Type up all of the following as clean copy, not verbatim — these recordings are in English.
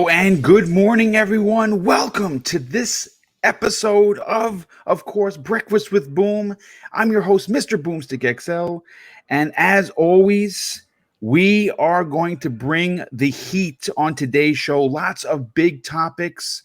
Hello and good morning, everyone. Welcome to this episode of course, Breakfast with Boom. I'm your host, Mr. Boomstick XL. And as always, we are going to bring the heat on today's show. Lots of big topics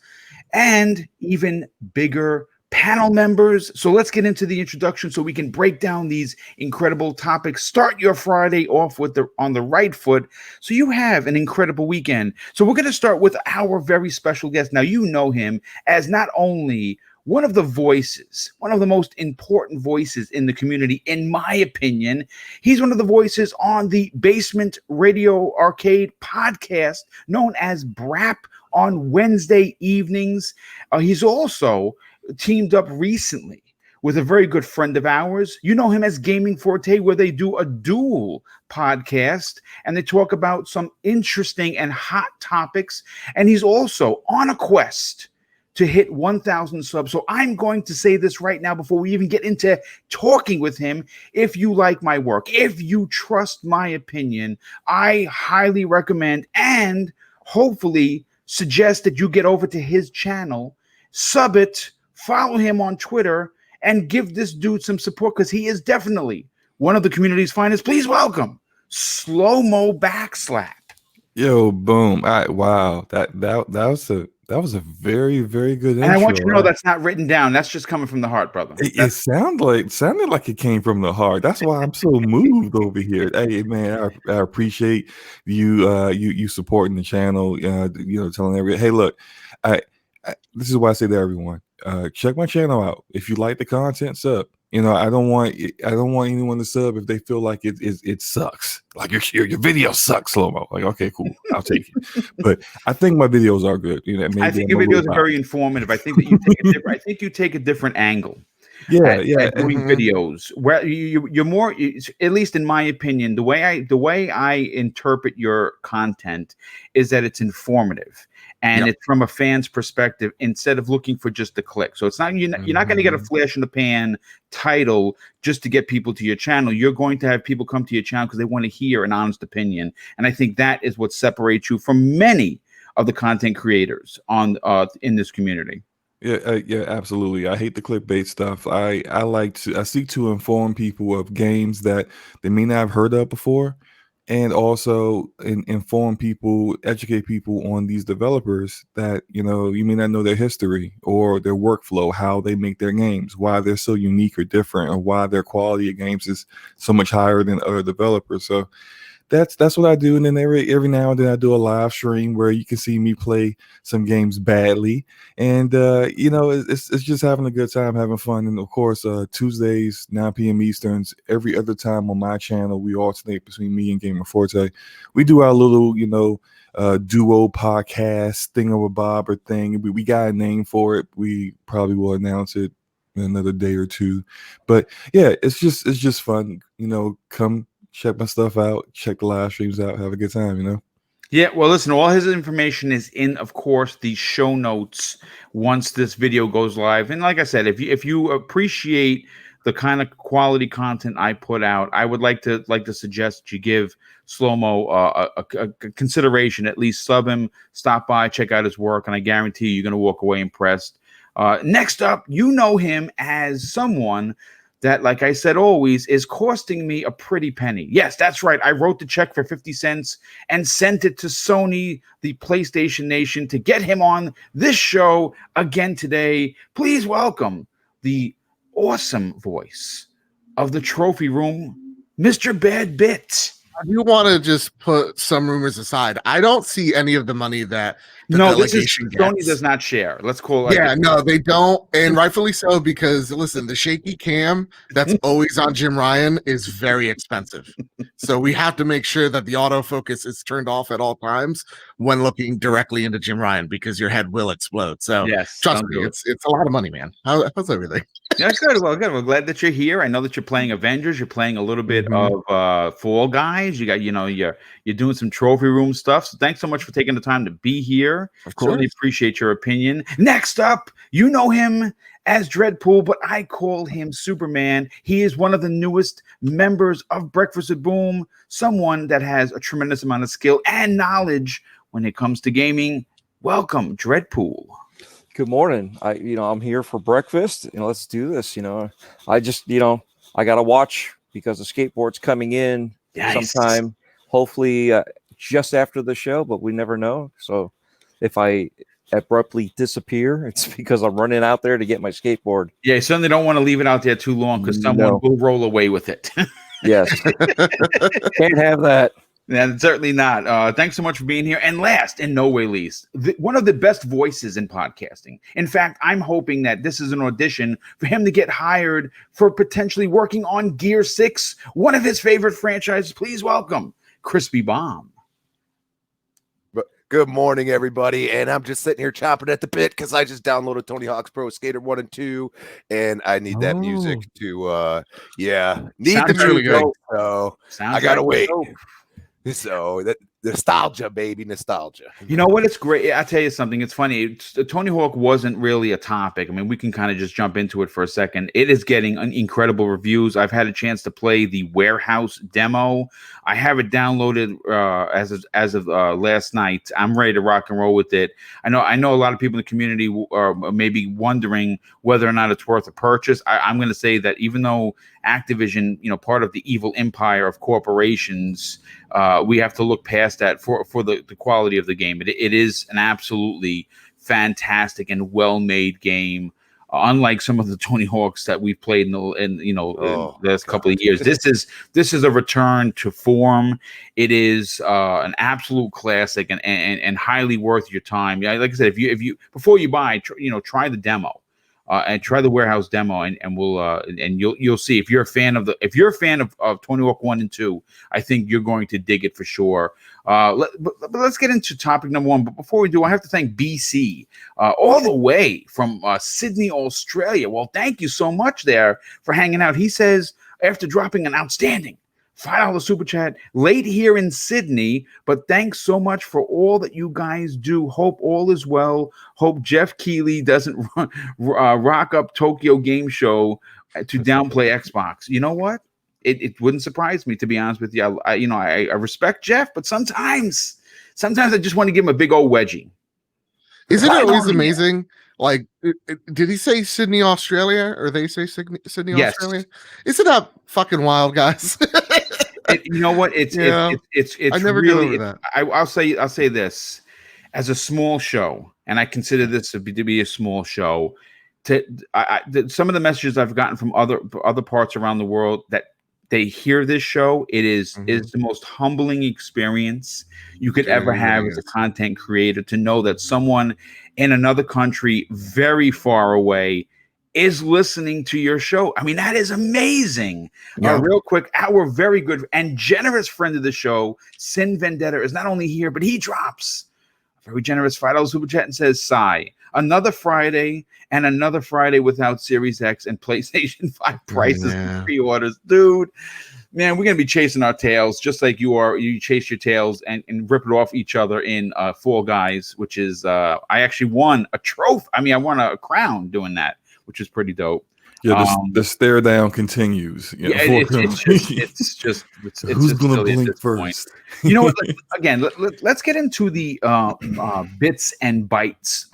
and even bigger panel members. So let's get into the introduction so we can break down these incredible topics. Start your Friday off with on the right foot so you have an incredible weekend. So we're going to start with our very special guest. Now, you know him as not only one of the voices, one of the most important voices in the community, in my opinion. He's one of the voices on the Basement Radio Arcade podcast known as BRAP on Wednesday evenings. He's also teamed up recently with a very good friend of ours. You know him as Gaming Forte, where they do a dual podcast and they talk about some interesting and hot topics. And he's also on a quest to hit 1,000 subs. So I'm going to say this right now before we even get into talking with him. If you like my work, if you trust my opinion, I highly recommend and hopefully suggest that you get over to his channel, sub it, follow him on Twitter, and give this dude some support because he is definitely one of the community's finest. Please welcome Slow-Mo Backslap. Yo, boom! Wow, that was a very, very good intro. And I want you to know that's not written down. That's just coming from the heart, brother. It sounded like it came from the heart. That's why I'm so moved over here. Hey, man, I appreciate you supporting the channel. Telling everyone, hey, look, this is why I say to everyone, check my channel out. If you like the content, sub. I don't want anyone to sub if they feel like it sucks. Like your video sucks, Slow-Mo. Like, okay, cool, I'll take it. But I think my videos are good. I think your videos are very informative. I think that you take a different angle. At doing videos where you're more, at least in my opinion, the way I interpret your content is that it's informative and it's from a fan's perspective instead of looking for just a click. So it's not you're not going to get a flash in the pan title just to get people to your channel. You're going to have people come to your channel because they want to hear an honest opinion, and I think that is what separates you from many of the content creators in this community. Yeah, absolutely. I hate the clickbait stuff. I seek to inform people of games that they may not have heard of before, and also inform people, educate people on these developers that you may not know their history or their workflow, how they make their games, why they're so unique or different, or why their quality of games is so much higher than other developers. So that's what I do. And then every now and then I do a live stream where you can see me play some games badly, and it's just having a good time, having fun. And of course, Tuesdays 9 p.m. Easterns, every other time on my channel, we alternate between me and Gamer Forte. We do our little duo podcast thingamabobber thing. We got a name for it. We probably will announce it in another day or two, but yeah, it's just fun. Come check my stuff out, check the live streams out, have a good time, Yeah, well, listen, all his information is in, of course, the show notes once this video goes live. And like I said, if you appreciate the kind of quality content I put out, I would like to suggest that you give Slow-Mo a consideration. At least sub him, stop by, check out his work, and I guarantee you're going to walk away impressed. Next up, you know him as someone that, like I said, always is costing me a pretty penny. Yes, that's right. I wrote the check for 50 cents and sent it to Sony, the PlayStation Nation, to get him on this show again today. Please welcome the awesome voice of the trophy room, Mr. Bad Bit. I do want to just put some rumors aside. I don't see any of the money that the delegation gets. Sony does not share. Let's call it. Yeah, no, they don't, and rightfully so, because listen, the shaky cam that's always on Jim Ryan is very expensive. So we have to make sure that the autofocus is turned off at all times when looking directly into Jim Ryan, because your head will explode. So yes, trust me, it's a lot of money, man. How's everything? Yeah, good. Well, good. We're glad that you're here. I know that you're playing Avengers. You're playing a little bit of Fall Guys. You got, you're doing some trophy room stuff. So thanks so much for taking the time to be here. Of course. Certainly appreciate your opinion. Next up, you know him as Dreadpool, but I call him Superman. He is one of the newest members of Breakfast with Boom, someone that has a tremendous amount of skill and knowledge when it comes to gaming. Welcome, Dreadpool. Good morning. I'm here for breakfast. Let's do this. I just, I got to watch because the skateboard's coming in sometime, hopefully just after the show, but we never know. So if I abruptly disappear, it's because I'm running out there to get my skateboard. Yeah, you certainly don't want to leave it out there too long because someone will roll away with it. Yes. Can't have that. Yeah, certainly not. Thanks so much for being here. And last, and no way least, one of the best voices in podcasting. In fact, I'm hoping that this is an audition for him to get hired for potentially working on Gear 6, one of his favorite franchises. Please welcome Crispy Bomb. Good morning, everybody. And I'm just sitting here chomping at the bit because I just downloaded Tony Hawk's Pro Skater 1 and 2, and I need that music to, need Sounds the music. really good. So Sounds I gotta wait. dope. So that nostalgia, baby, nostalgia. You know what? It's great. I'll tell you something. It's funny. Tony Hawk wasn't really a topic. I mean, we can kind of just jump into it for a second. It is getting incredible reviews. I've had a chance to play the warehouse demo. I have it downloaded as of last night. I'm ready to rock and roll with it. I know a lot of people in the community are maybe wondering whether or not it's worth a purchase. I'm going to say that even though Activision, part of the evil empire of corporations, we have to look past that for the quality of the game. It is an absolutely fantastic and well-made game. Unlike some of the Tony Hawks that we've played in the last couple of years, this is a return to form. It is an absolute classic and highly worth your time. Yeah, like I said, if you before you buy, try the demo. And try the warehouse demo, and we'll and you'll see if you're a fan of Tony Hawk 1 and 2. I think you're going to dig it for sure. But let's get into topic number one. But before we do, I have to thank BC all the way from Sydney, Australia. Well, thank you so much there for hanging out. He says after dropping an outstanding $5 super chat late here in Sydney, but thanks so much for all that you guys do. Hope all is well. Hope Jeff Keighley doesn't rock up Tokyo Game Show to downplay Xbox. You know what? It wouldn't surprise me, to be honest with you. I respect Jeff, but sometimes I just want to give him a big old wedgie. Isn't it always amazing? Like, did he say Sydney, Australia, or they say Sydney, Yes. Australia? Isn't that fucking wild, guys? You know what? It's I never really, get over that. I'll say this as a small show, and I consider this to be a small show. Some of the messages I've gotten from other parts around the world that they hear this show, it is the most humbling experience you could ever have as a content creator, to know that someone in another country very far away is listening to your show. I mean, that is amazing. Yeah. Real quick, our very good and generous friend of the show, Sin Vendetta, is not only here, but he drops a very generous $5 super chat and says, "Sigh, another Friday and another Friday without Series X and PlayStation 5 prices and pre-orders." Dude, man, we're going to be chasing our tails just like you are. You chase your tails and rip it off each other in Fall Guys, which is, I actually won a trophy. I mean, I won a crown doing that, which is pretty dope. Yeah, the stare down continues. It's just who's going to blink first? You know what? Again, let's get into the bits and bytes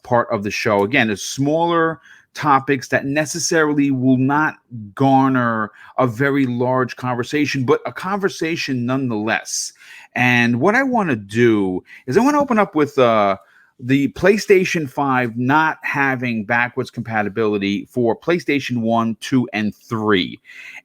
part of the show. Again, there's smaller topics that necessarily will not garner a very large conversation, but a conversation nonetheless. And what I want to do is I want to open up with the PlayStation 5 not having backwards compatibility for PlayStation 1, 2, and 3.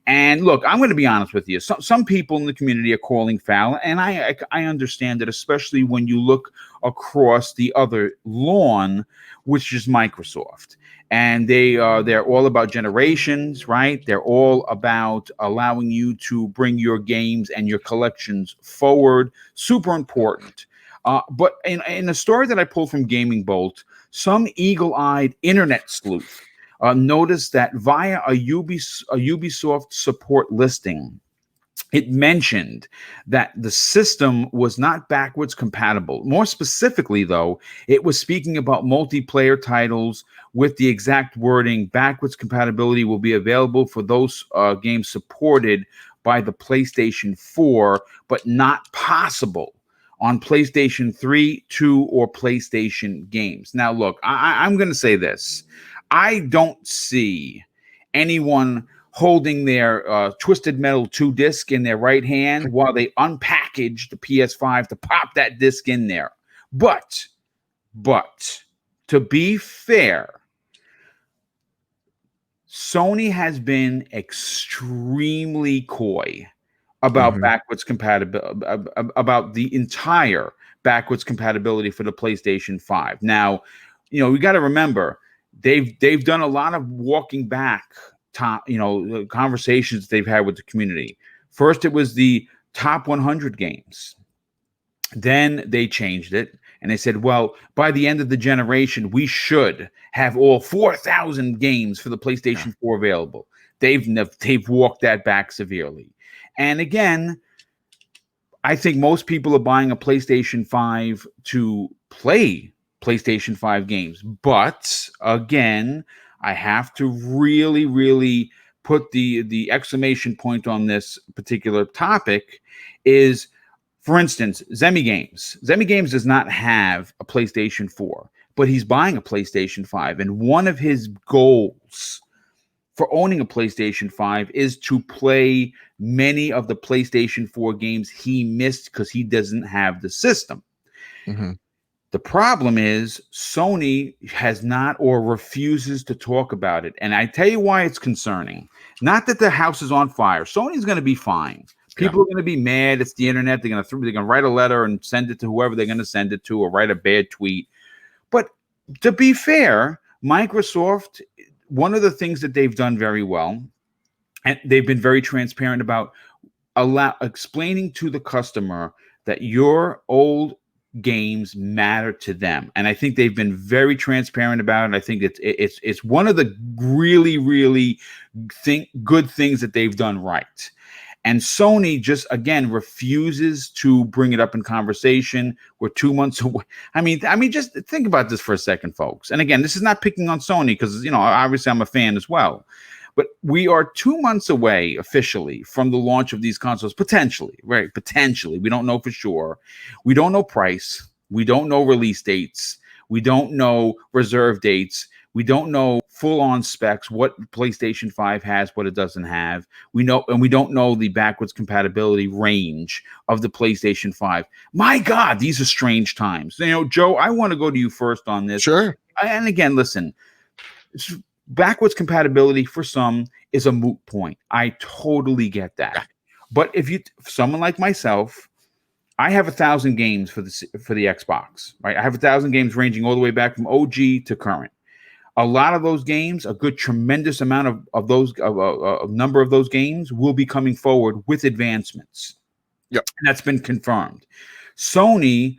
And look, I'm going to be honest with you. Some people in the community are calling foul, and I understand it, especially when you look across the other lawn, which is Microsoft. And they're all about generations, right? They're all about allowing you to bring your games and your collections forward. Super important. But in a story that I pulled from Gaming Bolt, some eagle-eyed internet sleuth noticed that via a Ubisoft support listing, it mentioned that the system was not backwards compatible. More specifically, though, it was speaking about multiplayer titles with the exact wording, backwards compatibility will be available for those games supported by the PlayStation 4, but not possible on PlayStation 3, 2, or PlayStation games. Now, look, I'm going to say this. I don't see anyone holding their Twisted Metal 2 disc in their right hand while they unpackage the PS5 to pop that disc in there. But to be fair, Sony has been extremely coy about backwards compatibility, about the entire backwards compatibility for the PlayStation 5. Now, we got to remember they've done a lot of walking back, conversations they've had with the community. First, it was the top 100 games. Then they changed it. And they said, well, by the end of the generation, we should have all 4,000 games for the PlayStation 4 available. They've walked that back severely. And again, I think most people are buying a PlayStation 5 to play PlayStation 5 games. But again, I have to really, really put the exclamation point on this particular topic is, for instance, Zemi Games. Zemi Games does not have a PlayStation 4, but he's buying a PlayStation 5. And one of his goals for owning a PlayStation 5 is to play many of the PlayStation 4 games he missed because he doesn't have the system. The problem is Sony has not or refuses to talk about it. And I tell you why it's concerning. Not that the house is on fire. Sony's going to be fine. People are going to be mad. It's the internet. They're going to write a letter and send it to whoever they're going to send it to, or write a bad tweet. But to be fair, Microsoft, one of the things that they've done very well, and they've been very transparent about explaining to the customer that your old games matter to them. And I think they've been very transparent about it. I think it's one of the really, really good things that they've done right. And Sony just, again, refuses to bring it up in conversation. We're 2 months away. I mean, just think about this for a second, folks. And again, this is not picking on Sony because, obviously I'm a fan as well. But we are 2 months away officially from the launch of these consoles, potentially, right? Potentially. We don't know for sure. We don't know price. We don't know release dates. We don't know reserve dates. We don't know full-on specs, what PlayStation 5 has, what it doesn't have. We don't know the backwards compatibility range of the PlayStation 5. My God, these are strange times. Joe, I want to go to you first on this. Sure. And again, listen, backwards compatibility for some is a moot point. I totally get that. But if someone like myself, I have 1,000 games for the Xbox, right? I have 1,000 games ranging all the way back from OG to current. A lot of those games, a good tremendous amount of those, a number of those games will be coming forward with advancements. Yep. And that's been confirmed. Sony,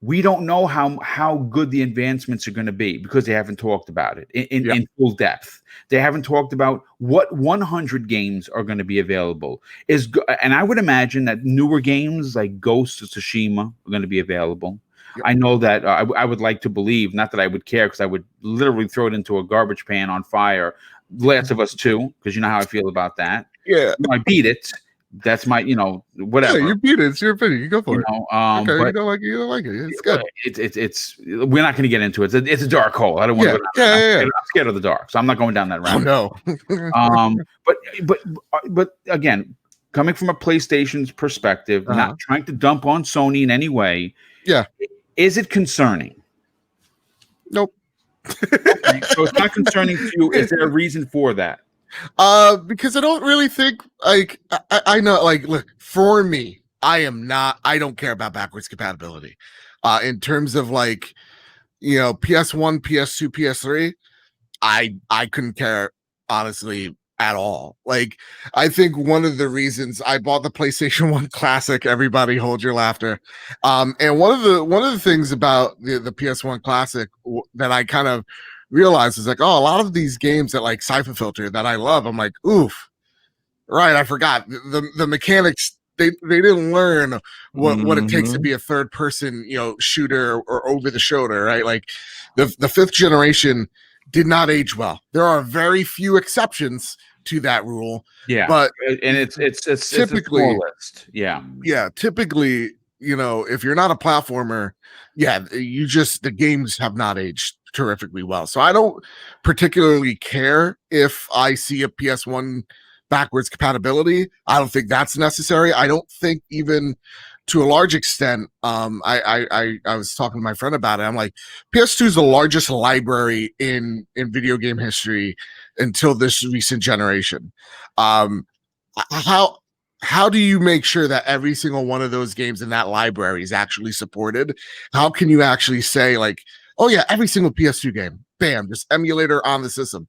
we don't know how good the advancements are going to be because they haven't talked about it in full depth. They haven't talked about what 100 games are going to be available. And I would imagine that newer games like Ghost of Tsushima are going to be available. I know that I would like to believe, not that I would care, because I would literally throw it into a garbage pan on fire. Last of Us 2, because you know how I feel about that. Yeah. I beat it. That's my, whatever. Yeah, you beat it. It's your opinion. You go for it. Okay, but you don't like it. It's good. It's we're not going to get into it. It's a dark hole. I don't want to go down. I'm scared of the dark, so I'm not going down that route. Oh no. But again, coming from a PlayStation's perspective, not trying to dump on Sony in any way. Yeah. Is it concerning? Nope. Okay, so it's not concerning to you. Is there a reason for that? Because I don't really think I know, look, for me, I don't care about backwards compatibility. In terms of PS1, PS2, PS3, I couldn't care honestly at all. I think one of the reasons I bought the PlayStation 1 Classic, everybody hold your laughter. And one of the things about the PS1 Classic that I kind of realized is a lot of these games that Siphon Filter that I love, I'm like, oof, right, I forgot the mechanics. They didn't learn what it takes to be a third person shooter or over the shoulder, right? The 5th generation did not age well. There are very few exceptions to that rule. Yeah, but it's typically it's a small list. Yeah, typically if you're not a platformer, the games have not aged terrifically well. So I don't particularly care if I see a PS1 backwards compatibility. I don't think that's necessary. I don't think even to a large extent, I was talking to my friend about it. I'm like, PS2 is the largest library in video game history until this recent generation. How do you make sure that every single one of those games in that library is actually supported? How can you actually say like, oh yeah, every single PS2 game, bam, just emulator on the system?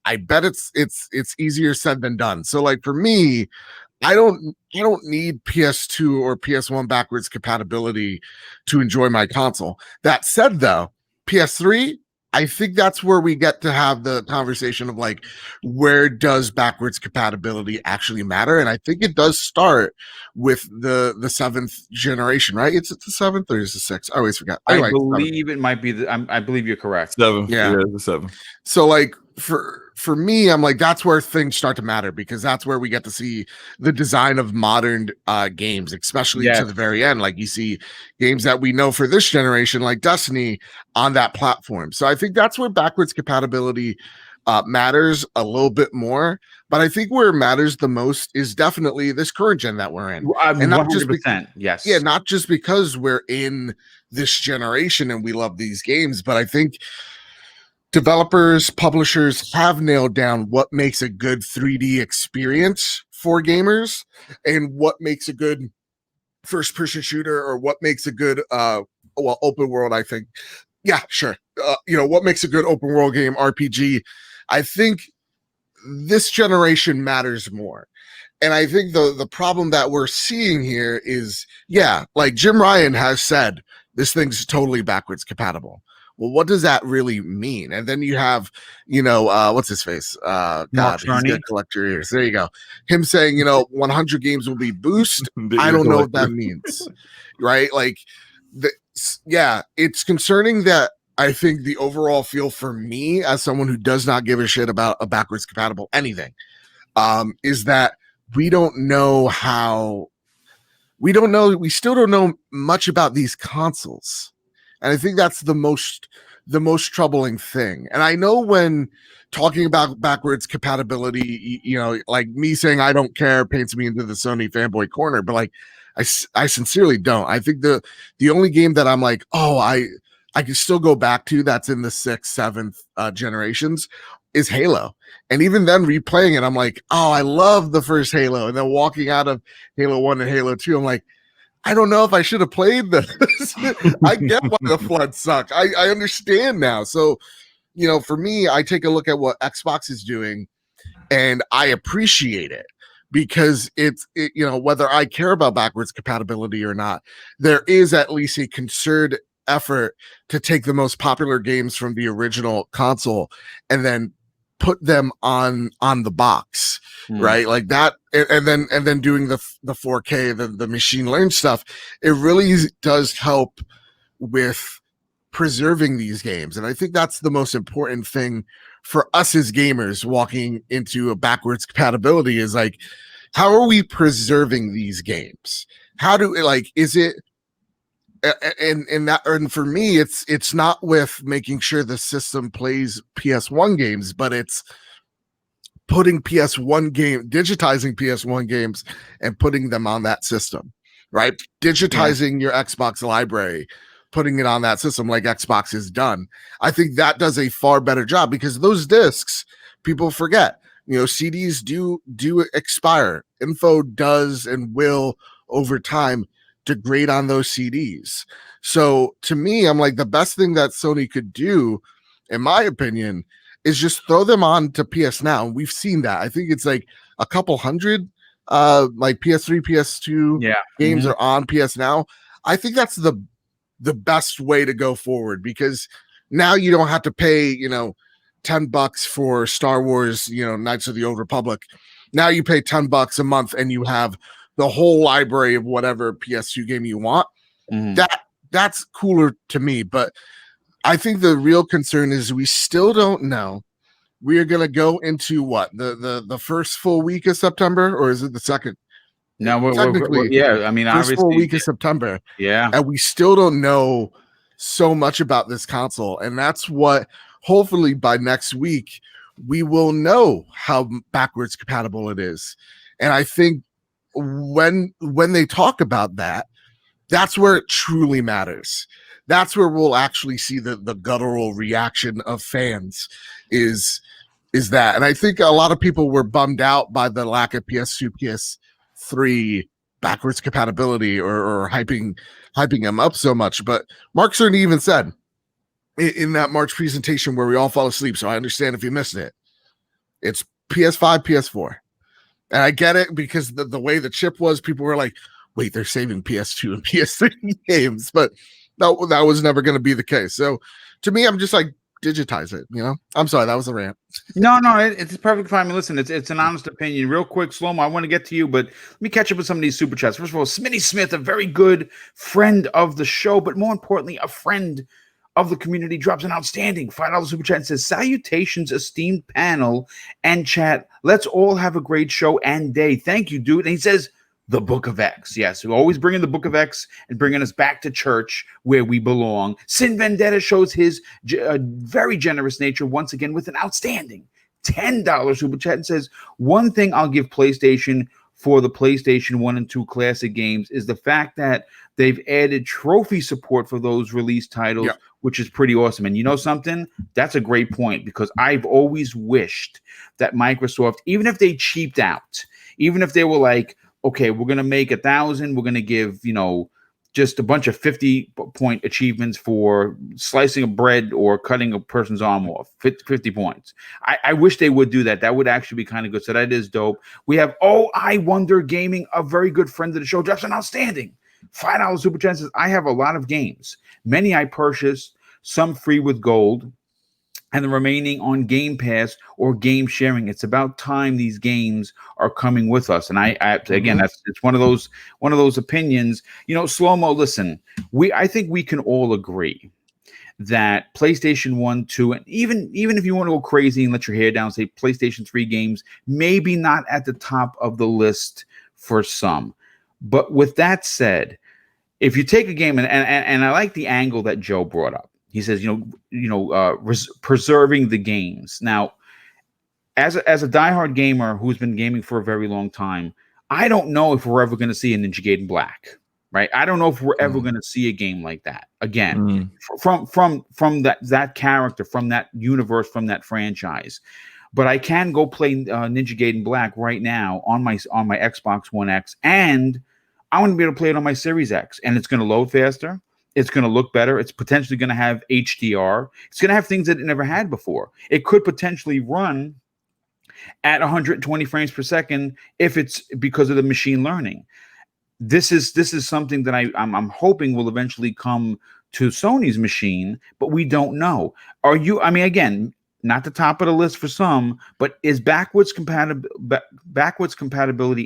I bet it's easier said than done. So like for me, I don't need PS2 or PS1 backwards compatibility to enjoy my console. That said, though, PS3, I think that's where we get to have the conversation of like, where does backwards compatibility actually matter? And I think it does start with the 7th generation, right? It's the 7th or is it the 6th? I always forgot. Anyway, I believe it might be I believe you're correct. 7. Yeah, the 7. So like for me, I'm like, that's where things start to matter, because that's where we get to see the design of modern games, especially to the very end. Like you see games that we know for this generation, like Destiny, on that platform. So I think that's where backwards compatibility matters a little bit more. But I think where it matters the most is definitely this current gen that we're in. And not 100%, yes. Yeah, not just because we're in this generation and we love these games, but I think developers, publishers have nailed down what makes a good 3D experience for gamers and what makes a good first-person shooter, or what makes a good open world, I think. Yeah, sure. What makes a good open world game, RPG. I think this generation matters more. And I think the problem that we're seeing here is, like Jim Ryan has said, this thing's totally backwards compatible. Well, what does that really mean? And then you have, what's his face? God, he's gonna collect your ears. There you go. Him saying, 100 games will be boost. I don't know what that means, right? Like, it's concerning that I think the overall feel for me, as someone who does not give a shit about a backwards compatible anything, is that we don't know how. We still don't know much about these consoles. And I think that's the most troubling thing. And I know when talking about backwards compatibility, like me saying I don't care paints me into the Sony fanboy corner, but like I sincerely don't. I think the only game that I'm like, oh, I can still go back to that's in the 6th, 7th generations is Halo. And even then replaying it, I'm like, oh, I love the first Halo. And then walking out of Halo 1 and Halo 2, I'm like, I don't know if I should have played this. I get why the flood sucked. I understand now. So, for me, I take a look at what Xbox is doing and I appreciate it, because it's whether I care about backwards compatibility or not, there is at least a concerted effort to take the most popular games from the original console and then put them on the box, right? Like that, and then doing the 4K, the machine learned stuff. It really does help with preserving these games, and I think that's the most important thing for us as gamers walking into a backwards compatibility is like, how are we preserving these games? How do is it? And for me, it's not with making sure the system plays PS1 games, but it's putting digitizing PS1 games and putting them on that system, right? Digitizing your Xbox library, putting it on that system like Xbox has done. I think that does a far better job, because those discs, people forget, CDs do expire. Info does and will over time degrade on those CDs. So to me, I'm like, the best thing that Sony could do, in my opinion, is just throw them on to PS Now. We've seen that. I think it's like a couple hundred like PS3, PS2 games are on PS Now. I think that's the best way to go forward, because now you don't have to pay, $10 for Star Wars, Knights of the Old Republic. Now you pay $10 a month and you have the whole library of whatever PS2 game you want. That's cooler to me. But I think the real concern is we still don't know. We are going to go into what, the first full week of September, or is it the second? No, technically, yeah. I mean, first obviously, full week of September. Yeah. And we still don't know so much about this console. And that's what, hopefully by next week, we will know how backwards compatible it is. And I think when they talk about that, that's where it truly matters. That's where we'll actually see the guttural reaction of fans is that. And I think a lot of people were bummed out by the lack of PS2, PS3 backwards compatibility or hyping them up so much. But Mark Cerny even said in that March presentation where we all fell asleep, so I understand if you missed it, it's PS5, PS4. And I get it because the way the chip was, people were like, wait, they're saving PS2 and PS3 games. But that was never going to be the case. So to me, I'm just like, digitize it, you know? I'm sorry, that was a rant. No, it's perfectly fine. I mean, listen, it's an honest opinion. Real quick, Slow-Mo, I want to get to you, but let me catch up with some of these super chats. First of all, Smitty Smith, a very good friend of the show, but more importantly, a friend of the community, drops an outstanding $5 super chat and says, salutations, esteemed panel and chat. Let's all have a great show and day. Thank you, dude. And he says, the Book of X. Yes, we always bring in the Book of X and bringing us back to church where we belong. Sin Vendetta shows his very generous nature once again with an outstanding $10 super chat and says, one thing I'll give PlayStation for the PlayStation 1 and 2 classic games is the fact that they've added trophy support for those release titles, which is pretty awesome. And you know something? That's a great point because I've always wished that Microsoft, even if they cheaped out, even if they were like, okay, we're going to make 1,000. We're going to give, just a bunch of 50-point achievements for slicing a bread or cutting a person's arm off, 50 points. I wish they would do that. That would actually be kind of good. So that is dope. We have I Wonder Gaming, a very good friend of the show, drops an outstanding $5 super chat. Says, I have a lot of games. Many I purchased, some free with gold, and the remaining on Game Pass or game sharing. It's about time these games are coming with us. And I again, it's one of those opinions. Slow-Mo, listen, I think we can all agree that PlayStation 1, 2, and even if you want to go crazy and let your hair down, say PlayStation 3 games, maybe not at the top of the list for some. But with that said, if you take a game, and I like the angle that Joe brought up. He says, preserving the games. Now, as a diehard gamer who's been gaming for a very long time, I don't know if we're ever going to see a Ninja Gaiden Black, right? I don't know if we're ever going to see a game like that again from that character, from that universe, from that franchise. But I can go play Ninja Gaiden Black right now on my Xbox One X, and I want to be able to play it on my Series X, and it's going to load faster. It's going to look better. It's potentially going to have HDR. It's going to have things that it never had before. It could potentially run at 120 frames per second if it's because of the machine learning. This is something that I'm hoping will eventually come to Sony's machine, but we don't know. Again, not the top of the list for some, but is backwards compatibility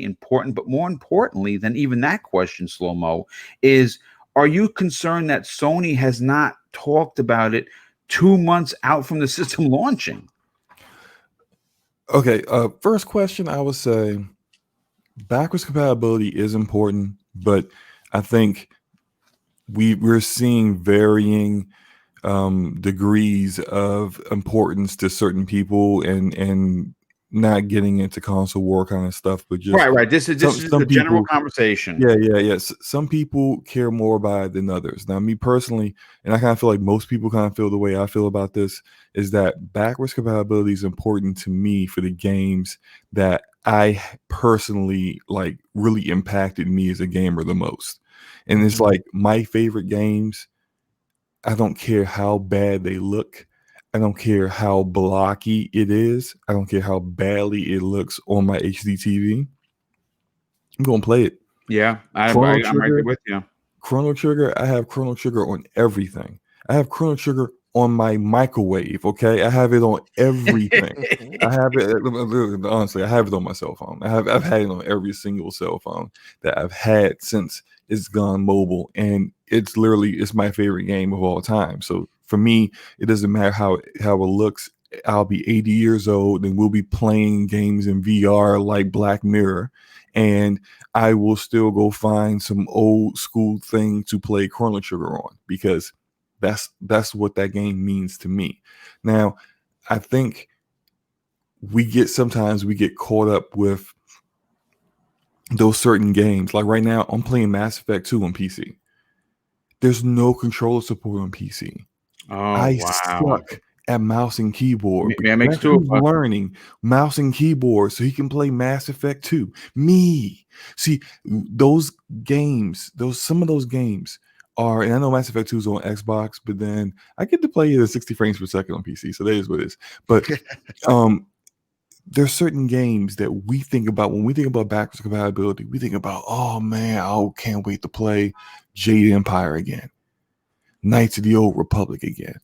important? But more importantly than even that question, Slow-Mo, is, are you concerned that Sony has not talked about it 2 months out from the system launching? Okay, first question, I would say backwards compatibility is important, but I think we're seeing varying degrees of importance to certain people and not getting into console war kind of stuff, but just right. This is the general conversation. Yeah. Some people care more about it than others. Now, me personally, and I kind of feel like most people kind of feel the way I feel about this, is that backwards compatibility is important to me for the games that I personally like really impacted me as a gamer the most. And it's like my favorite games, I don't care how bad they look. I don't care how blocky it is. I don't care how badly it looks on my HD TV. I'm going to play it. Yeah, I'm right there with you. Chrono Trigger, I have Chrono Trigger on everything. I have Chrono Trigger on my microwave, okay? I have it on everything. I have it, honestly, I have it on my cell phone. I've had it on every single cell phone that I've had since it's gone mobile, and it's my favorite game of all time. So for me, it doesn't matter how it looks. I'll be 80 years old and we'll be playing games in VR like Black Mirror, and I will still go find some old school thing to play Chrono Trigger on, because that's what that game means to me. Now, I think sometimes we get caught up with those certain games. Like right now, I'm playing Mass Effect 2 on PC. There's no controller support on PC. Oh, wow. suck at mouse and keyboard. That makes But two of he's us. learning mouse and keyboard so he can play Mass Effect 2. Me. See, those games, some of those games are, and I know Mass Effect 2 is on Xbox, but then I get to play it at 60 frames per second on PC. So that is what it is. But there's certain games that we think about when we think about backwards compatibility. We think about, oh man, I can't wait to play Jade Empire again, Knights of the Old Republic again.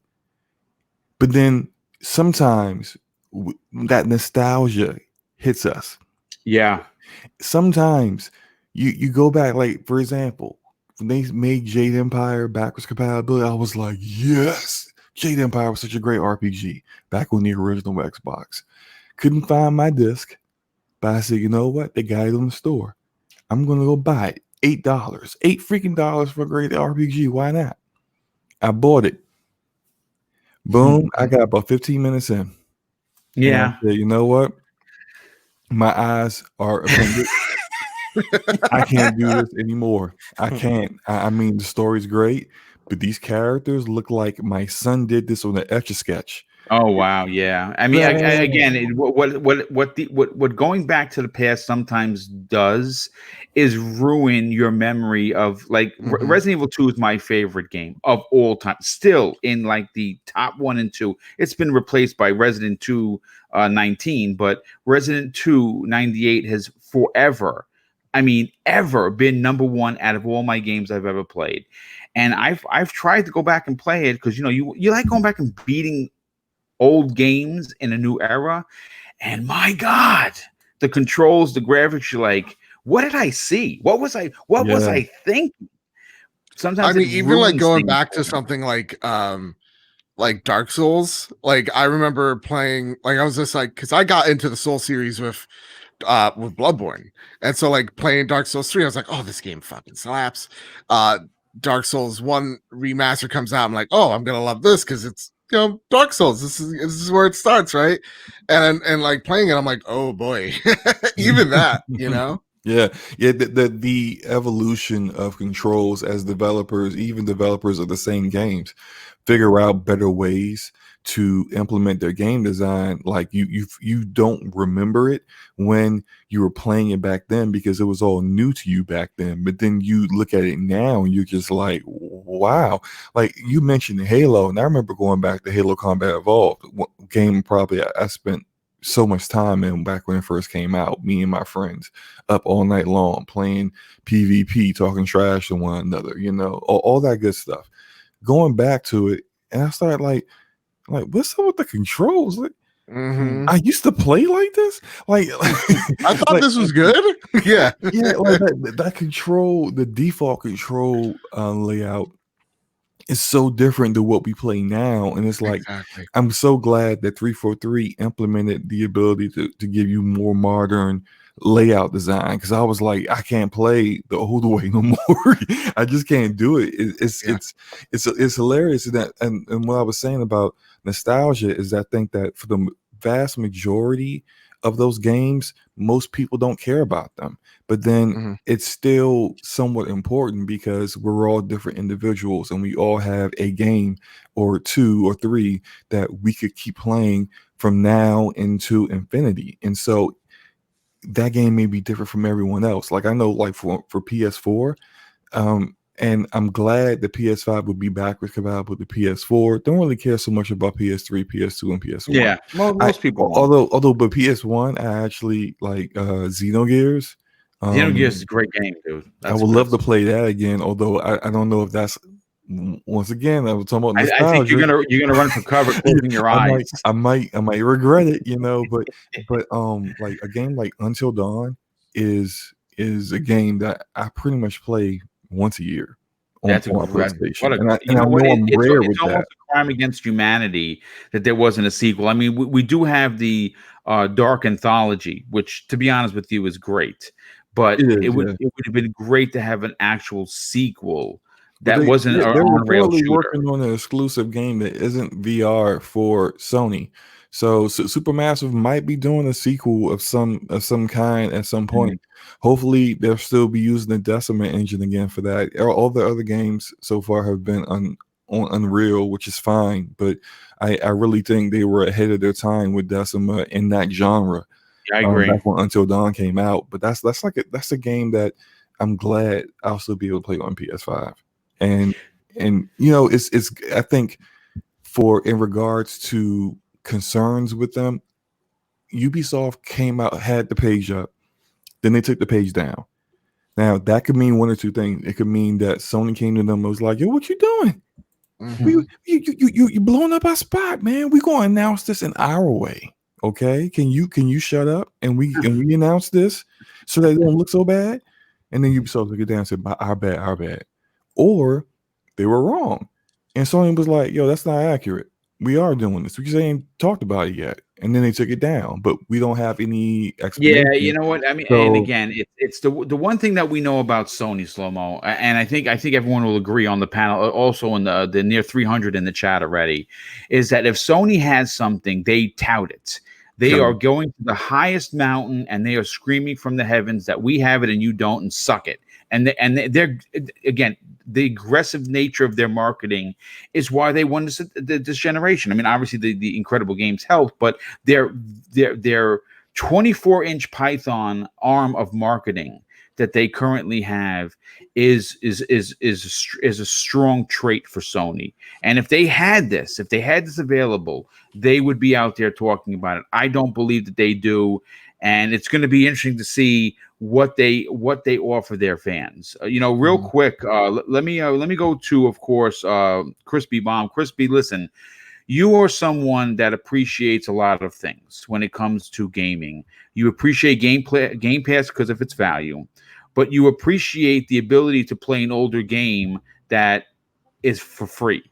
But then sometimes that nostalgia hits us. Yeah. Sometimes you go back, like for example, when they made Jade Empire backwards compatibility, I was like, yes, Jade Empire was such a great RPG back on the original Xbox. Couldn't find my disc, but I said, you know what? They got it on the store. I'm gonna go buy it. $8, $8 for a great RPG. Why not? I bought it. Boom! I got about 15 minutes in. Yeah. And I said, you know what? My eyes are offended. I can't do this anymore. I can't. I mean, the story's great, but these characters look like my son did this on an Etch-a-Sketch. Oh wow, yeah. I mean, again, what going back to the past sometimes does is ruin your memory of, like, Resident Evil 2 is my favorite game of all time. Still in like the top 1 and 2. It's been replaced by Resident 2 19, but Resident 2 98 has forever, I mean, ever been number 1 out of all my games I've ever played. And I've tried to go back and play it because, you know, you like going back and beating old games in a new era, and my God, the controls, the graphics, you're like, what did I see? What was I thinking? Sometimes I mean, even like going back to something like Dark Souls. Like I remember playing, like I was just like, because I got into the Soul series with Bloodborne, and so like playing Dark Souls 3, I was like, oh, this game fucking slaps. Dark Souls 1 remaster comes out, I'm like, oh, I'm gonna love this because it's, you know, Dark Souls. This is where it starts, right? And like playing it, I'm like, oh boy, even that, you know. Yeah. The evolution of controls as developers, even developers of the same games, figure out better ways to implement their game design. Like you don't remember it when you were playing it back then because it was all new to you back then. But then you look at it now and you're just like, wow. Like you mentioned Halo, and I remember going back to Halo Combat Evolved, game probably I spent so much time in back when it first came out. Me and my friends up all night long playing PvP, talking trash to one another, you know, all that good stuff. Going back to it, and I started like what's up with the controls? Like, I used to play like this. Like I thought this was good. Yeah. Like that control, the default control layout is so different than what we play now. And it's like, exactly. I'm so glad that 343 implemented the ability to give you more modern layout design, because I was like, I can't play the old way no more. I just can't do it. It's hilarious. And what I was saying about nostalgia is I think that for the vast majority of those games, most people don't care about them, but then it's still somewhat important because we're all different individuals and we all have a game or 2 or 3 that we could keep playing from now into infinity. And so that game may be different from everyone else. Like I know, like for PS4, and I'm glad the PS5 would be backwards compatible with the PS4. Don't really care so much about PS3, PS2, and PS1. Yeah, most people won't. Although but PS1, I actually like Xenogears. Xenogears is a great game, dude. I would love to play that again. Although I don't know if that's, once again, I was talking about nostalgia. I think you're gonna run for cover, closing your eyes. I might regret it, you know. But like a game like Until Dawn is a game that I pretty much play once a year That's a on my what PlayStation, a, and I you know what, know I'm rare it's with that. almost a crime against humanity that there wasn't a sequel. I mean, we do have the Dark Anthology, which, to be honest with you, is great, but It it is, would yeah. it would have been great to have an actual sequel But that wasn't an they're on-rail reportedly shooter. working on an exclusive game that isn't VR for Sony. So Supermassive might be doing a sequel of some kind at some point. Hopefully, they'll still be using the Decima engine again for that. All the other games so far have been on Unreal, which is fine. But I really think they were ahead of their time with Decima in that genre. I agree. Back when Until Dawn came out. But that's a game that I'm glad I'll still be able to play on PS5. And you know, it's I think in regards to concerns with them, Ubisoft came out, had the page up, then they took the page down. Now that could mean one or two things. It could mean that Sony came to them and was like, "Yo, what you doing? You blowing up our spot, man. We gonna announce this in our way, okay? Can you shut up and we announce this so that it don't look so bad?" And then Ubisoft took it down and said, our bad," or they were wrong, and Sony was like, "Yo, that's not accurate. We are doing this. We just ain't talked about it yet." And then they took it down, but we don't have any explanation. Yeah, you know what I mean. And again, it's the one thing that we know about Sony, Slow-Mo, and I think everyone will agree on the panel, also in the near 300 in the chat already, is that if Sony has something, they tout it. They are going to the highest mountain and they are screaming from the heavens that we have it and you don't, and suck it. And they're again, the aggressive nature of their marketing is why they won this generation. I mean, obviously the incredible games helped, but their 24-inch Python arm of marketing that they currently have is a strong trait for Sony. And if they had this available, they would be out there talking about it. I don't believe that they do, and it's going to be interesting to see what they offer their fans. Real quick, let me go to, of course, Crispy Bomb. Crispy, listen, you are someone that appreciates a lot of things when it comes to gaming. You appreciate Game Pass because of its value, but you appreciate the ability to play an older game that is for free.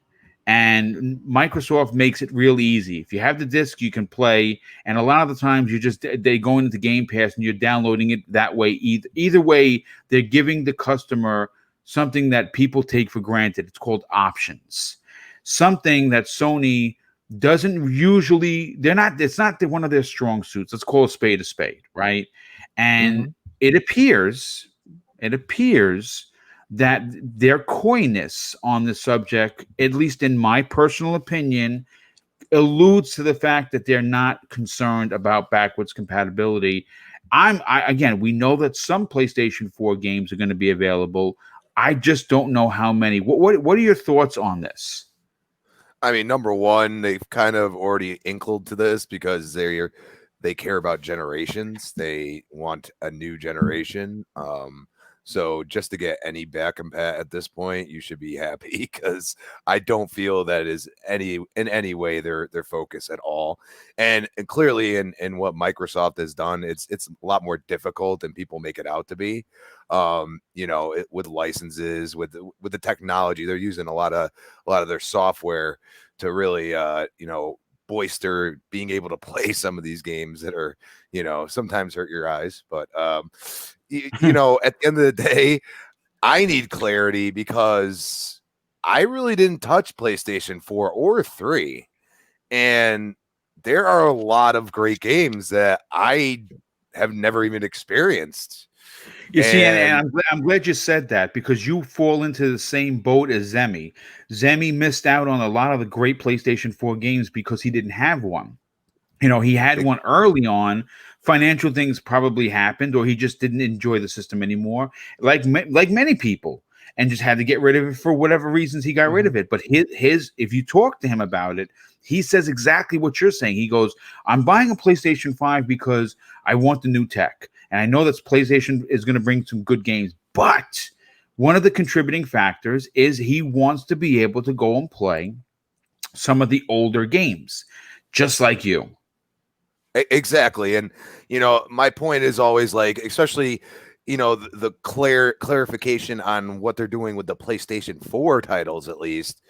And Microsoft makes it real easy. If you have the disc, you can play. And a lot of the times they go into Game Pass and you're downloading it that way. Either way, they're giving the customer something that people take for granted. It's called options. Something that Sony doesn't usually, it's not one of their strong suits. Let's call a spade, right? And it appears that their coyness on the subject, at least in my personal opinion, alludes to the fact that they're not concerned about backwards compatibility. Again, we know that some PlayStation 4 games are going to be available. I just don't know how many. What are your thoughts on this? I mean, number one, they've kind of already inkled to this because they care about generations. They want a new generation. So just to get any back compat at this point, you should be happy, because I don't feel that is in any way their focus at all. And clearly in what Microsoft has done, it's a lot more difficult than people make it out to be. With licenses, with the technology, they're using a lot of their software to really boister being able to play some of these games that are sometimes hurt your eyes. But at the end of the day, I need clarity, because I really didn't touch PlayStation 4 or 3, and there are a lot of great games that I have never even experienced. You see, and I'm glad you said that, because you fall into the same boat as Zemi. Zemi missed out on a lot of the great PlayStation 4 games because he didn't have one. He had one early on. Financial things probably happened, or he just didn't enjoy the system anymore, like many people, and just had to get rid of it for whatever reasons he got rid of it. But if you talk to him about it, he says exactly what you're saying. He goes, "I'm buying a PlayStation 5 because I want the new tech. And I know that PlayStation is going to bring some good games, but one of the contributing factors is he wants to be able to go and play some of the older games, just like you." Exactly. And, my point is always, like, especially, the clarification on what they're doing with the PlayStation 4 titles, at least,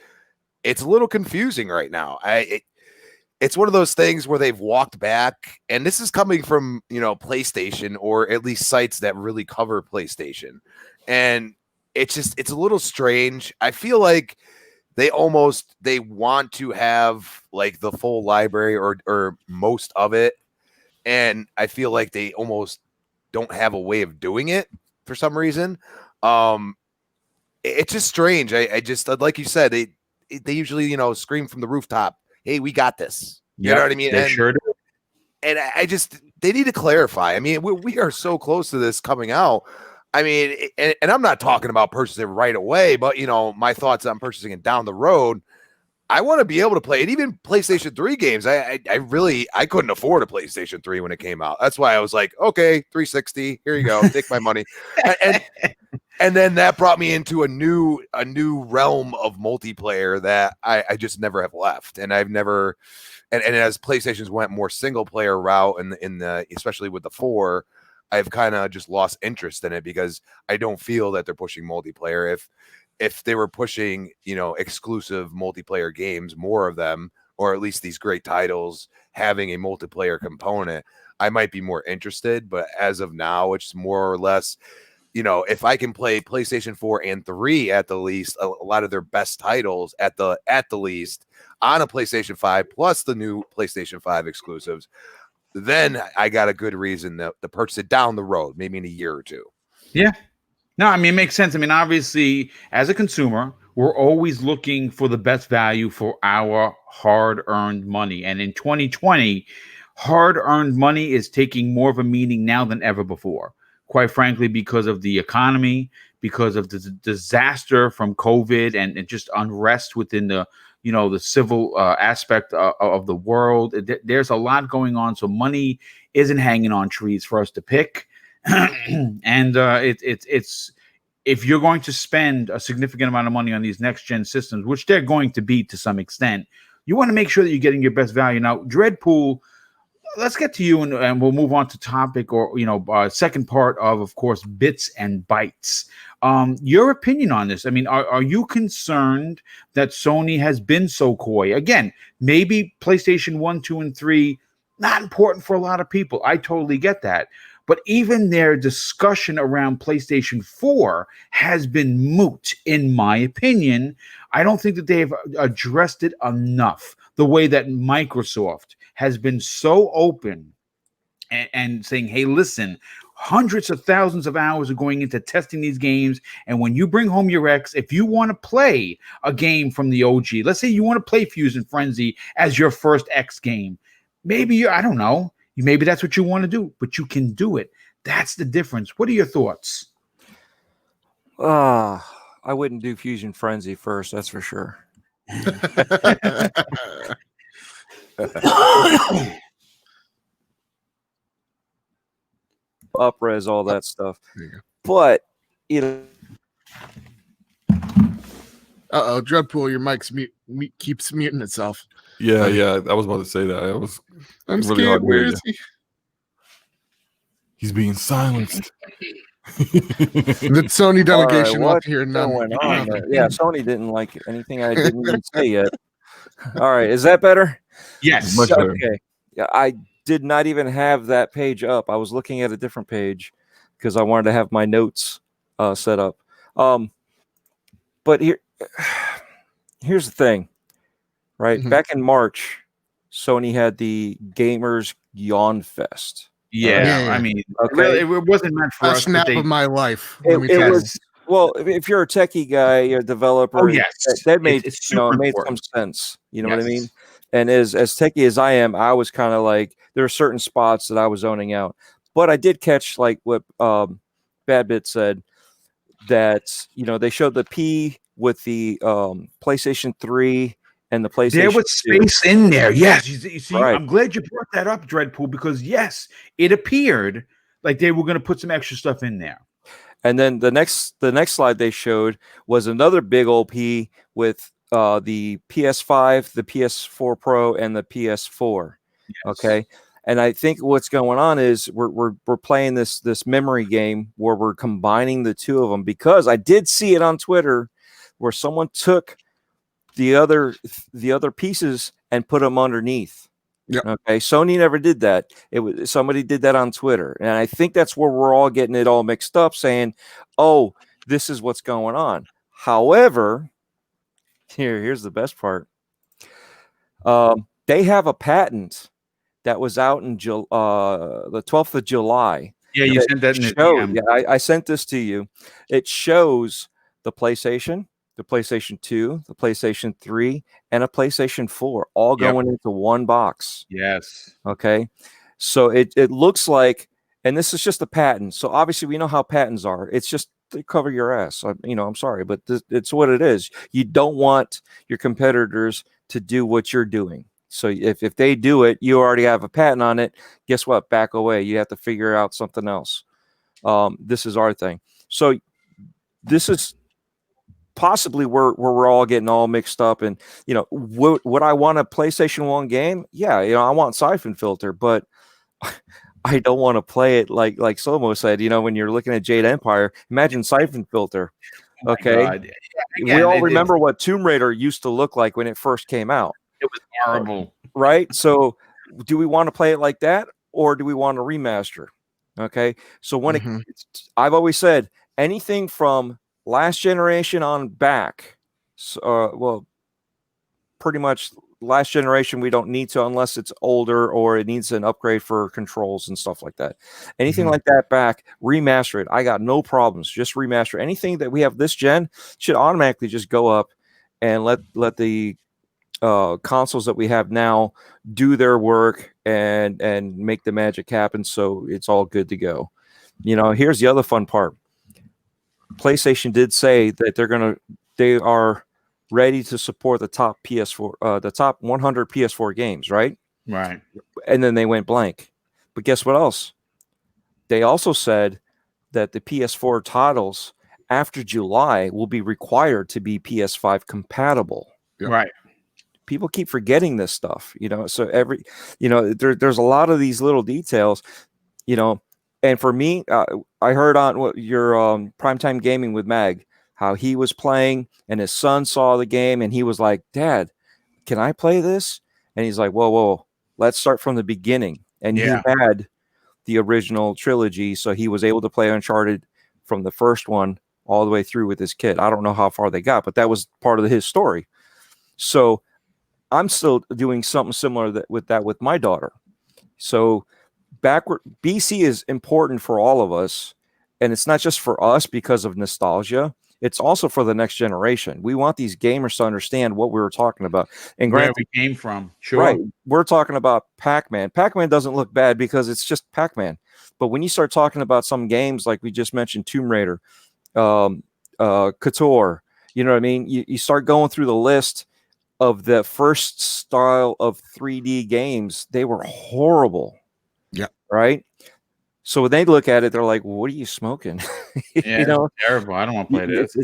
it's a little confusing right now. It's one of those things where they've walked back, and this is coming from, PlayStation, or at least sites that really cover PlayStation. And it's a little strange. I feel like they want to have like the full library or most of it. And I feel like they almost don't have a way of doing it for some reason. It's just strange. I just, like you said, they usually, scream from the rooftop, "Hey, we got this." You know what I mean? They sure do. And they need to clarify. I mean, we are so close to this coming out. I mean, and I'm not talking about purchasing it right away, but my thoughts on purchasing it down the road. I want to be able to play it, even PlayStation 3 games. I couldn't afford a PlayStation 3 when it came out. That's why I was like, okay, 360, here you go, take my money. And then that brought me into a new realm of multiplayer that I just never have left. And I've never, and as PlayStation's went more single player route, in the especially with the 4, I've kind of just lost interest in it because I don't feel that they're pushing multiplayer. If they were pushing, exclusive multiplayer games, more of them, or at least these great titles having a multiplayer component, I might be more interested. But as of now, it's more or less, if I can play PlayStation 4 and 3 at the least, a lot of their best titles at the least on a PlayStation 5 plus the new PlayStation 5 exclusives, then I got a good reason to purchase it down the road, maybe in a year or two. Yeah. No, I mean, it makes sense. I mean, obviously, as a consumer, we're always looking for the best value for our hard-earned money. And in 2020, hard-earned money is taking more of a meaning now than ever before. Quite frankly, because of the economy, because of the disaster from COVID and just unrest within the civil aspect of the world. There's a lot going on. So money isn't hanging on trees for us to pick. And it's if you're going to spend a significant amount of money on these next gen systems, which they're going to be to some extent, you want to make sure that you're getting your best value. Now, Dreadpool, let's get to you, and we'll move on to topic, or second part of course, Bits and Bytes. Your opinion on this? I mean, are you concerned that Sony has been so coy? Again, maybe PlayStation 1, 2, and 3 not important for a lot of people. I totally get that. But even their discussion around PlayStation 4 has been moot, in my opinion. I don't think that they've addressed it enough, the way that Microsoft has been so open and saying, hey, listen, hundreds of thousands of hours are going into testing these games. And when you bring home your X, if you want to play a game from the OG, let's say you want to play Fusion Frenzy as your first X game, maybe I don't know. Maybe that's what you want to do, but you can do it. That's the difference. What are your thoughts? I wouldn't do Fusion Frenzy first, that's for sure. Up-res, all that stuff. But Dreadpool, your mic's keeps muting itself. Yeah, I was about to say that. I'm really scared. Where is he? He's being silenced. The Sony delegation up here now. Yeah, Sony didn't like anything I didn't even say yet. All right, is that better? Yes. Much better. Okay. Yeah, I did not even have that page up. I was looking at a different page because I wanted to have my notes set up. But here's the thing, right? Mm-hmm. Back in March, Sony had the Gamers Yawn Fest. Yeah, I mean, really, it wasn't meant for us. Snap of my life. It was, well, if you're a techie guy, you're a developer, that made made some sense. You know what I mean? And as techie as I am, I was kind of like, there are certain spots that I was zoning out. But I did catch like what Bad Bit said, that they showed the P with the PlayStation 3 and the PlayStation. There was space in there. Yes. You see, right. I'm glad you brought that up, Dreadpool, because yes, it appeared like they were going to put some extra stuff in there. And then the next slide they showed was another big old P with the PS5, the PS4 Pro, and the PS4. Yes. Okay. And I think what's going on is we're playing this memory game where we're combining the two of them, because I did see it on Twitter where someone took the other pieces and put them underneath. Yep. Okay, Sony never did that. It was somebody did that on Twitter, and I think that's where we're all getting it all mixed up, saying, "Oh, this is what's going on." However, here's the best part. They have a patent that was out in the 12th of July. Yeah, you sent that in the Show, DM. yeah, I sent this to you. It shows the PlayStation 2, the PlayStation 3, and a PlayStation 4 all going into one box. Yes. Okay. So it looks like, and this is just a patent. So obviously we know how patents are. It's just to cover your ass. I'm sorry, but it's what it is. You don't want your competitors to do what you're doing. So if they do it, you already have a patent on it. Guess what? Back away. You have to figure out something else. This is our thing. So this is possibly where we're all getting all mixed up. And would I want a PlayStation 1 game? Yeah, I want Siphon Filter, but I don't want to play it like Slomo said. When you're looking at Jade Empire, imagine Siphon Filter. Okay, we all remember what Tomb Raider used to look like when it first came out. It was horrible, right? So do we want to play it like that, or do we want to remaster? Okay, so when I've always said anything from last generation on back, well, pretty much last generation we don't need to, unless it's older or it needs an upgrade for controls and stuff like that. Anything like that back, remaster it. I got no problems. Just remaster anything that we have this gen should automatically just go up and let the consoles that we have now do their work and make the magic happen, so it's all good to go. Here's the other fun part. PlayStation did say that they are ready to support the top PS4, the top 100 PS4 games, right? Right. And then they went blank. But guess what else? They also said that the PS4 titles after July will be required to be PS5 compatible. Right. People keep forgetting this stuff, so there's a lot of these little details, and for me, I heard on your Primetime Gaming with Mag, how he was playing and his son saw the game and he was like, "Dad, can I play this?" And he's like, whoa, let's start from the beginning. And he had the original trilogy, so he was able to play Uncharted from the first one all the way through with his kid. I don't know how far they got, but that was part of his story. So I'm still doing something similar with my daughter. So BC is important for all of us, and it's not just for us because of nostalgia. It's also for the next generation. We want these gamers to understand what we were talking about and where we came from. Sure. Right. We're talking about Pac-Man. Pac-Man doesn't look bad because it's just Pac-Man. But when you start talking about some games like we just mentioned, Tomb Raider, KOTOR, you know what I mean? You start going through the list of the first style of 3D games. They were horrible. Yeah. Right. So when they look at it, they're like, "What are you smoking?" Yeah, it's terrible. I don't want to play this.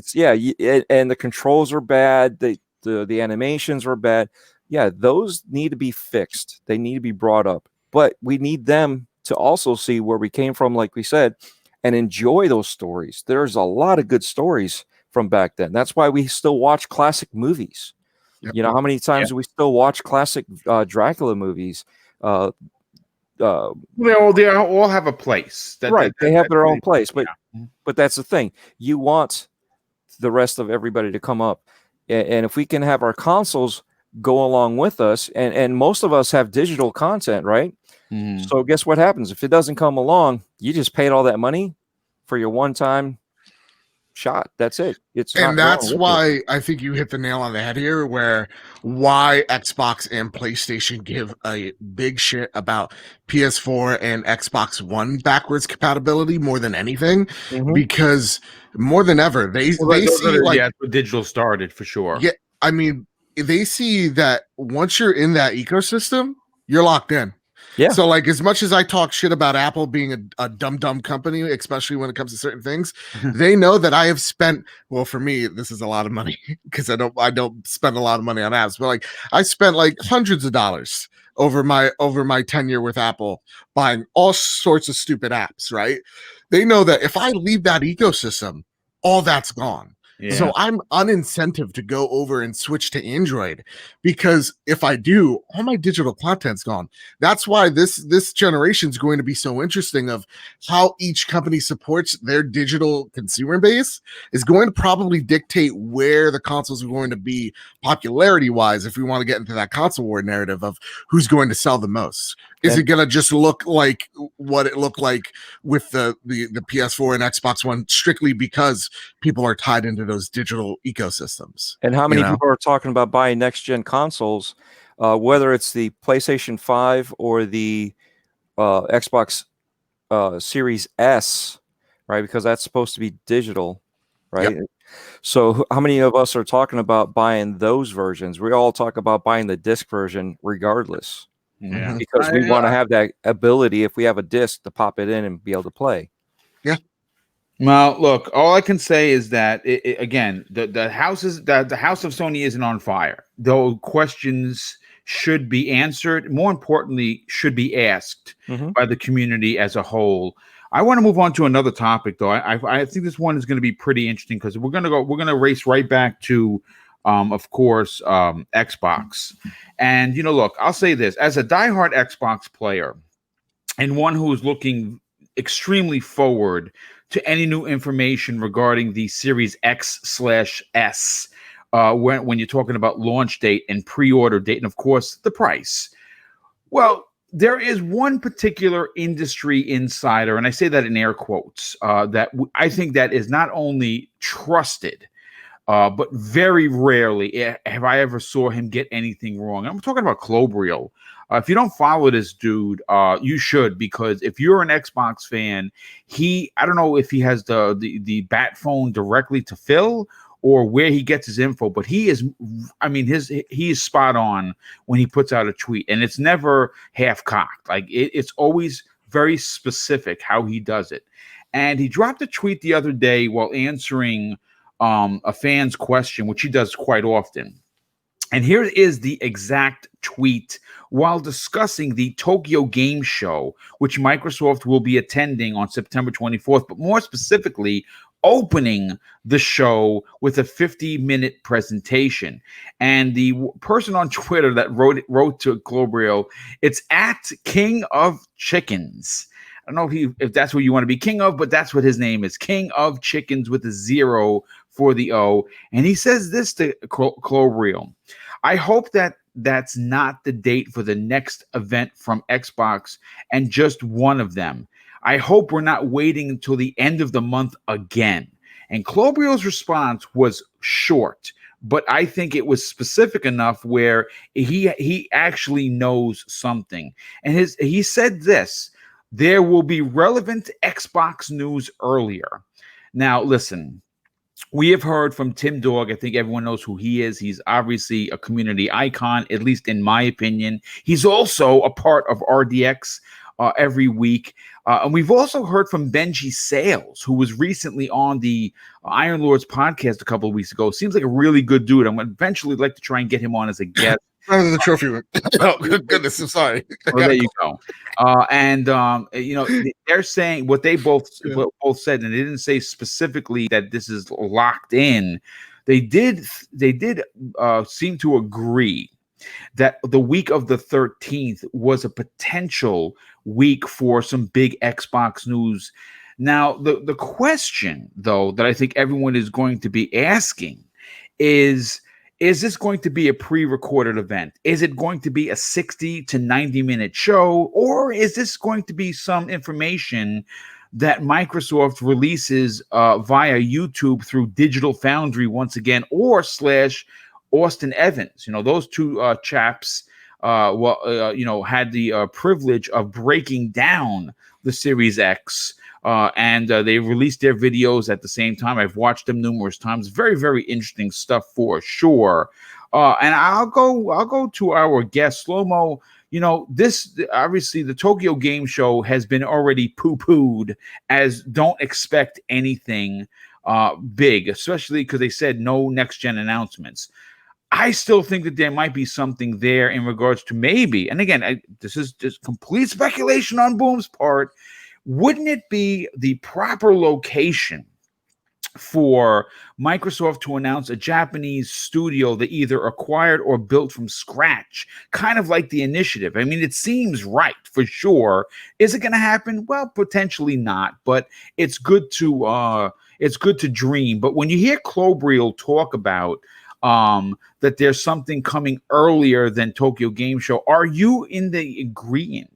And the controls are bad. The animations were bad. Yeah, those need to be fixed. They need to be brought up. But we need them to also see where we came from, like we said, and enjoy those stories. There's a lot of good stories from back then. That's why we still watch classic movies. Yep. How many times do we still watch classic Dracula movies? They all have a place. They have their own place, but that's the thing. You want the rest of everybody to come up, and if we can have our consoles go along with us, and most of us have digital content, right? So guess what happens if it doesn't come along? You just paid all that money for your one-time shot. That's it. That's why I think you hit the nail on the head here, why Xbox and PlayStation give a big shit about PS4 and Xbox One backwards compatibility more than anything, because more than ever they see where digital started for sure. Yeah, I mean, they see that once you're in that ecosystem, you're locked in. Yeah. So as much as I talk shit about Apple being a dumb company, especially when it comes to certain things, they know that I have spent, well, for me, this is a lot of money because I don't spend a lot of money on apps, but I spent hundreds of dollars over my tenure with Apple, buying all sorts of stupid apps, right? They know that if I leave that ecosystem, all that's gone. Yeah. So I'm unincentive to go over and switch to Android, because if I do, all my digital content's gone. That's why this generation is going to be so interesting, of how each company supports their digital consumer base is going to probably dictate where the consoles are going to be popularity wise, if we want to get into that console war narrative of who's going to sell the most. Is it going to just look like what it looked like with the PS4 and Xbox One, strictly because people are tied into those digital ecosystems? And how many people are talking about buying next gen consoles, whether it's the PlayStation 5 or the Xbox Series S, right? Because that's supposed to be digital, right? Yep. So how many of us are talking about buying those versions? We all talk about buying the disc version regardless. Yeah. Because we want to have that ability, if we have a disc, to pop it in and be able to play. Yeah. Well, look, all I can say is that again, the house of Sony isn't on fire. Though questions should be answered, more importantly, should be asked by the community as a whole. I want to move on to another topic, though. I think this one is going to be pretty interesting, because we're going to race right back to of course, Xbox. And, look, I'll say this. As a diehard Xbox player and one who is looking extremely forward to any new information regarding the Series X/S, when you're talking about launch date and pre-order date, and, of course, the price. Well, there is one particular industry insider, and I say that in air quotes, that I think that is not only trusted, but very rarely have I ever saw him get anything wrong. I'm talking about Klobrille. If you don't follow this dude, you should, because if you're an Xbox fan, I don't know if he has the bat phone directly to Phil or where he gets his info, but he is spot on when he puts out a tweet, and it's never half-cocked. Like it's always very specific how he does it. And he dropped a tweet the other day while answering a fan's question, which he does quite often. And here is the exact tweet while discussing the Tokyo Game Show, which Microsoft will be attending on September 24th, but more specifically, opening the show with a 50-minute presentation. And the person on Twitter that wrote to Klobrille, it's at King of Chickens. I don't know if that's what you want to be king of, but that's what his name is. King of Chickens with a 0 for the O. And he says this to Klobrille: I hope that's not the date for the next event from Xbox and just one of them. I hope we're not waiting until the end of the month again. And Klobrille's response was short, but I think it was specific enough where he actually knows something. And he said this: there will be relevant Xbox news earlier. Now, listen, we have heard from Tim Dog. I think everyone knows who he is. He's obviously a community icon, at least in my opinion. He's also a part of RDX every week. And we've also heard from Benji Sales, who was recently on the Iron Lords podcast a couple of weeks ago. Seems like a really good dude. I'm going to eventually like to try and get him on as a guest. The trophy room. Oh, goodness, I'm sorry. Well, there you go. They're saying what they both said, and they didn't say specifically that this is locked in. They did seem to agree that the week of the 13th was a potential week for some big Xbox news. Now, the question, though, that I think everyone is going to be asking is this going to be a pre-recorded event? Is it going to be a 60 to 90-minute show? Or is this going to be some information that Microsoft releases via YouTube through Digital Foundry once again, or / Austin Evans? Those two chaps had the privilege of breaking down the Series X, and they released their videos at the same time. I've watched them numerous times. Very, very interesting stuff for sure. And I'll go to our guest, Slow-Mo. This obviously the Tokyo Game Show has been already poo-pooed as don't expect anything big, especially because they said no next gen announcements. I still think that there might be something there in regards to maybe, and again, this is just complete speculation on Boom's part. Wouldn't it be the proper location for Microsoft to announce a Japanese studio they either acquired or built from scratch, kind of like the Initiative? I mean, it seems right for sure. Is it going to happen? Well, potentially not, but it's good to dream. But when you hear Klobrille talk about that there's something coming earlier than Tokyo Game Show, are you in the agreement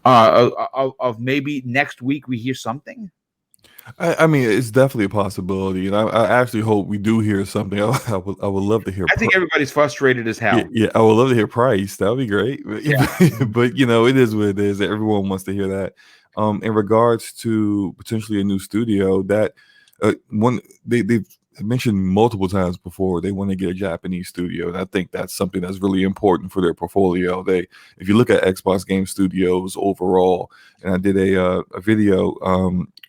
of maybe next week we hear something? I mean, it's definitely a possibility, and I actually hope we do hear something. I would love to hear. I think everybody's frustrated as hell. Yeah, I would love to hear price. That would be great. But you know, it is what it is. Everyone wants to hear that. In regards to potentially a new studio, that one they've mentioned multiple times before, they want to get a Japanese studio, and I think that's something that's really important for their portfolio. If you look at Xbox Game Studios overall, and I did a video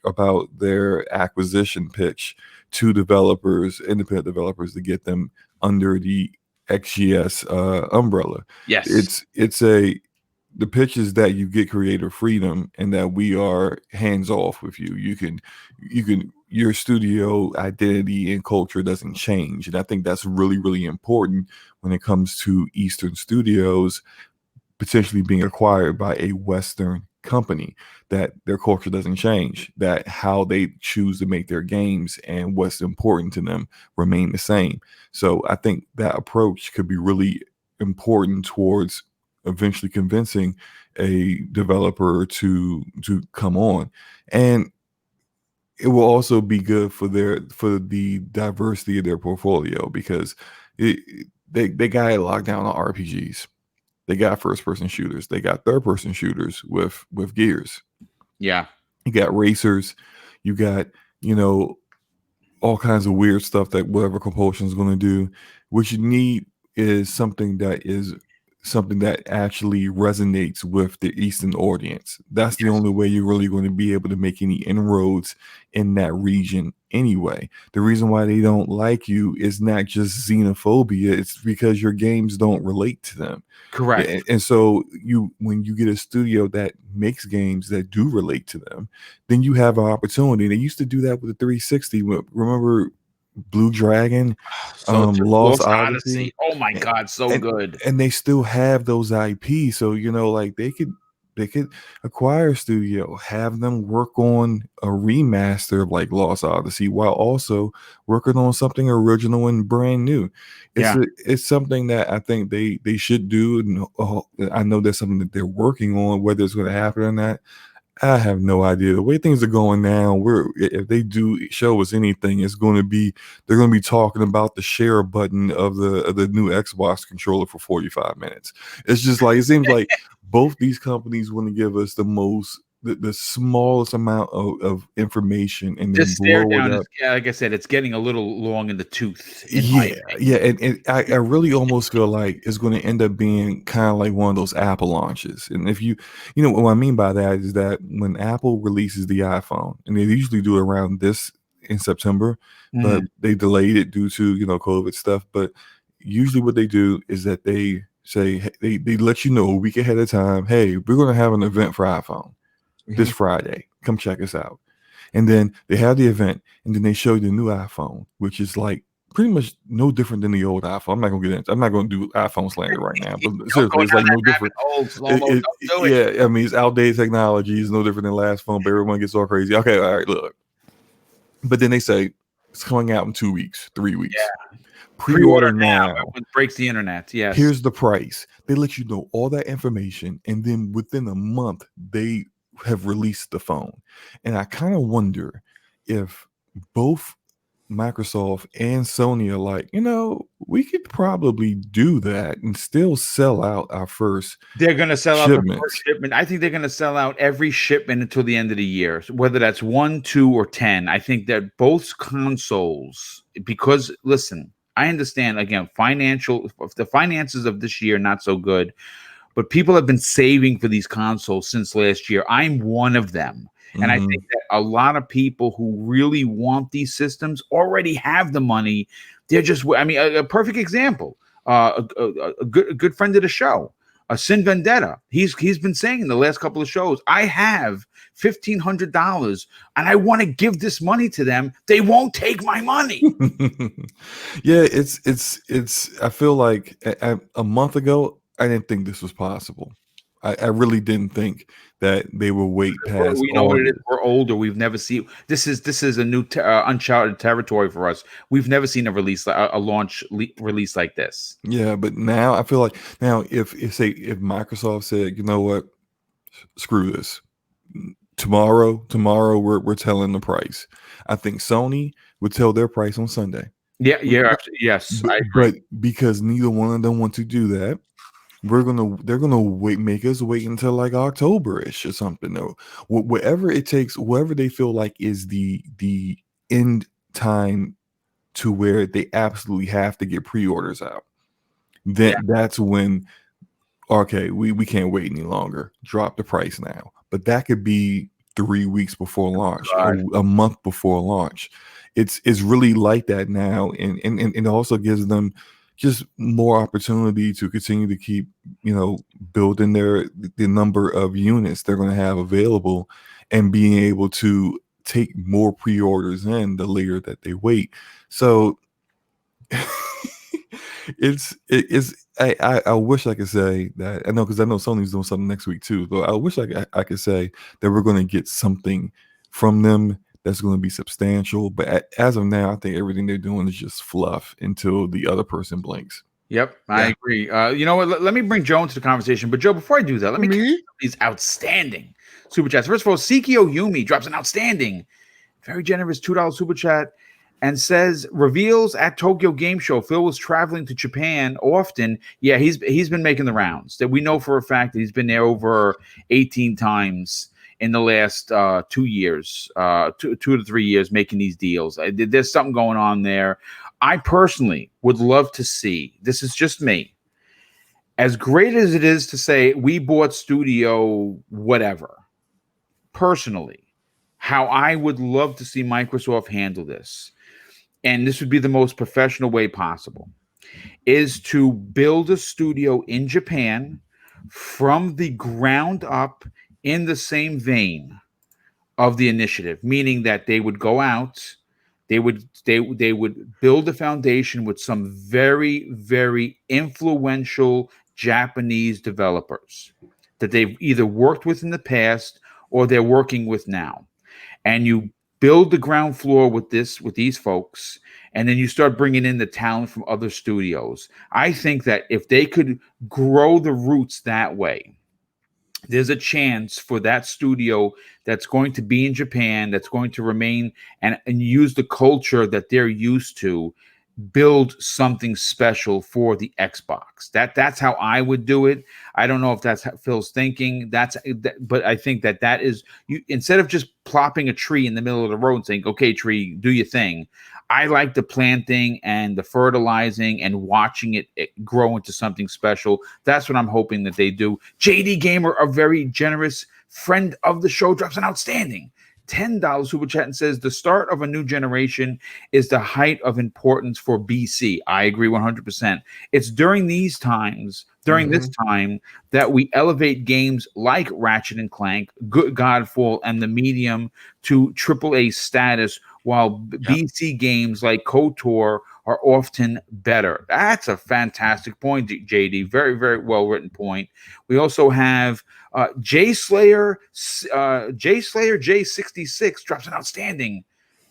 about their acquisition pitch to developers, independent developers, to get them under the XGS umbrella. Yes, The pitch is that you get creative freedom and that we are hands off with you. You can your studio identity and culture doesn't change, and I think that's really, really important when it comes to Eastern studios potentially being acquired by a Western company, that their culture doesn't change, that how they choose to make their games and what's important to them remain the same. So I think that approach could be really important towards eventually convincing a developer to come on, and it will also be good for the diversity of their portfolio, because they got it locked down on RPGs. They got first person shooters. They got third person shooters with Gears. Yeah. You got racers. You got, all kinds of weird stuff that whatever Compulsion is going to do. What you need is something that actually resonates with the Eastern audience. That's the only way you're really going to be able to make any inroads in that region anyway. The reason why they don't like you is not just xenophobia, it's because your games don't relate to them. Correct. And so when you get a studio that makes games that do relate to them, then you have an opportunity. They used to do that with the 360. Remember Blue Dragon, Lost Odyssey. Oh my God, so good. And they still have those IP. So like they could acquire a studio, have them work on a remaster of like Lost Odyssey while also working on something original and brand new. It's something that I think they should do. And I know that's something that they're working on. Whether it's going to happen or not, I have no idea. The way things are going now, if they do show us anything, they're going to be talking about the share button of the new Xbox controller for 45 minutes. It's just like, it seems like both these companies want to give us the smallest amount of information and then just stare blow down. it up. Like I said, it's getting a little long in the tooth. And I really almost feel like it's going to end up being kind of like one of those Apple launches. And if you know what I mean by that is that when Apple releases the iPhone, and they usually do it around this in September, but they delayed it due to COVID stuff. But usually what they do is that they say they let you know a week ahead of time, hey, we're going to have an event for iPhone this Friday. Come check us out. And then they have the event, and then they show you the new iPhone, which is like pretty much no different than the old iPhone. I'm not going to do iPhone slander right now, but seriously, it's like no different. I mean, it's outdated technology. It's no different than the last phone, but everyone gets all crazy. Okay, all right, look. But then they say it's coming out in 2 weeks, 3 weeks. Yeah. Pre-order now. It breaks the internet. Yes. Here's the price. They let you know all that information, and then within a month, they have released the phone. And I kind of wonder if both Microsoft and Sony are like, we could probably do that and still sell out our first They're going to sell shipments. out the first shipment. I think they're going to sell out every shipment until the end of the year, whether that's 1, 2, or 10. I think that both consoles, because listen, I understand, again, the finances of this year, not so good. But people have been saving for these consoles since last year. I'm one of them. And I think that a lot of people who really want these systems already have the money. They're just, a perfect example. a good friend of the show, Sin Vendetta. He's been saying in the last couple of shows, I have $1,500 and I want to give this money to them. They won't take my money. Yeah, it's. I feel like a month ago, I didn't think this was possible. I really didn't think that they would wait past We know what it is. August. We're older. We've never seen this. Is a new uncharted territory for us. We've never seen a release, a launch release like this. Yeah, but now I feel like now if Microsoft said, you know what, screw this, tomorrow we're telling the price. I think Sony would tell their price on Sunday. Yeah, yes. But because neither one of them want to do that, they're gonna make us wait until like October-ish or something, or whatever it takes, whatever they feel like is the end time to where they absolutely have to get pre-orders out. That's when, okay, we can't wait any longer. Drop the price now. But that could be 3 weeks before launch, a month before launch. It's really like that now, and it also gives them just more opportunity to continue to keep, building the number of units they're going to have available, and being able to take more pre-orders in the later that they wait. So I wish I could say that. I know, because I know Sony's doing something next week too, but I wish I could say that we're going to get something from them that's going to be substantial. But as of now, I think everything they're doing is just fluff until the other person blinks. Yep, I agree. You know what? Let me bring Joe into the conversation. But Joe, before I do that, let me get these outstanding super chats. First of all, Sikio Yumi drops an outstanding, very generous $2 super chat and says, reveals at Tokyo Game Show Phil was traveling to Japan often. Yeah, he's been making the rounds. That we know for a fact that he's been there over 18 times in the last 2 years, 2 to 3 years, making these deals. There's something going on there. I personally would love to see, this is just me, as great as it is to say we bought studio whatever, personally, how I would love to see Microsoft handle this, and this would be the most professional way possible, is to build a studio in Japan from the ground up in the same vein of the initiative, meaning that they would go out, they would build a foundation with some very, very influential Japanese developers that they've either worked with in the past or they're working with now. And you build the ground floor with these folks, and then you start bringing in the talent from other studios. I think that if they could grow the roots that way, there's a chance for that studio that's going to be in Japan, that's going to remain and use the culture that they're used to, build something special for the Xbox. That's how I would do it. I don't know if that's how Phil's thinking. But I think that is, you, instead of just plopping a tree in the middle of the road and saying, okay, tree, do your thing. I like the planting and the fertilizing and watching it grow into something special. That's what I'm hoping that they do. JD Gamer, a very generous friend of the show, drops an outstanding $10 super chat and says, the start of a new generation is the height of importance for BC. I agree 100%. It's during these times, this time, that we elevate games like Ratchet and Clank, Godfall, and the Medium to AAA status, while BC games like KOTOR are often better. That's a fantastic point, JD. Very, very well written point. We also have J-Slayer J66 drops an outstanding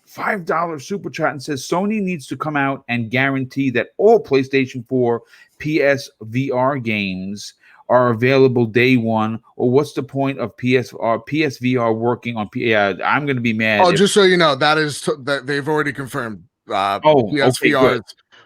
$5 super chat and says, Sony needs to come out and guarantee that all PlayStation 4 PSVR games are available day one, or what's the point of PSVR working on I'm going to be mad. Oh, just so you know, that they've already confirmed PSVR is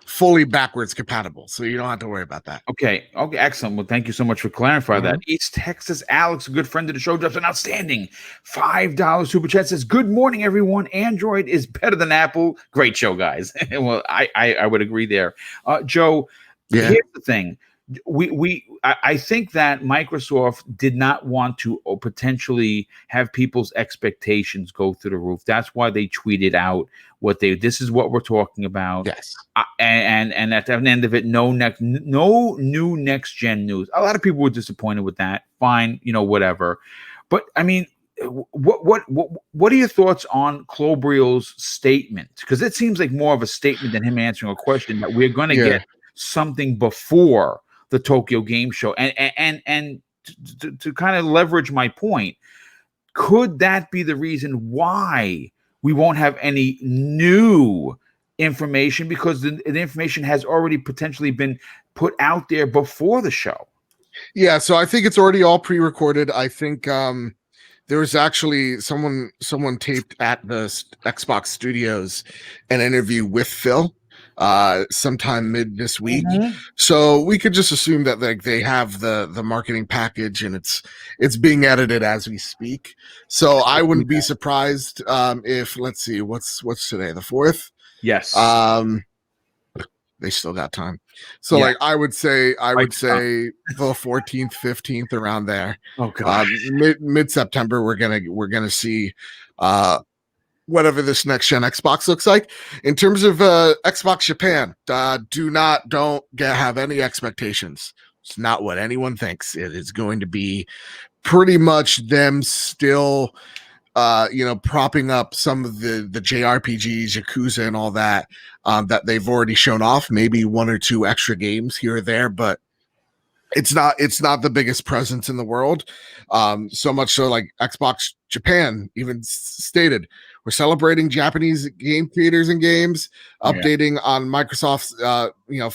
fully backwards compatible, so you don't have to worry about that. Okay, excellent. Well, thank you so much for clarifying that. East Texas Alex, a good friend of the show, drops an outstanding $5 super chat, says, good morning, everyone. Android is better than Apple. Great show, guys. Well, I would agree there. Joe, here's the thing. I think that Microsoft did not want to potentially have people's expectations go through the roof. That's why they tweeted out this is what we're talking about. Yes. And at the end of it, no new next gen news. A lot of people were disappointed with that. Fine, whatever. But I mean, what are your thoughts on Klobrille's statement? Because it seems like more of a statement than him answering a question, that we're going to get something before the Tokyo Game Show. And to kind of leverage my point, could that be the reason why we won't have any new information? Because the information has already potentially been put out there before the show. Yeah, so I think it's already all pre-recorded. I think there was actually someone taped at the Xbox Studios an interview with Phil sometime mid this week. Mm-hmm. So we could just assume that they have the marketing package and it's being edited as we speak. So I wouldn't be surprised if, let's see, what's today, the 4th? Yes. They still got time. So like I would say the 14th, 15th, around there. Oh god. Mid September we're gonna see whatever this next gen Xbox looks like. In terms of Xbox Japan, don't have any expectations. It's not what anyone thinks. It is going to be pretty much them still propping up some of the JRPGs, Yakuza and all that that they've already shown off, maybe one or two extra games here or there, but it's not the biggest presence in the world. So much so, like Xbox Japan even stated, we're celebrating Japanese game creators and games, updating on Microsoft's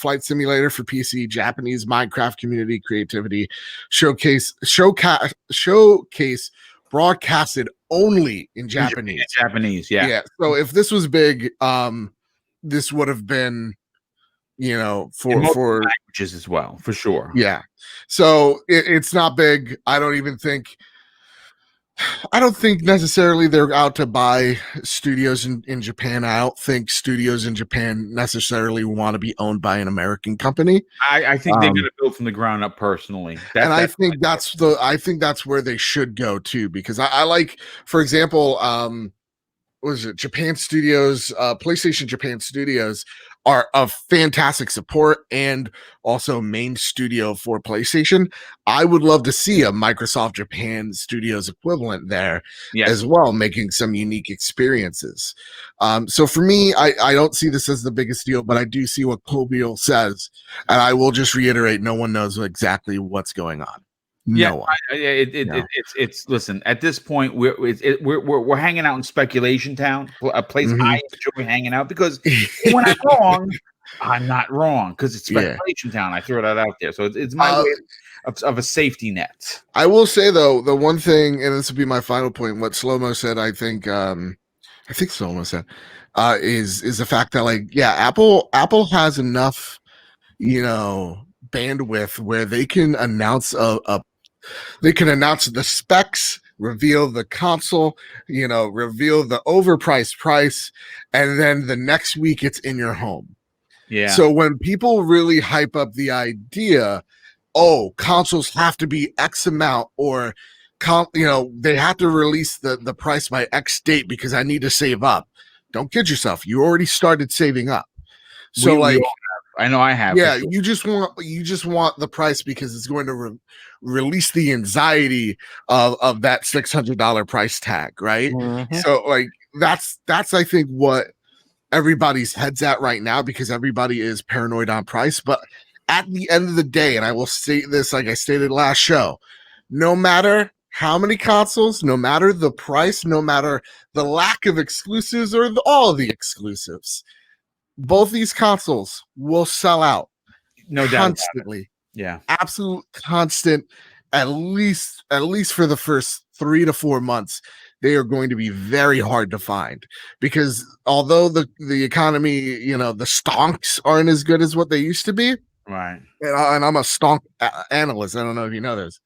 Flight Simulator for PC, Japanese Minecraft community creativity, showcase broadcasted only in Japanese. Yeah. So if this was big, this would have been, for languages as well, for sure. Yeah. So it's not big. I don't think necessarily they're out to buy studios in Japan. I don't think studios in Japan necessarily want to be owned by an American company. I think they're going to build from the ground up personally. I think that's where they should go too, because I like, for example, what is it? Japan Studios, PlayStation Japan Studios are of fantastic support and also main studio for PlayStation. I would love to see a Microsoft Japan Studios equivalent there as well, making some unique experiences. So for me, I don't see this as the biggest deal, but I do see what Klobrille says, and I will just reiterate: no one knows exactly what's going on. It's listen, at this point we're hanging out in speculation town, a place I enjoy hanging out, because when I'm wrong, I'm not wrong, because it's speculation town. I throw that out there, so it's my way of a safety net. I will say though, the one thing, and this will be my final point, what Slow-Mo said, I think Slow-Mo said is the fact that Apple has enough bandwidth where they can announce the specs, reveal the console, reveal the overpriced price, and then the next week it's in your home. Yeah. So when people really hype up the idea, consoles have to be X amount, or they have to release the price by X date because I need to save up. Don't kid yourself. You already started saving up. So I know I have. Yeah, you just want the price because it's going to release the anxiety of that $600 price tag, right? Mm-hmm. So that's I think what everybody's heads at right now, because everybody is paranoid on price. But at the end of the day, and I will state this like I stated last show, no matter how many consoles, no matter the price, no matter the lack of exclusives or all of the exclusives, both these consoles will sell out. No doubt. Constantly. Yeah. Absolute constant, at least for the first 3 to 4 months. They are going to be very hard to find, because although the economy, the stonks aren't as good as what they used to be. Right. And I'm a stonk analyst. I don't know if you know this.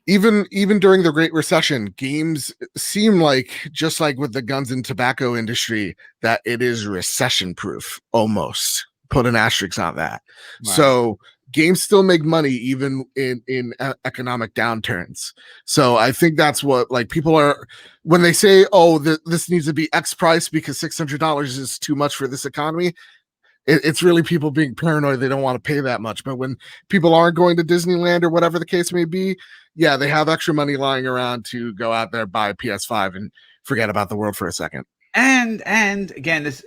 Even during the Great Recession, games seem like, just like with the guns and tobacco industry, that it is recession proof almost. Put an asterisk on that. Right. So games still make money even in economic downturns. So I think that's what, like, people are, when they say, oh, this needs to be X price because $600 is too much for this economy, it's really people being paranoid. They don't want to pay that much. But when people aren't going to Disneyland or whatever the case may be, yeah, they have extra money lying around to go out there, buy a PS5 and forget about the world for a second. And again, this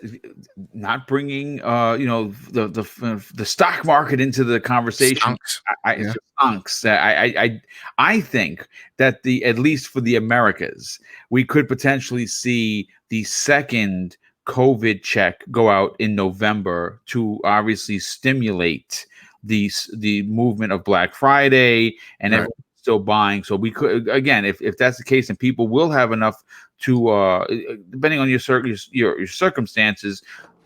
not bringing the stock market into the conversation. It stunks. I think that at least for the Americas, we could potentially see the second COVID check go out in November to obviously stimulate the movement of Black Friday and everyone still buying. So we could, again, if that's the case, and people will have enough to depending on your circumstances,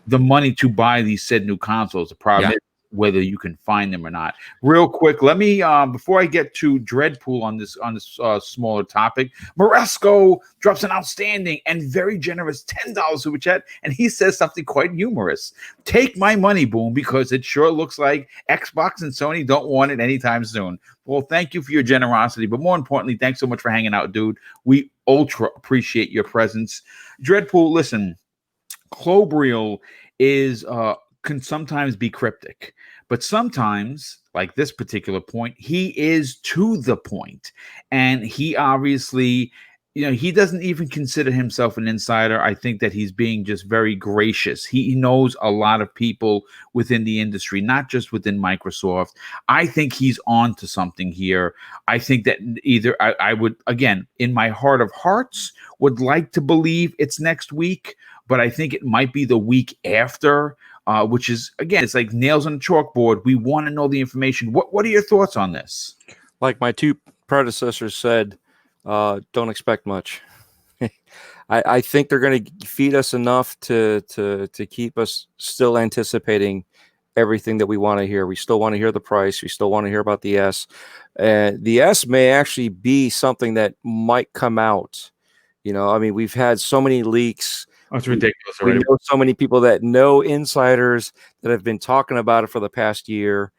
the money to buy these said new consoles. The problem is whether you can find them or not. Real quick, let me before I get to Dreadpool on this smaller topic, Moresco drops an outstanding and very generous $10 super chat, and he says something quite humorous. Take my money, Boom, because it sure looks like Xbox and Sony don't want it anytime soon. Well, thank you for your generosity, but more importantly, thanks so much for hanging out, dude. We ultra appreciate your presence. Dreadpool, listen, Klobrille is can sometimes be cryptic, but sometimes, like this particular point, he is to the point, and he obviously, he doesn't even consider himself an insider. I think that he's being just very gracious. He knows a lot of people within the industry, not just within Microsoft. I think he's on to something here. I think that either I would, again, in my heart of hearts, would like to believe it's next week, but I think it might be the week after, which is, again, it's like nails on a chalkboard. We want to know the information. What are your thoughts on this? Like my two predecessors said, don't expect much. I think they're going to feed us enough to keep us still anticipating everything that we want to hear. We still want to hear the price. We still want to hear about the S. The S may actually be something that might come out. I mean, we've had so many leaks. That's ridiculous. We know so many people that know insiders that have been talking about it for the past year,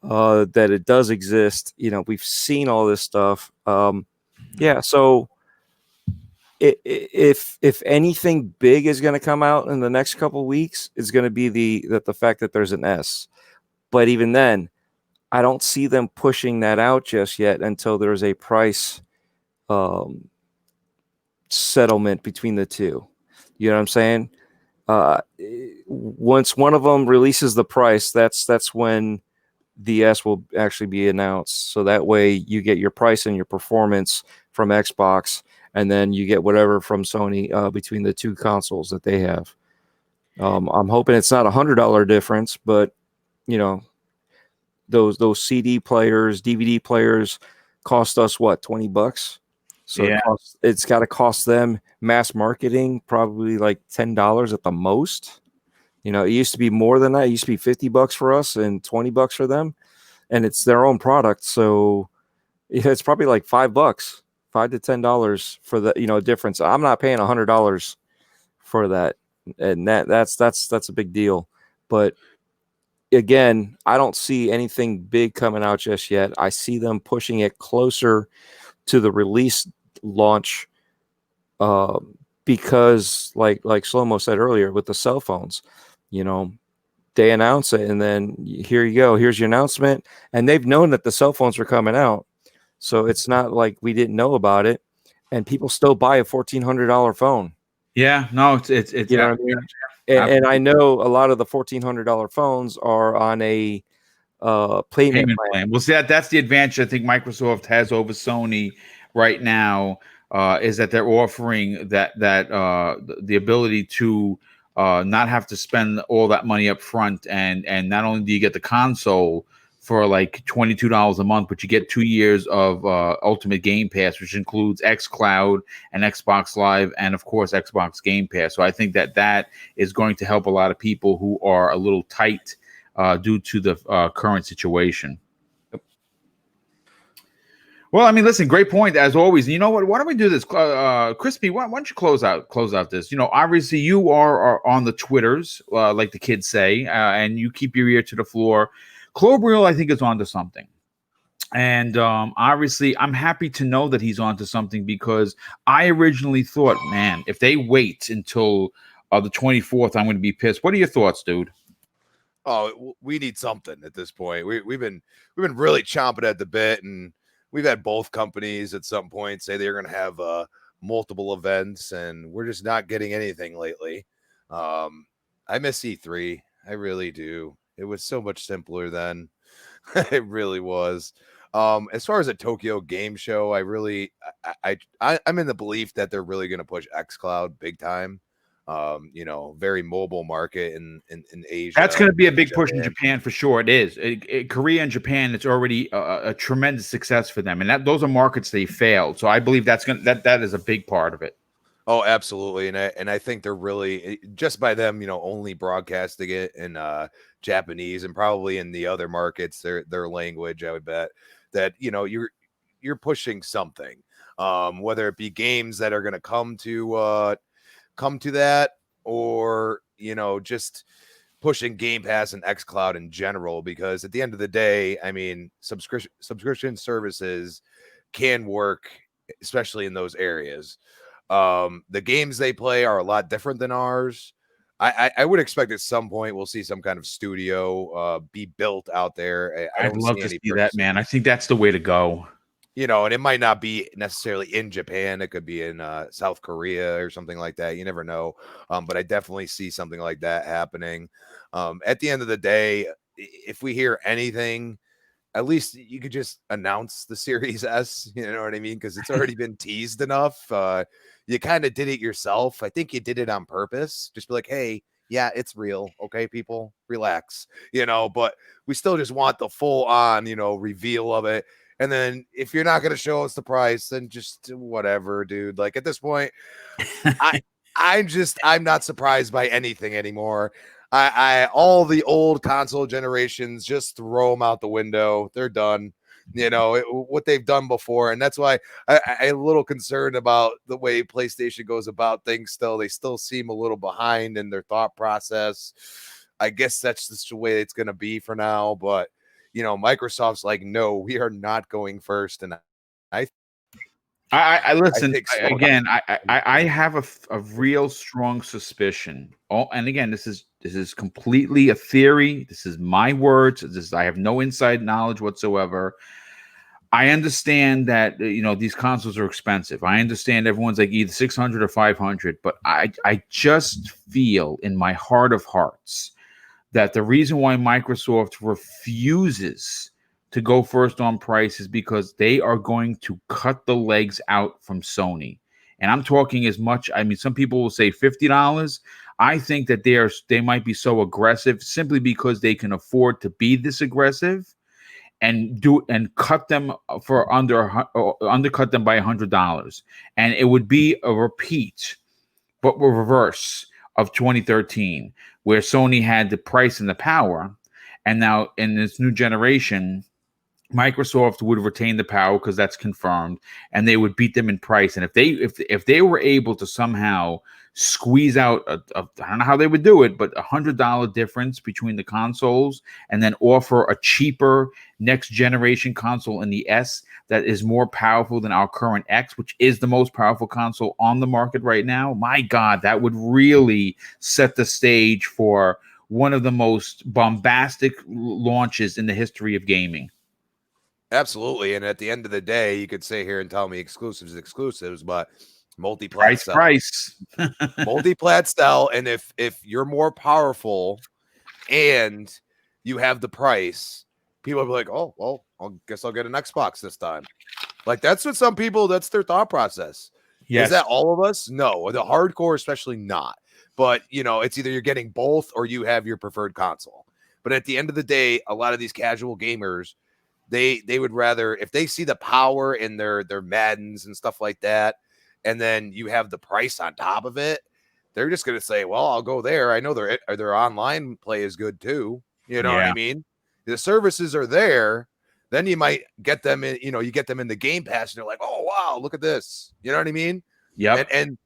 that it does exist. We've seen all this stuff. So if anything big is going to come out in the next couple of weeks, it's going to be the fact that there's an S. But even then, I don't see them pushing that out just yet until there's a price settlement between the two. You know what I'm saying? Once one of them releases the price, that's when the S will actually be announced. So that way you get your price and your performance from Xbox, and then you get whatever from Sony between the two consoles that they have. I'm hoping it's not $100 difference, but those CD players, DVD players cost us what, $20? So it's got to cost them mass marketing probably like $10 at the most. It used to be more than that. It used to be $50 for us and $20 for them, and it's their own product. So it's probably like $5, $5 to $10 for the difference. I'm not paying $100 for that, and that's a big deal. But again, I don't see anything big coming out just yet. I see them pushing it closer to the release launch, because like Shlomo said earlier, with the cell phones, they announce it and then here you go, here's your announcement, and they've known that the cell phones were coming out, so it's not like we didn't know about it, and people still buy a $1,400 phone. It's what I mean? And I know a lot of the $1,400 phones are on a payment plan. Well, see, that's the advantage I think Microsoft has over Sony right now, is that they're offering that the ability to not have to spend all that money up front, and not only do you get the console for like $22 a month, but you get 2 years of Ultimate Game Pass, which includes xCloud and Xbox Live, and of course Xbox Game Pass. So I think that is going to help a lot of people who are a little tight due to the current situation. Well, I mean, listen, great point as always. You know what? Why don't we do this, Crispy? Why don't you close out this? Obviously you are on the Twitters, like the kids say, and you keep your ear to the floor Klobrille, I think, is onto something. And obviously, I'm happy to know that he's onto something, because I originally thought, man, if they wait until the 24th, I'm going to be pissed. What are your thoughts, dude? Oh, we need something at this point. We've been really chomping at the bit, and we've had both companies at some point say they're going to have multiple events, and we're just not getting anything lately. I miss E3. I really do. It was so much simpler then. It really was. As far as a Tokyo Game Show, I'm in the belief that they're really going to push xCloud big time. Very mobile market in Asia. That's going to be a big push in Japan. Japan for sure. It is. Korea and Japan, it's already a tremendous success for them, and those are markets they failed. So I believe that is a big part of it. Oh, absolutely, and I think they're really, just by them, only broadcasting it in Japanese and probably in the other markets their language. I would bet that you're pushing something, whether it be games that are going to come to that, or just pushing Game Pass and xCloud in general, because at the end of the day, I mean, subscription services can work, especially in those areas. The games they play are a lot different than ours. I would expect at some point we'll see some kind of studio be built out there. I'd love to see that, man. I think that's the way to go. And it might not be necessarily in Japan. It could be in South Korea or something like that. You never know. But I definitely see something like that happening. At the end of the day, if we hear anything, at least you could just announce the Series S. You know what I mean? Because it's already been teased enough. You kind of did it yourself. I think you did it on purpose. Just be like, hey, yeah, it's real. Okay, people, relax. But we still just want the full on, reveal of it. And then if you're not going to show us the price, then just whatever, dude. Like at this point, I'm not surprised by anything anymore. All the old console generations, just throw them out the window. They're done. What they've done before. And that's why I'm a little concerned about the way PlayStation goes about things still. They still seem a little behind in their thought process. I guess that's just the way it's going to be for now. But, Microsoft's like, no, we are not going first. And I listen again. I have a real strong suspicion. Oh, and again, this is completely a theory. This is my words. I have no inside knowledge whatsoever. I understand that these consoles are expensive. I understand everyone's like either 600 or 500, but I just feel in my heart of hearts that the reason why Microsoft refuses to go first on price is because they are going to cut the legs out from Sony. And I'm talking as much. I mean, some people will say $50. I think that they might be so aggressive simply because they can afford to be this aggressive and cut them for undercut them by $100. And it would be a repeat, but reverse of 2013, where Sony had the price and the power. And now in this new generation, Microsoft would retain the power because that's confirmed, and they would beat them in price. And if they were able to somehow squeeze out I don't know how they would do it, but $100 difference between the consoles, and then offer a cheaper next generation console in the S that is more powerful than our current X, which is the most powerful console on the market right now, my God, that would really set the stage for one of the most bombastic launches in the history of gaming. Absolutely. And at the end of the day, you could sit here and tell me exclusives, but multi-plat price. Multi-plat style. And if you're more powerful and you have the price, people will be like, oh, well, I guess I'll get an Xbox this time. Like that's what some people, that's their thought process. Yes. Is that all of us? No, the hardcore, especially not. But it's either you're getting both or you have your preferred console. But at the end of the day, a lot of these casual gamers, they would rather, if they see the power in their Maddens and stuff like that, and then you have the price on top of it, they're just going to say, well, I'll go there. I know their online play is good too. You know what I mean? The services are there. Then you might get them in, you get them in the Game Pass and they're like, oh, wow, look at this. You know what I mean? Yeah. And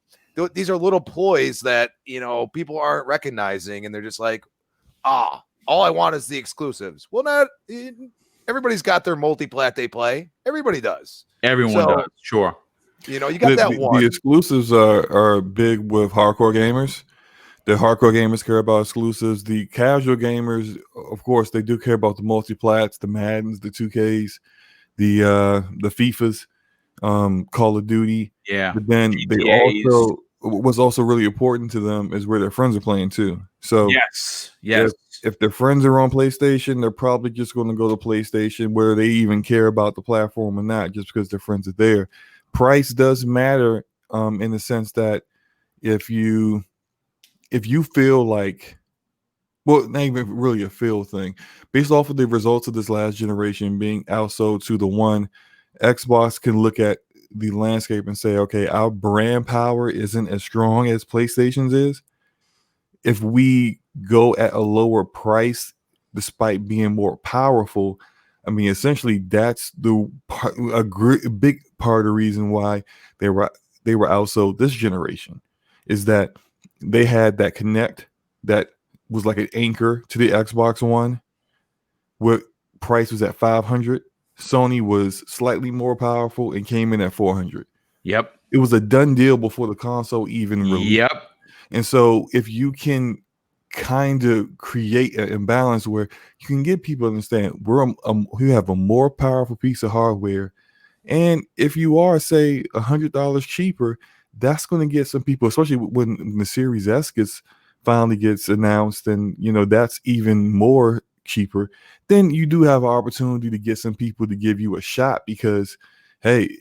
these are little ploys that, people aren't recognizing. And they're just like, all I want is the exclusives. Well, not everybody's got their multi-plat they play. Everybody does. Everyone does. Sure. You got that one. The exclusives are big with hardcore gamers. The hardcore gamers care about exclusives. The casual gamers, of course, they do care about the multi-plats, the Maddens, the 2Ks, the FIFAs, Call of Duty. Yeah. But then they GTAs. also, what's also really important to them is where their friends are playing too. So yes. If their friends are on PlayStation, they're probably just going to go to PlayStation, whether they even care about the platform or not, just because their friends are there. Price does matter, in the sense that if you feel like, well, not even really a feel thing, based off of the results of this last generation being outsold to the one, Xbox can look at the landscape and say, okay, our brand power isn't as strong as PlayStation's is. If we go at a lower price, despite being more powerful, I mean, essentially, that's a big part of the reason why they were outsold this generation, is that they had that Connect that was like an anchor to the Xbox One, where price was at $500. Sony was slightly more powerful and came in at $400. Yep. It was a done deal before the console even released. Yep. And so if you can kind of create an imbalance where you can get people to understand we have a more powerful piece of hardware, and if you are, say, $100 cheaper, that's going to get some people, especially when the Series S finally gets announced, and that's even more cheaper, then you do have an opportunity to get some people to give you a shot, because hey,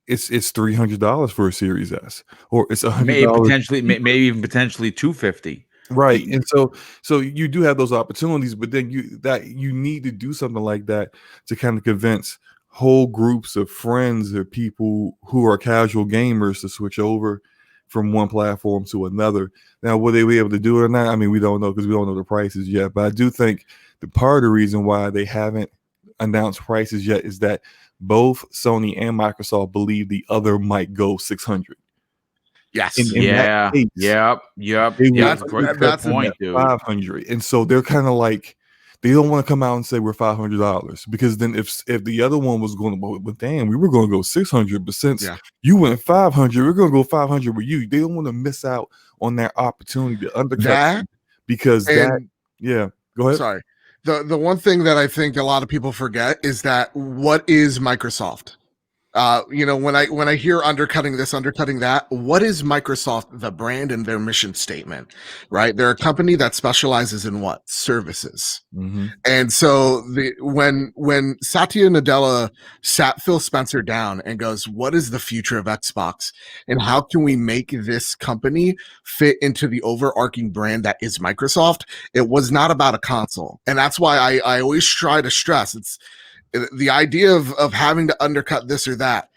it's $300 for a Series S, or it's $100, maybe even potentially $250. right? And so you do have those opportunities, but then you need to do something like that to kind of convince whole groups of friends or people who are casual gamers to switch over from one platform to another. Now, will they be able to do it or not? I mean, we don't know, because we don't know the prices yet. But I do think the part of the reason why they haven't announced prices yet is that both Sony and Microsoft believe the other might go $600. Yes. Yep. That's a good point, dude. $500, and so they're kind of like, they don't want to come out and say we're $500, because then if the other one was going to, but damn, we were going to go $600, but since you went $500, we're going to go $500 with you. They don't want to miss out on that opportunity to undercut that, because and, go ahead. Sorry. The one thing that I think a lot of people forget is that, what is Microsoft? When I hear undercutting this, undercutting that, what is Microsoft, the brand and their mission statement, right? They're a company that specializes in what? Services. Mm-hmm. And so when Satya Nadella sat Phil Spencer down and goes, what is the future of Xbox, and how can we make this company fit into the overarching brand that is Microsoft? It was not about a console. And that's why I always try to stress, it's the idea of having to undercut this or that.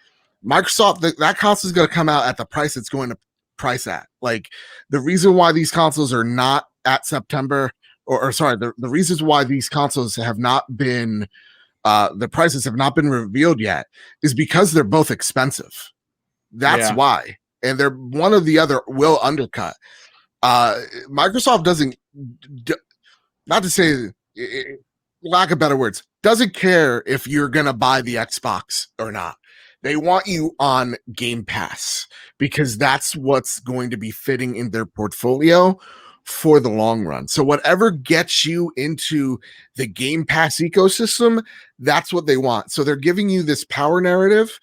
Microsoft, that console is going to come out at the price it's going to price at. Like, the reason why these consoles are not at September, or sorry, the reasons why these consoles have not been, the prices have not been revealed yet, is because they're both expensive. That's why. And they're one or the other will undercut. Microsoft doesn't, not to say, lack of better words, doesn't care if you're going to buy the Xbox or not. They want you on Game Pass, because that's what's going to be fitting in their portfolio for the long run. So whatever gets you into the Game Pass ecosystem, that's what they want. So they're giving you this power narrative.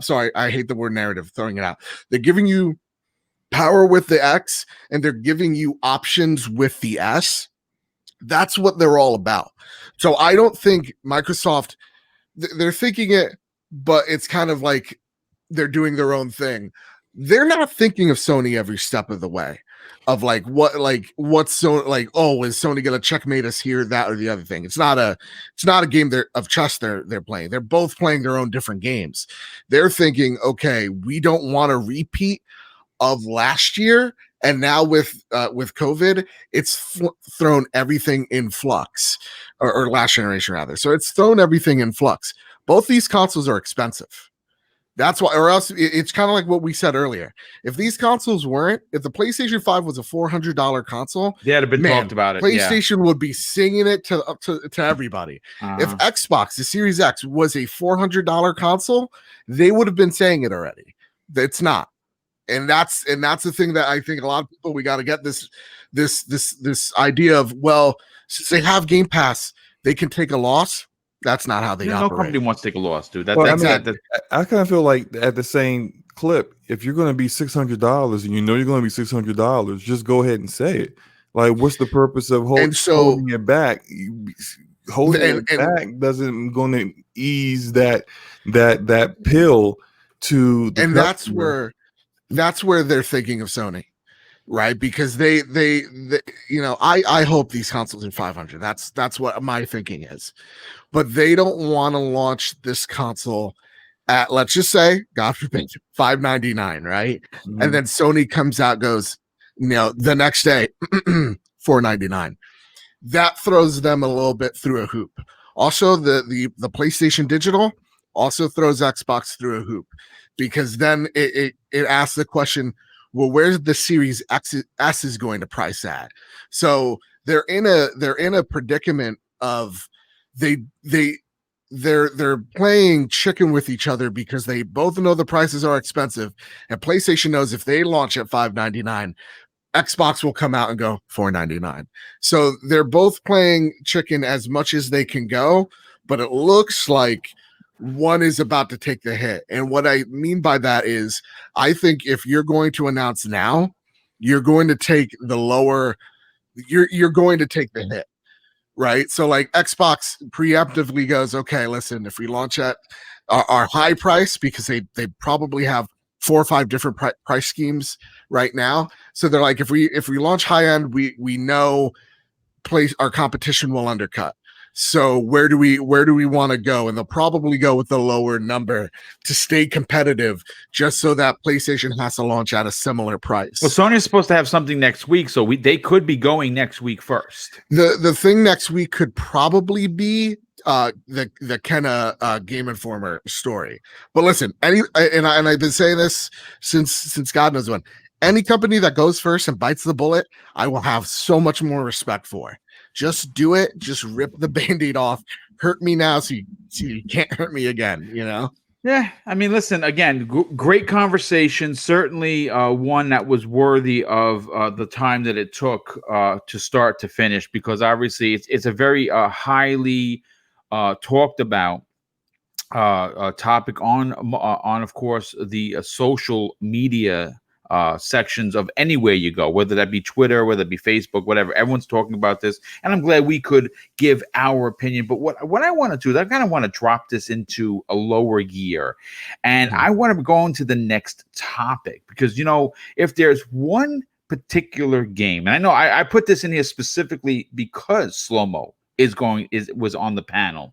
Sorry, I hate the word narrative, throwing it out. They're giving you power with the X, and they're giving you options with the S. That's what they're all about. So I don't think Microsoft, they're thinking it, but it's kind of like they're doing their own thing. They're not thinking of Sony every step of the way, of what's so like, oh, is Sony gonna checkmate us here, that, or the other thing. It's not a game of chess they're playing. They're both playing their own different games. They're thinking, okay, we don't want a repeat of last year. And now with COVID, it's thrown everything in flux, or last generation rather. So it's thrown everything in flux. Both these consoles are expensive. That's why, or else it's kind of like what we said earlier. If these consoles weren't, if the PlayStation 5 was a $400 console, They had been talked about it. PlayStation would be singing it to everybody. If Xbox, the Series X, was a $400 console, they would have been saying it already. It's not, and that's the thing that I think a lot of people, we got to get this idea of, well, since they have Game Pass, they can take a loss. That's not how they operate. No company wants to take a loss, dude. I kind of feel like at the same clip, if you're going to be $600 and you know you're going to be $600, just go ahead and say it. Like, what's the purpose of holding it back? Holding it back doesn't going to ease that pill to the and customer. that's where they're thinking of Sony. Right, because they you know, I hope these consoles are 500. That's what my thinking is, but they don't want to launch this console at, let's just say, God forbid, $599, right? Mhm. And then Sony comes out, goes, you know, the next day, $499. That throws them a little bit through a hoop. Also, the PlayStation Digital also throws Xbox through a hoop, because then it asks the question, well, where's the Series S is going to price at? So they're in a predicament of they're playing chicken with each other, because they both know the prices are expensive, and PlayStation knows if they launch at $599, Xbox will come out and go $499. So they're both playing chicken as much as they can go, but it looks like one is about to take the hit. And what I mean by that is, I think if you're going to announce now, you're going to take the lower, you're going to take the hit, right? So like Xbox preemptively goes, okay, listen, if we launch at our high price, because they probably have 4 or 5 different price schemes right now. So they're like, if we launch high end, we know our competition will undercut. So where do we want to go? And they'll probably go with the lower number to stay competitive, just so that PlayStation has to launch at a similar price. Well, Sony's supposed to have something next week, so they could be going next week first. The thing next week could probably be the Kenna Game Informer story. But listen, and I've been saying this since God knows when. Any company that goes first and bites the bullet, I will have so much more respect for. Just do it. Just rip the Band-Aid off. Hurt me now, so you can't hurt me again, you know? Yeah, I mean, listen, again, great conversation. Certainly one that was worthy of the time that it took to start to finish, because obviously it's a very highly talked about topic on, of course, the social media sections of anywhere you go, whether that be Twitter, whether it be Facebook, whatever. Everyone's talking about this, and I'm glad we could give our opinion. But what I want to do is I kind of want to drop this into a lower gear, and I want to go into the next topic, because, you know, if there's one particular game, and I know I put this in here specifically because Slow-Mo was on the panel,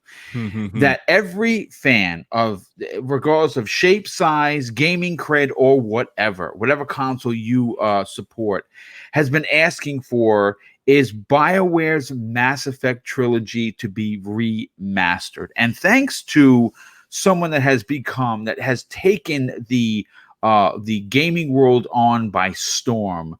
that every fan of, regardless of shape, size, gaming cred, or whatever console you support, has been asking for, is BioWare's Mass Effect Trilogy to be remastered. And thanks to someone that has taken the gaming world on by storm,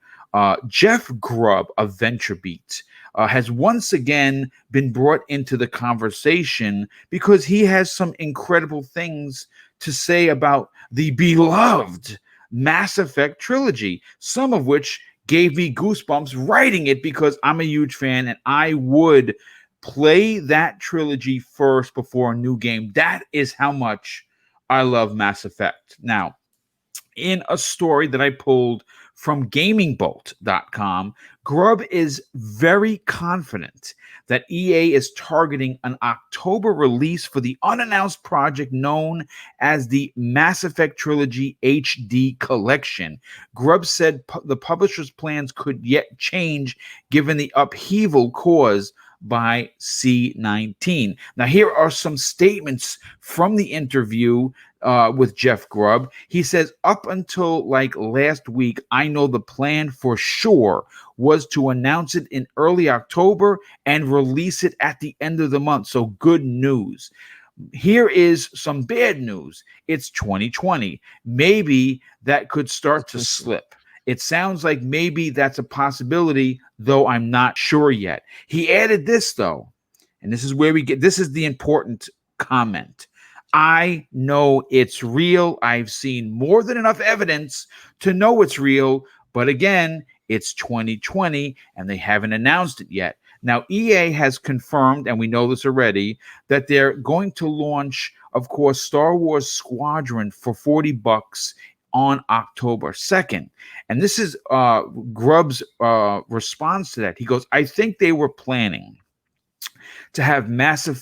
Jeff Grubb of VentureBeat has once again been brought into the conversation, because he has some incredible things to say about the beloved Mass Effect Trilogy, some of which gave me goosebumps writing it, because I'm a huge fan and I would play that trilogy first before a new game. That is how much I love Mass Effect. Now, in a story that I pulled from gamingbolt.com, Grubb is very confident that EA is targeting an October release for the unannounced project known as the Mass Effect Trilogy HD Collection. Grubb said the publisher's plans could yet change given the upheaval caused by C-19. Now, here are some statements from the interview with Jeff Grubb. He says, up until like last week, I know the plan for sure was to announce it in early October and release it at the end of the month. So good news. here is some bad news. It's 2020. Maybe that could start to slip. It sounds like maybe that's a possibility, though I'm not sure yet. He added this, though, and this is where this is the important comment. I know it's real. I've seen more than enough evidence to know it's real. But again, it's 2020 and they haven't announced it yet. Now, EA has confirmed, and we know this already, that they're going to launch, of course, Star Wars Squadron for $40 on October 2nd. And this is Grubb's response to that. He goes, I think they were planning to have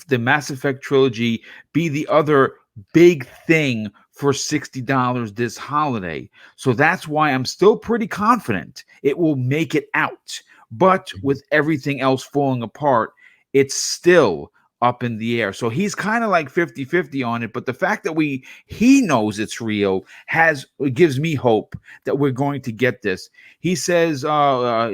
the Mass Effect trilogy be the other big thing for $60 this holiday. So that's why I'm still pretty confident it will make it out. But with everything else falling apart, it's still up in the air. So he's kind of like 50-50 on it. But the fact that he knows it's real gives me hope that we're going to get this. He says that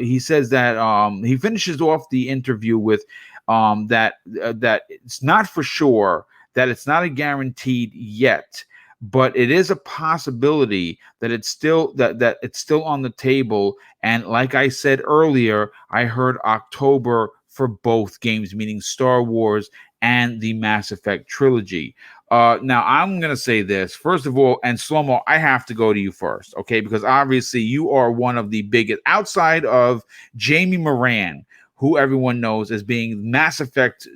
he finishes off the interview with that it's not for sure, that it's not a guaranteed yet, but it is a possibility that it's still that it's still on the table. And like I said earlier, I heard October for both games, meaning Star Wars and the Mass Effect trilogy. Now I'm gonna say this first of all, and Slow-Mo, I have to go to you first, okay? Because obviously you are one of the biggest, outside of Jamie Moran, who everyone knows as being Mass Effect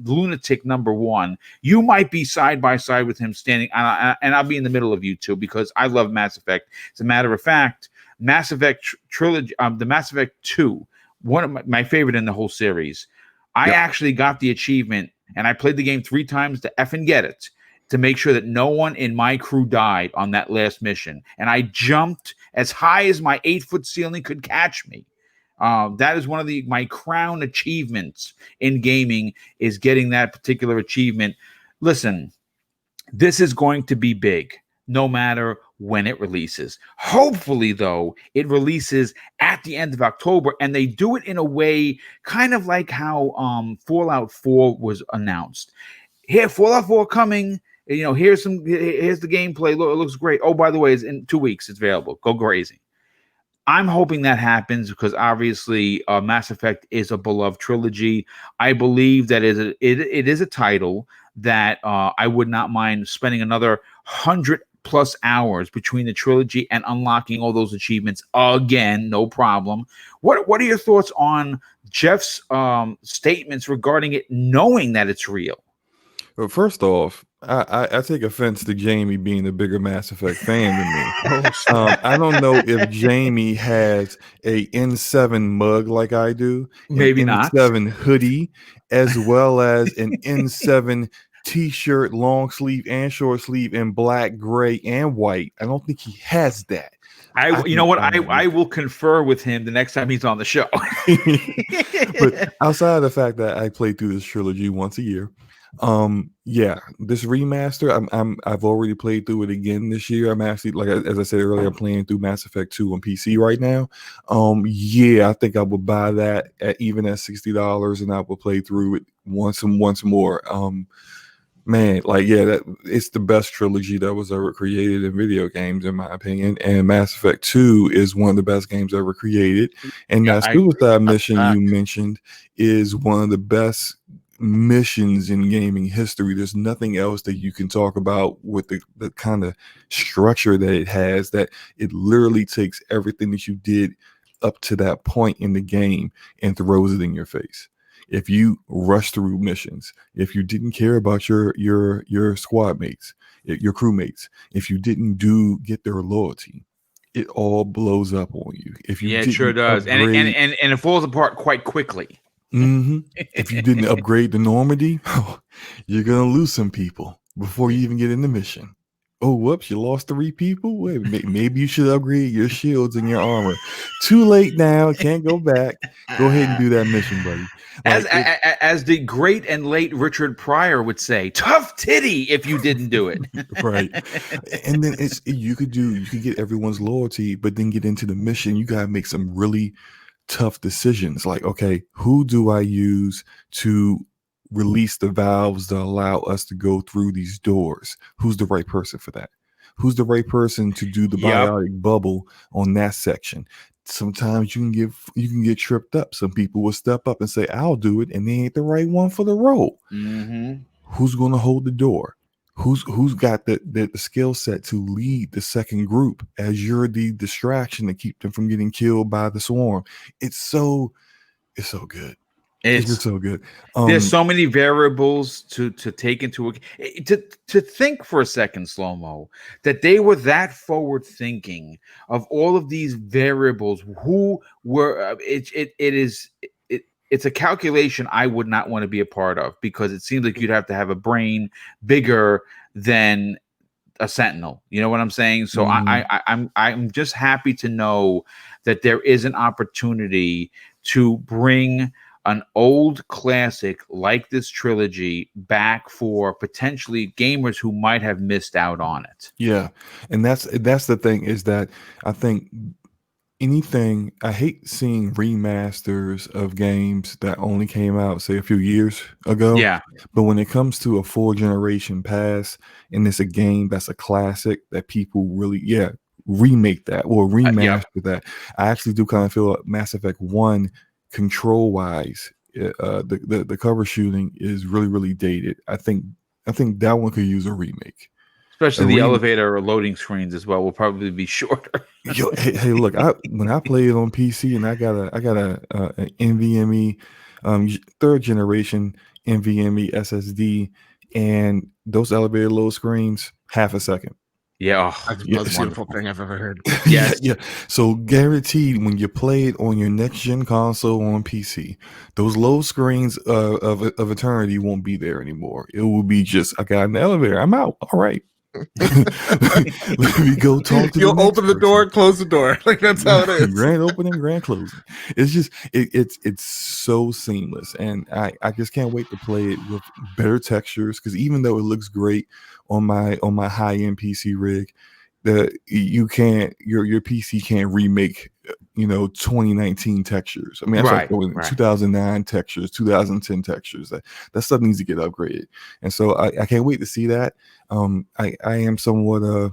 lunatic _1. You might be side by side with him standing, and I'll be in the middle of you two because I love Mass Effect. As a matter of fact, Mass Effect trilogy, the Mass Effect 2, one of my favorite in the whole series. I actually got the achievement, and I played the game 3 times to effing get it, to make sure that no one in my crew died on that last mission. And I jumped as high as my 8-foot ceiling could catch me. That is one of my crown achievements in gaming, is getting that particular achievement. Listen, this is going to be big no matter when it releases. Hopefully, though, it releases at the end of October, and they do it in a way kind of like how Fallout 4 was announced. Here, Fallout 4 coming. You know, here's the gameplay. Look, it looks great. Oh, by the way, it's in 2 weeks. It's available. Go crazy. I'm hoping that happens because obviously Mass Effect is a beloved trilogy. I believe that it is a title that I would not mind spending another 100+ hours between the trilogy and unlocking all those achievements again, no problem. What are your thoughts on Jeff's statements regarding it, knowing that it's real? Well, first off, I take offense to Jamie being a bigger Mass Effect fan than me. I don't know if Jamie has a N7 mug like I do, Maybe an not. N7 hoodie, as well as an N7 t-shirt, long sleeve and short sleeve in black, gray, and white. I don't think he has that. You know what? I will confer with him the next time he's on the show. But outside of the fact that I play through this trilogy once a year, this remaster, I've already played through it again this year. I'm actually, like as I said earlier, I'm playing through Mass Effect 2 on PC right now. I think I would buy that even at $60, and I will play through it once more. That it's the best trilogy that was ever created in video games, in my opinion. And Mass Effect 2 is one of the best games ever created. And that suicide mission you mentioned is one of the best missions in gaming history. There's nothing else that you can talk about with the kind of structure that it has, that it literally takes everything that you did up to that point in the game and throws it in your face. If you rush through missions, if you didn't care about your squad mates, your crewmates, if you didn't get their loyalty, it all blows up on you. If you it sure does, and it falls apart quite quickly. If you didn't upgrade to Normandy, you're gonna lose some people before you even get in the mission. Oh, whoops, you lost 3 people? Wait, maybe you should upgrade your shields and your armor. Too late now, can't go back. Go ahead and do that mission, buddy. As the great and late Richard Pryor would say, tough titty if you didn't do it. Right. And then you could get everyone's loyalty, but then get into the mission. You gotta make some really tough decisions. Like, okay, who do I use to release the valves to allow us to go through these doors. Who's the right person for that? Who's the right person to do the biotic bubble on that section? Sometimes you can get tripped up. Some people will step up and say, I'll do it, and they ain't the right one for the role. Who's going to hold the door? Who's got the skill set to lead the second group as you're the distraction to keep them from getting killed by the swarm? It's so good. It's just so good. There's so many variables to take into to think for a second, Slow-Mo, that they were that forward thinking of all of these variables. Who were it's a calculation I would not want to be a part of, because it seems like you'd have to have a brain bigger than a Sentinel. You know what I'm saying? So I'm just happy to know that there is an opportunity to bring an old classic like this trilogy back for potentially gamers who might have missed out on it. Yeah, and that's the thing, is that I think I hate seeing remasters of games that only came out, say, a few years ago. Yeah. But when it comes to a full generation pass, and it's a game that's a classic that people really, remake that or remaster that. I actually do kind of feel like Mass Effect 1, control wise, the cover shooting is really, really dated. I think that one could use a remake. Especially the elevator or loading screens as well will probably be shorter. Yo, hey, look! When I play it on PC, and I got an NVMe, third generation NVMe SSD, and those elevator load screens, half a second. Yeah, that's the most beautiful thing I've ever heard. Yes. Yeah. So guaranteed, when you play it on your next gen console on PC, those load screens of eternity won't be there anymore. It will be just, I got an elevator, I'm out. All right. Let me go talk to You'll open the door, close the door. Like, that's how it is. Grand opening, grand closing. It's just it's so seamless, and I just can't wait to play it with better textures, because even though it looks great on my high end PC rig, your PC can't remake 2019 textures. I mean, right. 2009 textures, 2010 textures. That stuff needs to get upgraded, and so I can't wait to see that. I am somewhat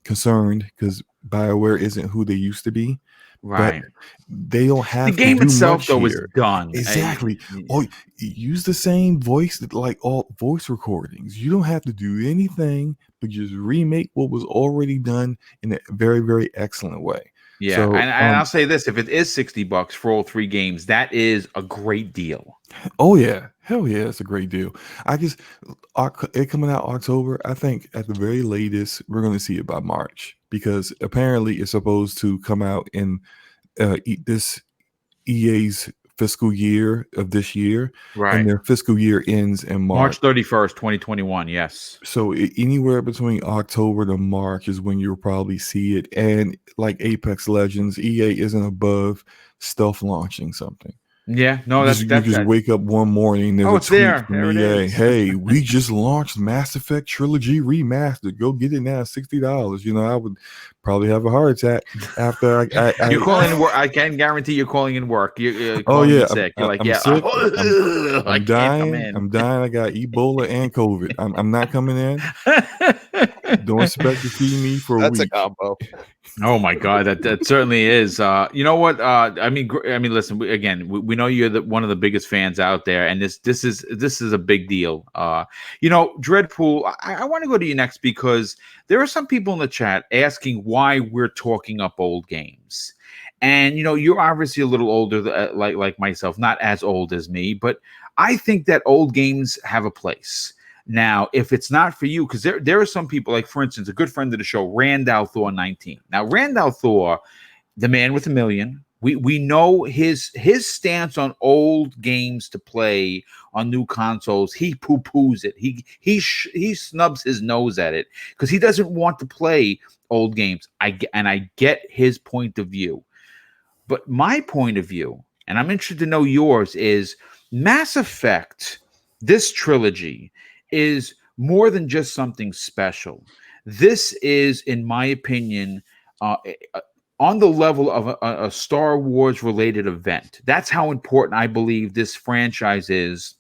concerned because BioWare isn't who they used to be. Right. But they don't have the game to do itself much though here. is done. Exactly. Use the same voice, like all voice recordings. You don't have to do anything but just remake what was already done in a very, very excellent way. Yeah, so, and I'll say this: if it is $60 for all 3 games, that is a great deal. Oh yeah, hell yeah, it's a great deal. It coming out October. I think at the very latest we're going to see it by March, because apparently it's supposed to come out in this EA's fiscal year of this year, right? And their fiscal year ends in March 31st, 2021. Yes. So anywhere between October to March is when you'll probably see it. And like Apex Legends, EA isn't above stealth launching something. Yeah, no, you just wake up one morning. There's a tweet from EA. Hey, we just launched Mass Effect Trilogy Remastered. Go get it now, $60. I would probably have a heart attack after you're calling in work. I can guarantee you're calling in work. You're calling sick. You're like, I'm sick. I'm dying. I'm dying. I got Ebola and COVID. I'm not coming in. Don't expect to see me for a week. That's a combo. Oh my God, that certainly is. You know what? I mean, listen. We know you're one of the biggest fans out there, and this is a big deal. Dreadpool. I want to go to you next, because there are some people in the chat asking why we're talking up old games, and you're obviously a little older, like myself, not as old as me, but I think that old games have a place. Now, if it's not for you, because there are some people, like, for instance, a good friend of the show, Randall Thor 19. Now, Randall Thor, the man with $1 million, we know his stance on old games to play on new consoles. He poo-poos it. He snubs his nose at it because he doesn't want to play old games. I get his point of view. But my point of view, and I'm interested to know yours, is Mass Effect, this trilogy, is more than just something special. This is, in my opinion, on the level of a Star Wars related event. That's how important I believe this franchise is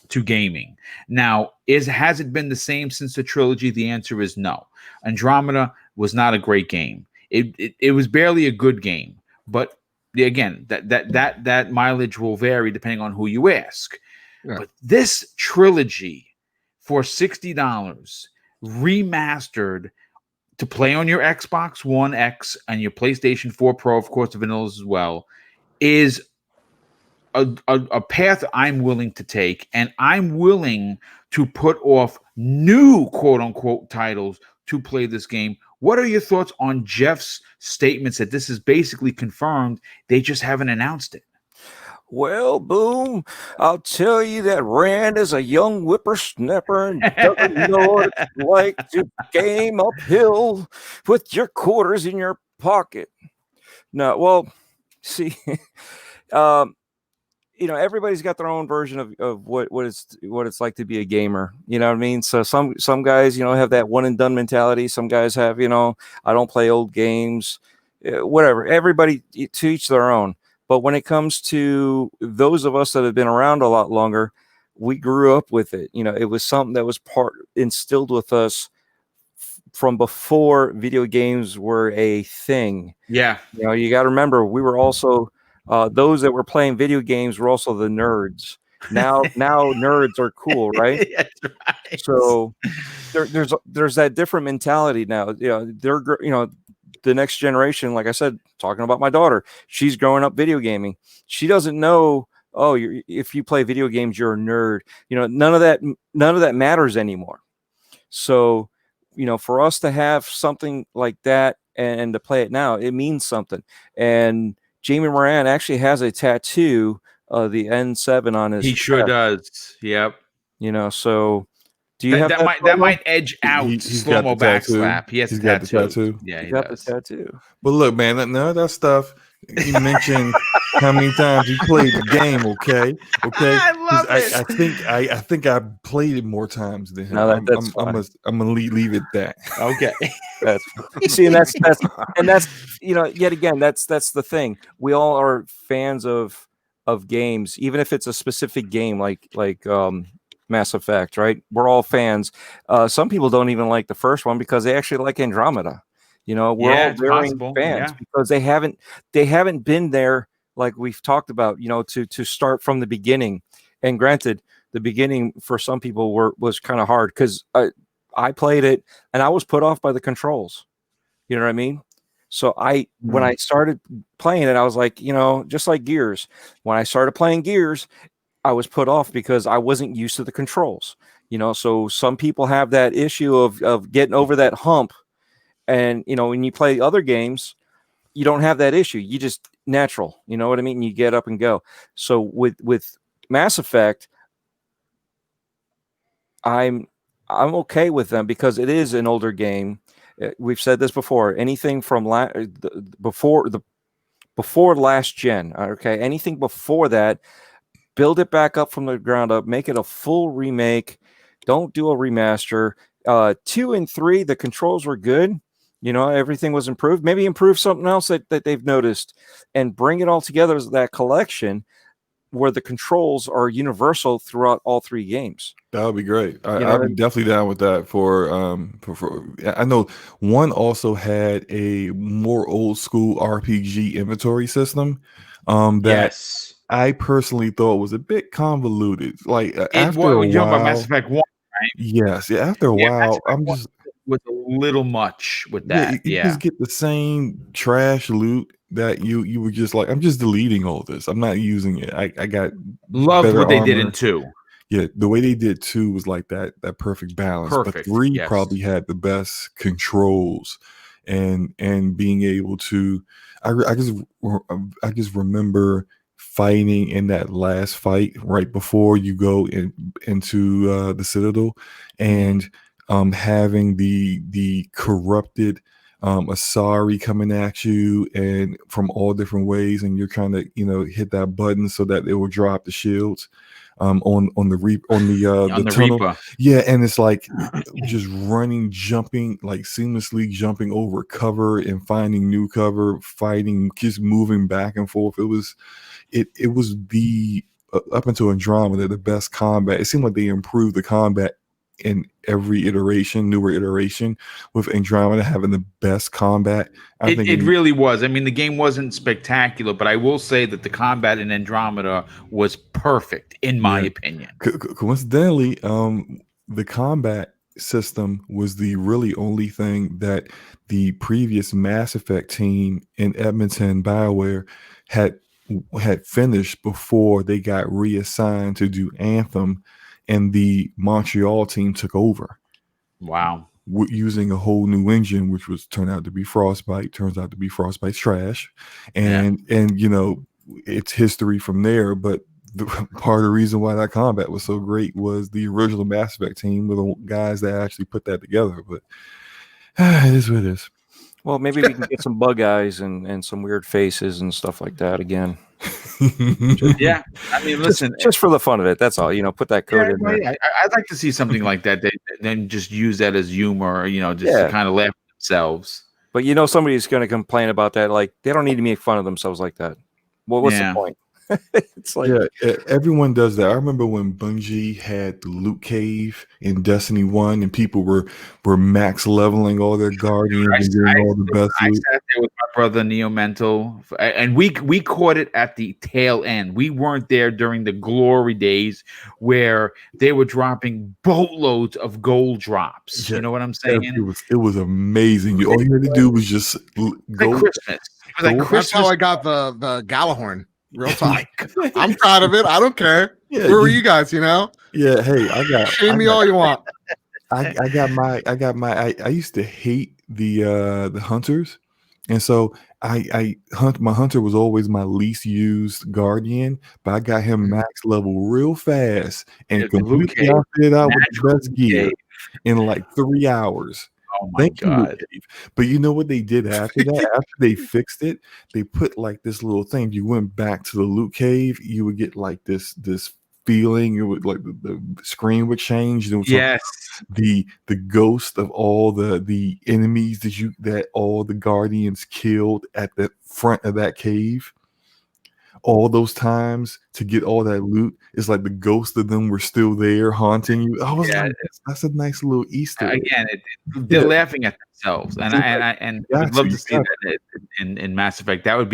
to gaming. Now, has it been the same since the trilogy? The answer is no. Andromeda was not a great game. It was barely a good game, but again, that mileage will vary depending on who you ask. Yeah. But this trilogy for $60 remastered to play on your Xbox One X and your PlayStation 4 Pro, of course, the vanillas as well, is a path I'm willing to take, and I'm willing to put off new quote unquote titles to play this game. What are your thoughts on Jeff's statements that this is basically confirmed? They just haven't announced it. Well, Boom, I'll tell you that Rand is a young whippersnapper and doesn't know what it's like to game uphill with your quarters in your pocket. No, well, see, everybody's got their own version of what it's like to be a gamer. You know what I mean? So some guys, have that one and done mentality. Some guys have, I don't play old games, whatever. Everybody to each their own. But when it comes to those of us that have been around a lot longer, we grew up with it. It was something that was instilled with us from before video games were a thing. Yeah. You got to remember, we were also those that were playing video games were also the nerds. Now nerds are cool, right? That's right. So there's that different mentality now. The next generation, like I said, talking about my daughter, she's growing up video gaming. She doesn't know, if you play video games, you're a nerd. None of that matters anymore. So, for us to have something like that and to play it now, it means something. And Jamie Moran actually has a tattoo of the N7 on his He sure does. Yep. So do you have that might edge out he's slow-mo got the tattoo. backslap. He has He's the got the tattoo. tattoo. Yeah, he got the tattoo. But look, man, none of that stuff. You mentioned how many times you played the game. Okay. I love it. I think I played it more times than him. No, I'm gonna leave it that. Okay. That's yet again, that's the thing. We all are fans of games, even if it's a specific game like Mass Effect, right? We're all fans. Some people don't even like the first one because they actually like Andromeda. We're all varying fans because they haven't been there like we've talked about, to start from the beginning. And granted, the beginning for some people was kind of hard because I played it and I was put off by the controls. You know what I mean? So when I started playing it, I was like, just like Gears. When I started playing Gears, I was put off because I wasn't used to the controls. So some people have that issue of getting over that hump. And, when you play other games, you don't have that issue. You just natural, you know what I mean? You get up and go. So with Mass Effect, I'm okay with them because it is an older game. We've said this before. Anything from before last gen, okay? Anything before that, build it back up from the ground up, make it a full remake. Don't do a remaster. 2 and 3, the controls were good. Everything was improved. Maybe improve something else that they've noticed and bring it all together as that collection where the controls are universal throughout all 3 games. That would be great. I'd be definitely down with that. For I know one also had a more old school RPG inventory system. That I personally thought was a bit convoluted. Like after a while, about Mass Effect 1, right? Yes, after a while, I'm just was a little much with that. You just get the same trash loot that you were just like, I'm just deleting all this. I'm not using it. I got loved what they did armor. in 2. Yeah, the way they did 2 was like that perfect balance. But 3 probably had the best controls and being able to. I just remember fighting in that last fight right before you go into the Citadel and having the corrupted Asari coming at you and from all different ways, and you're trying to hit that button so that it will drop the shields on the tunnel. Reaper. Yeah, and it's like just running, jumping, like seamlessly jumping over cover and finding new cover, fighting, just moving back and forth. It was the up until Andromeda, the best combat. It seemed like they improved the combat in every iteration, newer iteration, with Andromeda having the best combat. It really was. I mean, the game wasn't spectacular, but I will say that the combat in Andromeda was perfect, in my opinion. Coincidentally, the combat system was the really only thing that the previous Mass Effect team in Edmonton, BioWare, had finished before they got reassigned to do Anthem, and the Montreal team took over. Wow. Using a whole new engine, which turned out to be Frostbite. Turns out to be Frostbite's trash, and you know, it's history from there. But part of the reason why that combat was so great was the original Mass Effect team were the guys that actually put that together. But it is what it is. Well, maybe we can get some bug eyes and some weird faces and stuff like that again. Yeah, I mean, listen, just for the fun of it. That's all. You know, put that code in there. I'd like to see something like that. Then just use that as humor. You know, just to kind of laugh at themselves. But you know, somebody's going to complain about that. Like, they don't need to make fun of themselves like that. Well, what's the point? It's like, everyone does that. I remember when Bungie had the loot cave in Destiny 1 and people were max leveling all their guardians and getting all the best loot. I sat there with my brother Neo Mental, and we caught it at the tail end. We weren't there during the glory days where they were dropping boatloads of gold drops. You know what I'm saying? It was amazing. All you had to do was just go. Like Christmas. It was like Christmas. That's how I got the Galahorn. Real talk. I'm proud of it. I don't care. Where were you guys? You know? Yeah. Hey, shame me all you want. I used to hate the hunters, and so my hunter was always my least used guardian, but I got him max level real fast and completely outfitted out with the best gear in like 3 hours. Oh my God. But you know what they did after that? After they fixed it, they put like this little thing. You went back to the loot cave, you would get like this feeling. It would like the screen would change. Yes. The ghost of all the enemies that all the guardians killed at the front of that cave. All those times to get all that loot, it's like the ghosts of them were still there haunting you. I was like, that's a nice little Easter egg. Again, they're laughing at themselves, and I'd love to see that in Mass Effect. That would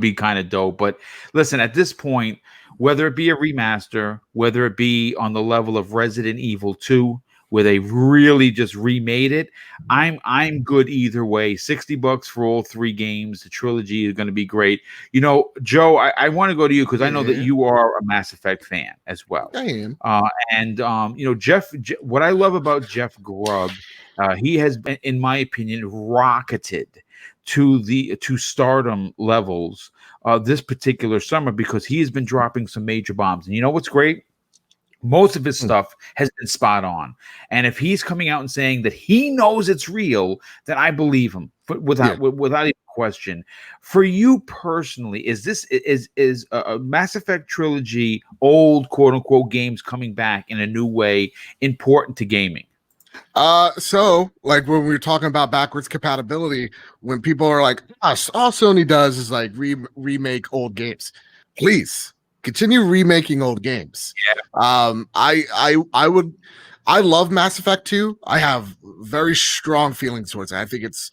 be kind of dope. But listen, at this point, whether it be a remaster, whether it be on the level of Resident Evil 2, where they really just remade it, I'm good either way. $60 for all 3 games. The trilogy is going to be great. You know, Joe, I want to go to you because I know that you are a Mass Effect fan as well. I am. And you know, Jeff, what I love about Jeff Grubb, he has been, in my opinion, rocketed to stardom levels this particular summer because he has been dropping some major bombs. And you know what's great? Most of his stuff has been spot on. And if he's coming out and saying that he knows it's real, then I believe him without even question. For you personally, is a Mass Effect trilogy, old quote unquote games coming back in a new way, important to gaming? So like when we were talking about backwards compatibility, when people are like, all Sony does is like remake old games. Please continue remaking old games. I love Mass Effect 2. I have very strong feelings towards it. I think it's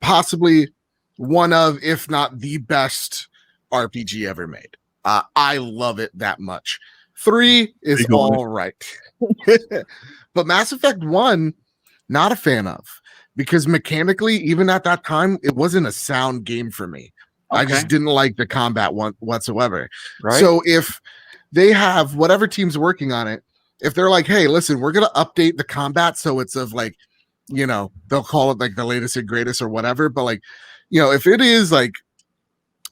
possibly one of, if not the best RPG ever made. I love it that much. 3 is all right. But Mass Effect 1, not a fan of, because mechanically, even at that time, it wasn't a sound game for me. Okay. I just didn't like the combat whatsoever. Right. So if they have whatever team's working on it, if they're like, hey, listen, we're going to update the combat so it's of like, you know, they'll call it like the latest and greatest or whatever. But like, you know, if it is like,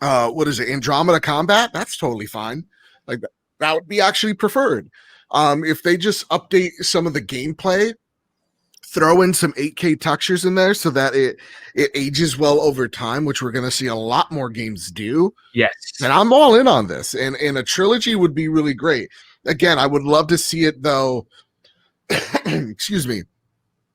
what is it, Andromeda combat, that's totally fine. Like that would be actually preferred. If they just update some of the gameplay, throw in some 8K textures in there so that it ages well over time, which we're going to see a lot more games do. Yes. And I'm all in on this. And a trilogy would be really great. Again, I would love to see it though. Excuse me.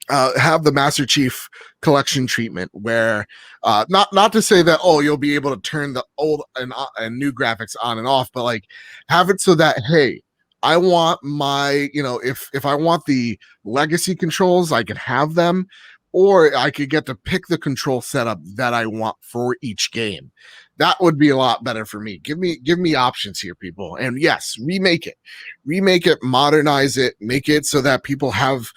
have the Master Chief collection treatment, where not to say that you'll be able to turn the old and new graphics on and off, but like have it so that, hey, I want my, if I want the legacy controls, I could have them, or I could get to pick the control setup that I want for each game. That would be a lot better for me. Give me options here, people. And yes, remake it, modernize it, make it so that people have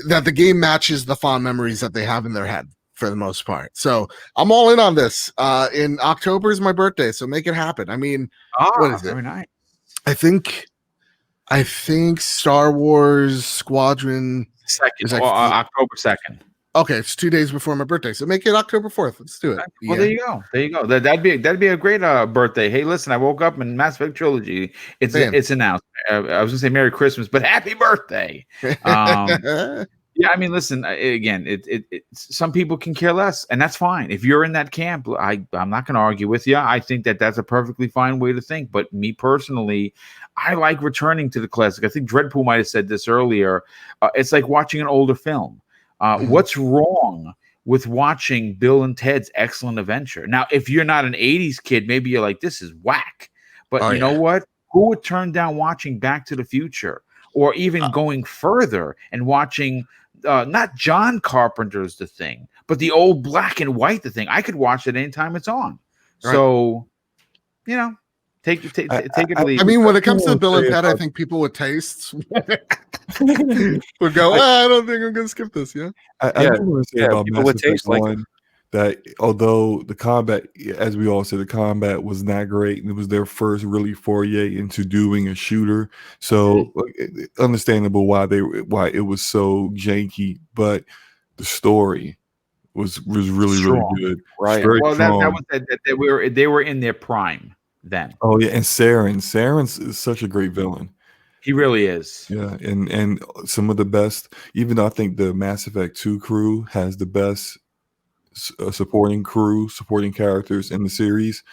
that the game matches the fond memories that they have in their head for the most part. So I'm all in on this. In October is my birthday, so make it happen. I mean, what is it? Very nice. I think Star Wars Squadron Second, October 2nd. Okay, it's 2 days before my birthday, so make it October 4th. Let's do it. Well, there you go. That'd be a great birthday. Hey, listen, I woke up in Mass Effect Trilogy. It's announced. I was gonna say Merry Christmas, but Happy Birthday. Yeah, I mean, listen. Again, some people can care less, and that's fine. If you're in that camp, I'm not going to argue with you. I think that's a perfectly fine way to think. But me personally, I like returning to the classic. I think Dreadpool might have said this earlier. It's like watching an older film. What's wrong with watching Bill and Ted's Excellent Adventure? Now, if you're not an 80s kid, maybe you're like, this is whack. But you know what? Who would turn down watching Back to the Future, or even going further and watching not John Carpenter's The Thing, but the old black and white The Thing? I could watch it anytime it's on. Right. So, take it or leave it. I mean, when it comes to Bill and Ted, I think people with tastes would go, I don't think I'm going to skip this. Yeah. I want to say about Mass Effect 1 that although the combat, as we all said, the combat was not great, and it was their first really foray into doing a shooter. So understandable why it was so janky, but the story was really strong. Really good. Right. Well, that was they were in their prime then. Oh yeah, and Saren's is such a great villain. He really is. Yeah, and some of the best. Even though I think the Mass Effect 2 crew has the best supporting characters in the series.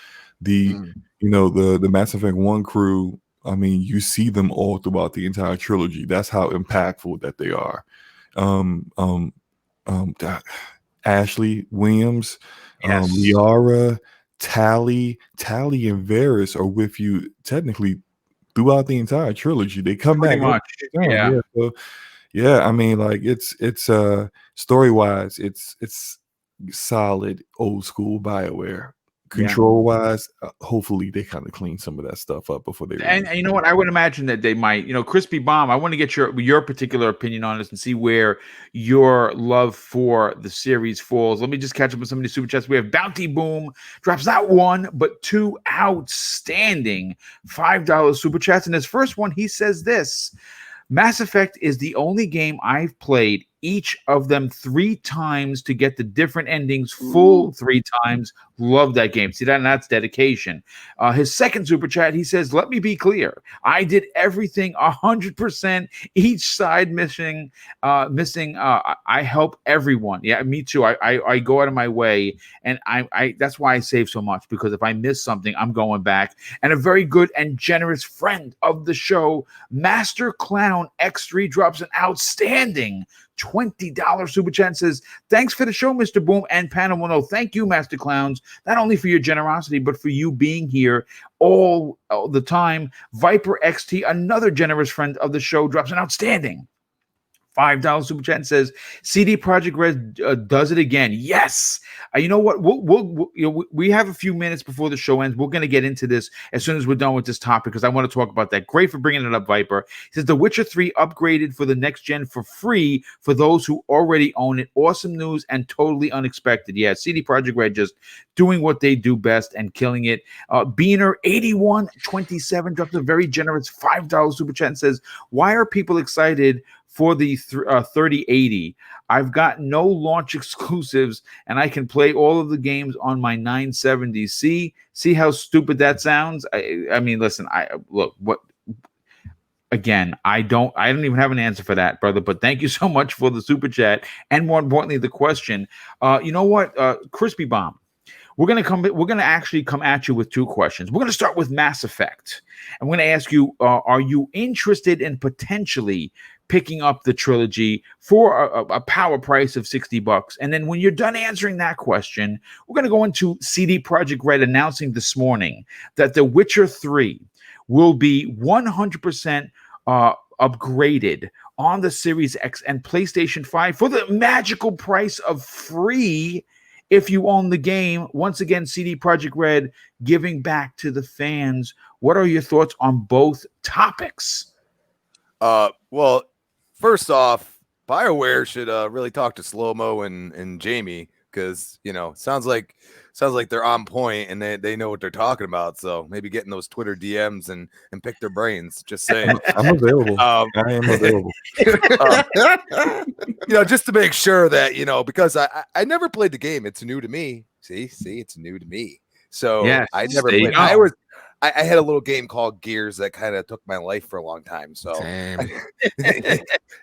The Mass Effect 1 crew. I mean, you see them all throughout the entire trilogy. That's how impactful that they are. Ashley Williams, Liara, Tally, and Varys are with you technically throughout the entire trilogy. They come pretty back. Much. Yeah. I mean, like it's story wise, it's solid old school BioWare. Control wise, hopefully they kind of clean some of that stuff up before they. And you know what? I would imagine that they might. Crispy Bomb. I want to get your particular opinion on this and see where your love for the series falls. Let me just catch up with some of the super chats. We have Bounty Boom drops not one but two outstanding $5 super chats. And his first one, he says this: Mass Effect is the only game I've played each of them 3 times to get the different endings full 3 times. Love that game. See that? And that's dedication. His second super chat, he says, let me be clear. I did everything 100%, each side missing. I help everyone. Yeah, me too. I go out of my way, and I that's why I save so much, because if I miss something, I'm going back. And a very good and generous friend of the show, Master Clown X3, drops an outstanding $20 super chat and says, thanks for the show, Mr. Boom and Panel. Well, no, thank you, Master Clowns, not only for your generosity, but for you being here all the time. Viper XT, another generous friend of the show, drops an outstanding $5 super chat and says, CD Projekt Red does it again. Yes. You know what? We have a few minutes before the show ends. We're going to get into this as soon as we're done with this topic, because I want to talk about that. Great for bringing it up, Viper. He says, The Witcher 3 upgraded for the next gen for free for those who already own it. Awesome news and totally unexpected. Yeah, CD Projekt Red just doing what they do best and killing it. Beaner8127 drops a very generous $5 super chat and says, why are people excited for the 3080? I've got no launch exclusives, and I can play all of the games on my 970. See how stupid that sounds? I mean, listen. Again, I don't even have an answer for that, brother. But thank you so much for the super chat, and more importantly, the question. You know what, Crispy Bomb? We're gonna actually come at you with 2 questions. We're gonna start with Mass Effect. I'm gonna ask you, are you interested in potentially picking up the trilogy for a power price of $60. And then when you're done answering that question, we're going to go into CD Projekt Red announcing this morning that The Witcher 3 will be 100% upgraded on the Series X and PlayStation 5 for the magical price of free if you own the game. Once again, CD Projekt Red giving back to the fans. What are your thoughts on both topics? Well, first off, BioWare should really talk to Slow-Mo and Jamie, because sounds like they're on point and they know what they're talking about. So maybe getting those Twitter DMs and pick their brains. Just saying. I'm available. I am available. Just to make sure that because I never played the game. It's new to me. See, it's new to me. So yes, I never played. I had a little game called Gears that kind of took my life for a long time. So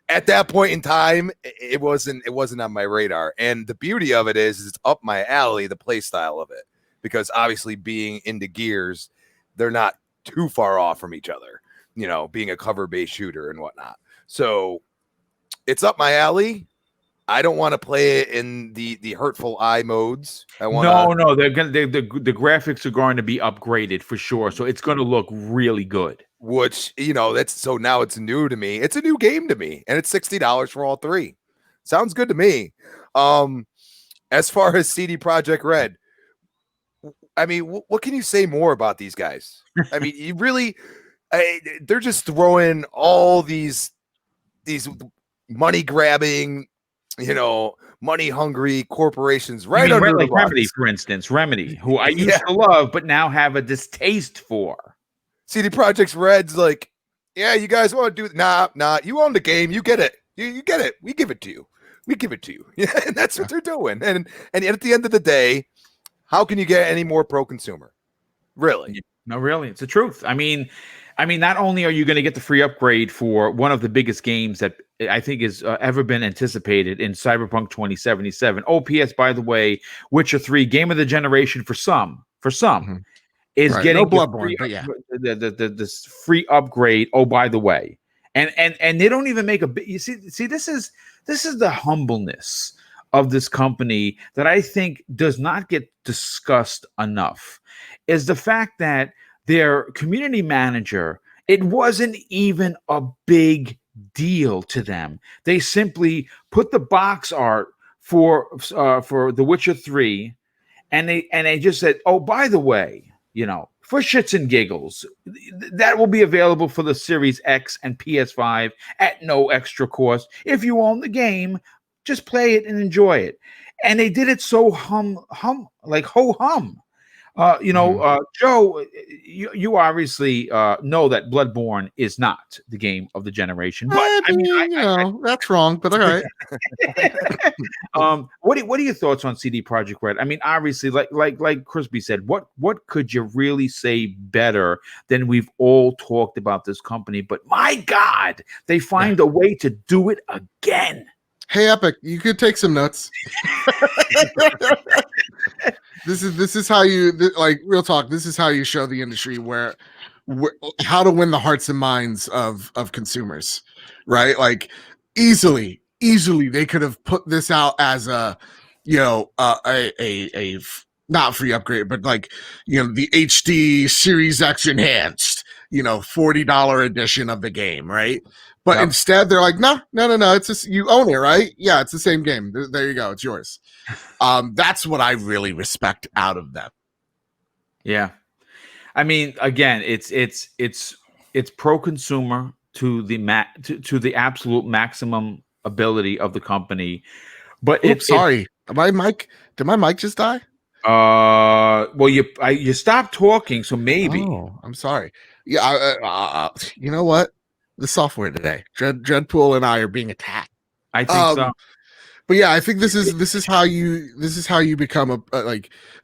at that point in time, it wasn't on my radar. And the beauty of it is it's up my alley, the play style of it, because obviously being into Gears, they're not too far off from each other, being a cover-based shooter and whatnot. So it's up my alley. I don't want to play it in the hurtful eye modes. No, the graphics are going to be upgraded for sure, so it's going to look really good. Which that's so now it's new to me. It's a new game to me, and it's $60 for all three. Sounds good to me. As far as CD Projekt Red, I mean, what can you say more about these guys? I mean, you really, they're just throwing all these money grabbing, money hungry corporations right under the Remedy, for instance. Remedy, who I used to love, but now have a distaste for. CD Projekt Red's like, yeah, you guys want to do nah. You own the game, you get it. You get it. We give it to you. Yeah, and that's what they're doing. And at the end of the day, how can you get any more pro-consumer? Really? No, really, it's the truth. I mean, not only are you going to get the free upgrade for one of the biggest games that I think has ever been anticipated in Cyberpunk 2077. OPS, by the way, Witcher 3 game of the generation for some is right. getting No Bloodborne, but yeah, the free upgrade. Oh, by the way, and they don't even make a bit. You see, this is the humbleness of this company that I think does not get discussed enough. Is the fact that their community manager, it wasn't even a big deal to them. They simply put the box art for The Witcher 3, and they just said, oh, by the way, for shits and giggles, that will be available for the Series X and PS5 at no extra cost. If you own the game, just play it and enjoy it. And they did it so like ho-hum. Joe, you obviously know that Bloodborne is not the game of the generation. But I mean, that's wrong. But all right. What are your thoughts on CD Projekt Red? I mean, obviously, like Crispy said, what could you really say better than we've all talked about this company? But my God, they find a way to do it again. Hey, Epic, you could take some notes. This is how you like real talk. This is how you show the industry where how to win the hearts and minds of consumers, right? Like easily they could have put this out as a not free upgrade, but like the HD Series X enhanced, $40 edition of the game, right? But instead, they're like, no. It's just you own it, right? Yeah, it's the same game. There you go. It's yours. That's what I really respect out of them. Yeah, I mean, again, it's pro-consumer to the absolute maximum ability of the company. But sorry, did my mic just die? Well, you stopped talking, so maybe. Oh, I'm sorry. Yeah, you know what? The software today, Dreadpool and I are being attacked. I think so. But yeah, I think this is how you become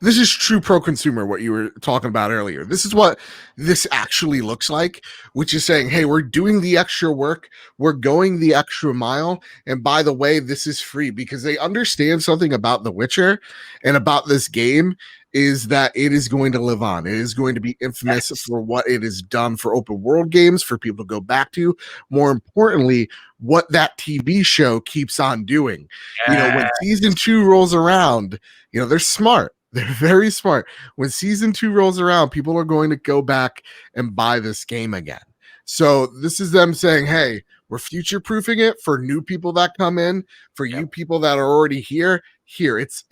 this is true pro consumer. What you were talking about earlier. This is what this actually looks like, which is saying, hey, we're doing the extra work, we're going the extra mile, and by the way, this is free, because they understand something about The Witcher and about this game is that it is going to live on. It is going to be infamous for what it has done for open world games, for people to go back to. More importantly, what that TV show keeps on doing. You know, when season 2 rolls around, you know, they're smart. They're very smart. When season 2 rolls around, people are going to go back and buy this game again. So this is them saying, hey, we're future proofing it for new people that come in, for you people that are already here. Here, it's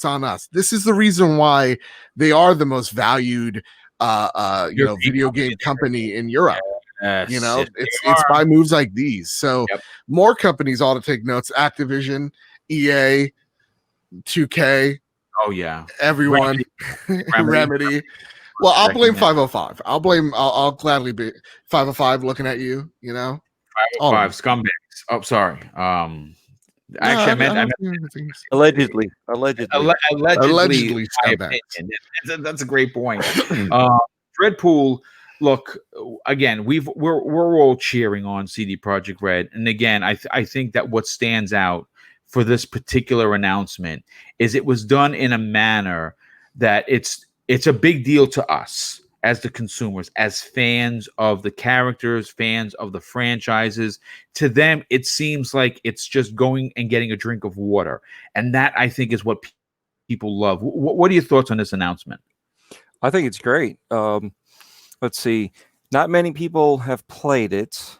on us. This is the reason why they are the most valued video game company in Europe. You know, it's by moves like these. So more companies ought to take notes. Activision, EA, 2K. Oh yeah, everyone. Remedy. Well, I'll blame 505. I'll gladly be 505 looking at you, you know. 505 scumbags. Oh, sorry. Actually, I meant allegedly scumbags. That's a great point. Dreadpool, look, again, we're all cheering on CD Projekt Red, and again, I think that what stands out for this particular announcement is it was done in a manner that it's a big deal to us as the consumers, as fans of the characters, fans of the franchises. To them, it seems like it's just going and getting a drink of water, and that I think is what people love. What are your thoughts on this announcement? I think it's great. Let's see. Not many people have played it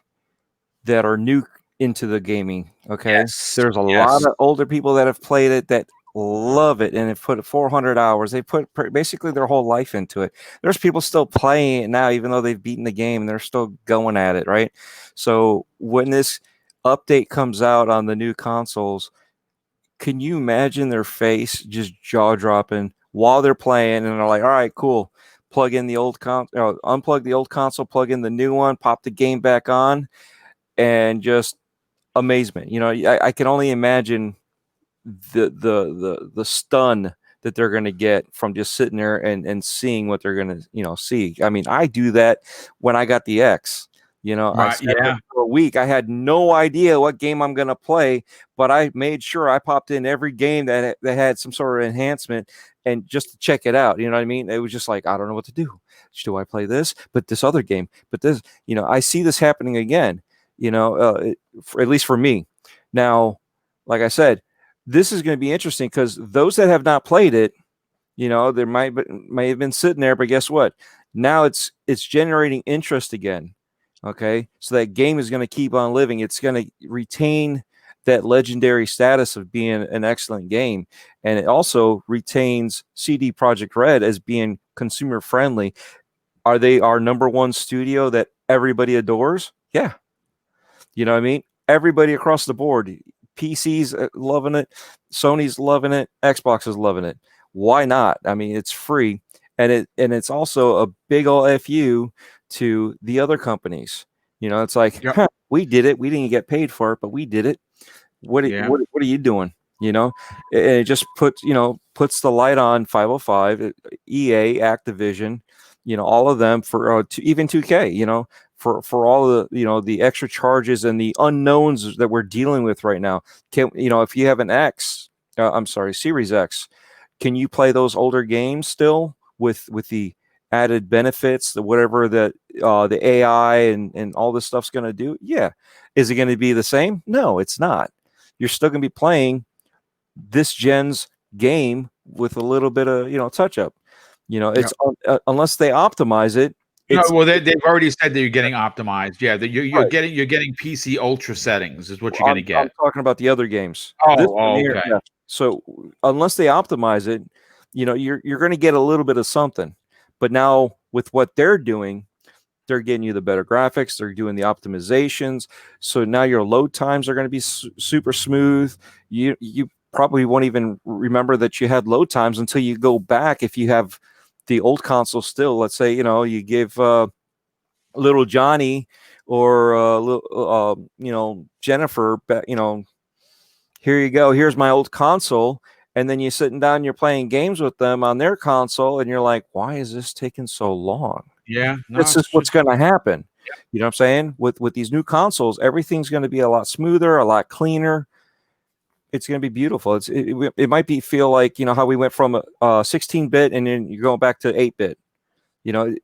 that are new into the gaming. Okay. Yes. There's a lot of older people that have played it that love it and have put 400 hours. They put basically their whole life into it. There's people still playing it now, even though they've beaten the game, and they're still going at it. Right. So when this update comes out on the new consoles, can you imagine their face just jaw dropping while they're playing, and they're like, all right, cool. Plug in the old unplug the old console, plug in the new one, pop the game back on, and just amazement. You know, I can only imagine the stun that they're going to get from just sitting there and seeing what they're going to, see. I mean, I do that when I got the X. I sat there for a week. I had no idea what game I'm going to play, but I made sure I popped in every game that had some sort of enhancement and just to check it out. You know what I mean? It was just like, I don't know what to do. Do I play this? But this other game, but this, I see this happening again, at least for me. Now, like I said, this is going to be interesting because those that have not played it, there may have been sitting there, but guess what? Now it's generating interest again. Okay, so that game is going to keep on living. It's going to retain that legendary status of being an excellent game, and it also retains CD Projekt Red as being consumer friendly. Are they our #1 studio that everybody adores? Yeah, you know what I mean. Everybody across the board, PC's loving it, Sony's loving it, Xbox is loving it. Why not? I mean, it's free, and it's also a big ol' FU to the other companies. It's like, we did it. We didn't get paid for it, but we did it. What are you doing? It just puts the light on 505, EA, Activision, all of them for even 2K, for all of the, the extra charges and the unknowns that we're dealing with right now. If you have an Series X, can you play those older games still with the added benefits, whatever the AI and all this stuff's going to do? Yeah. Is it going to be the same? No, it's not. You're still going to be playing this gen's game with a little bit of, touch up. It's unless they optimize it. No, well, they've already said that you're getting optimized. Yeah, you're getting PC Ultra settings is what you're going to get. I'm talking about the other games. Okay. Yeah. So unless they optimize it, you're going to get a little bit of something. But now with what they're doing, they're getting you the better graphics. They're doing the optimizations. So now your load times are going to be super smooth. You probably won't even remember that you had load times until you go back. If you have the old console still, let's say, you give little Johnny or Jennifer, here you go. Here's my old console. And then you're sitting down, you're playing games with them on their console, and you're like, why is this taking so long? Yeah. This is what's going to happen. Yeah. You know what I'm saying? With these new consoles, everything's going to be a lot smoother, a lot cleaner. it's going to be beautiful. It might feel like, you know, how we went from a 16-bit and then you're going back to 8-bit. You know,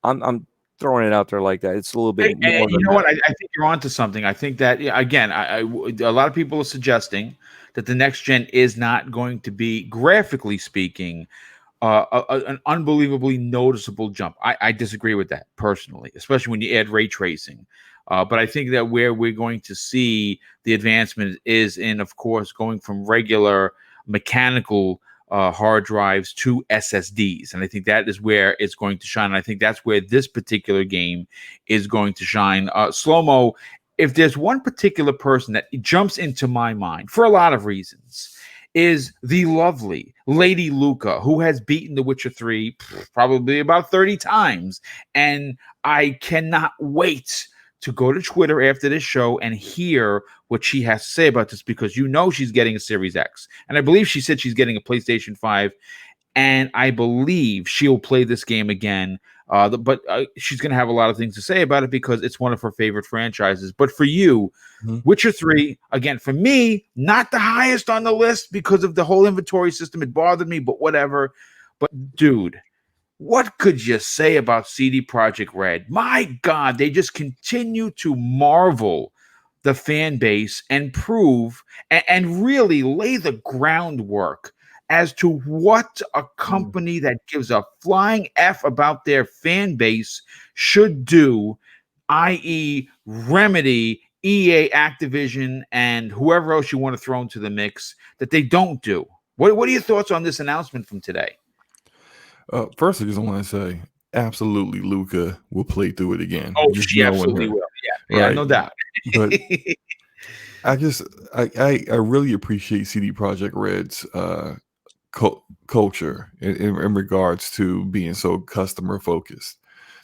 I'm throwing it out there like that. It's a little bit more you than know that. what? I think you're onto something. I think that, again, a lot of people are suggesting that the next gen is not going to be, graphically speaking, an unbelievably noticeable jump. I disagree with that personally, especially when you add ray tracing. But I think that where we're going to see the advancement is in, of course, going from regular mechanical hard drives to SSDs. And I think that is where it's going to shine. And I think that's where this particular game is going to shine. Slow-mo, if there's one particular person that jumps into my mind for a lot of reasons, is the lovely Lady Luca, who has beaten The Witcher 3 probably about 30 times. And I cannot wait to go to Twitter after this show and hear what she has to say about this, because you know she's getting a Series X. And I believe she said she's getting a PlayStation 5. And I believe she'll play this game again. But she's going to have a lot of things to say about it because it's one of her favorite franchises. But for you, Witcher 3, again, for me, not the highest on the list because of the whole inventory system. It bothered me, but whatever. But dude, what could you say about CD Projekt Red? My God, they just continue to marvel the fan base and prove and really lay the groundwork as to what a company that gives a flying F about their fan base should do, i.e. Remedy, EA, Activision, and whoever else you want to throw into the mix that they don't do. What are your thoughts on this announcement from today? First, I just want to say, absolutely, Luca will play through it again. Oh, just she absolutely will. Yeah, right? No doubt. But I really appreciate CD Projekt Red's culture in regards to being so customer focused.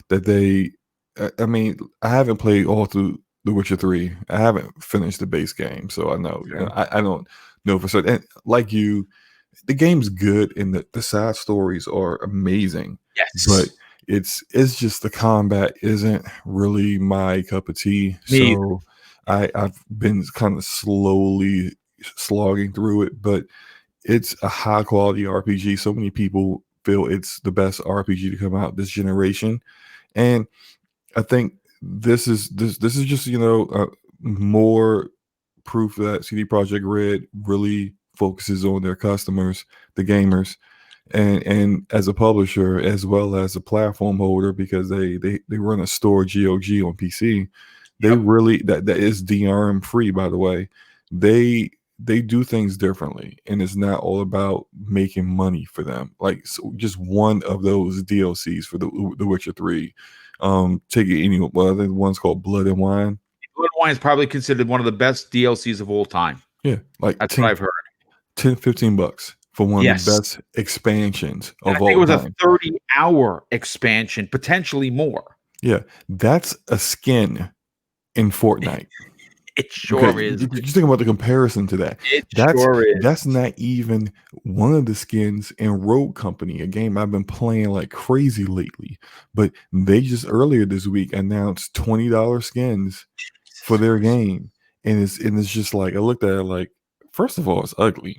That they, I mean, I haven't played all through The Witcher 3. I haven't finished the base game, so I know. Okay. You know, I don't know for certain. And like you, the game's good and the side stories are amazing. Yes. But it's just the combat isn't really my cup of tea. Me So I've been kind of slowly slogging through it, but it's a high quality RPG. So many people feel it's the best RPG to come out this generation. And I think this is just, you know, more proof that CD Projekt Red really focuses on their customers, the gamers, and as a publisher as well as a platform holder, because they run a store GOG on PC. They really that is DRM free, by the way. They do things differently, and it's not all about making money for them. Like, so just one of those DLCs for the Witcher 3. Take it any, well, I think one's called Blood and Wine. Blood and Wine is probably considered one of the best DLCs of all time. Yeah, like That's what I've heard. $10-15 for one of the Yes. best expansions And of I think it all was time. a 30-hour expansion, potentially more. Yeah, that's a skin in Fortnite. It sure is. Just think about the comparison to that. Sure is. That's not even one of the skins in Rogue Company, a game I've been playing like crazy lately. But they just earlier this week announced $20 skins for their game, and it's just like, I looked at it like, first of all, it's ugly.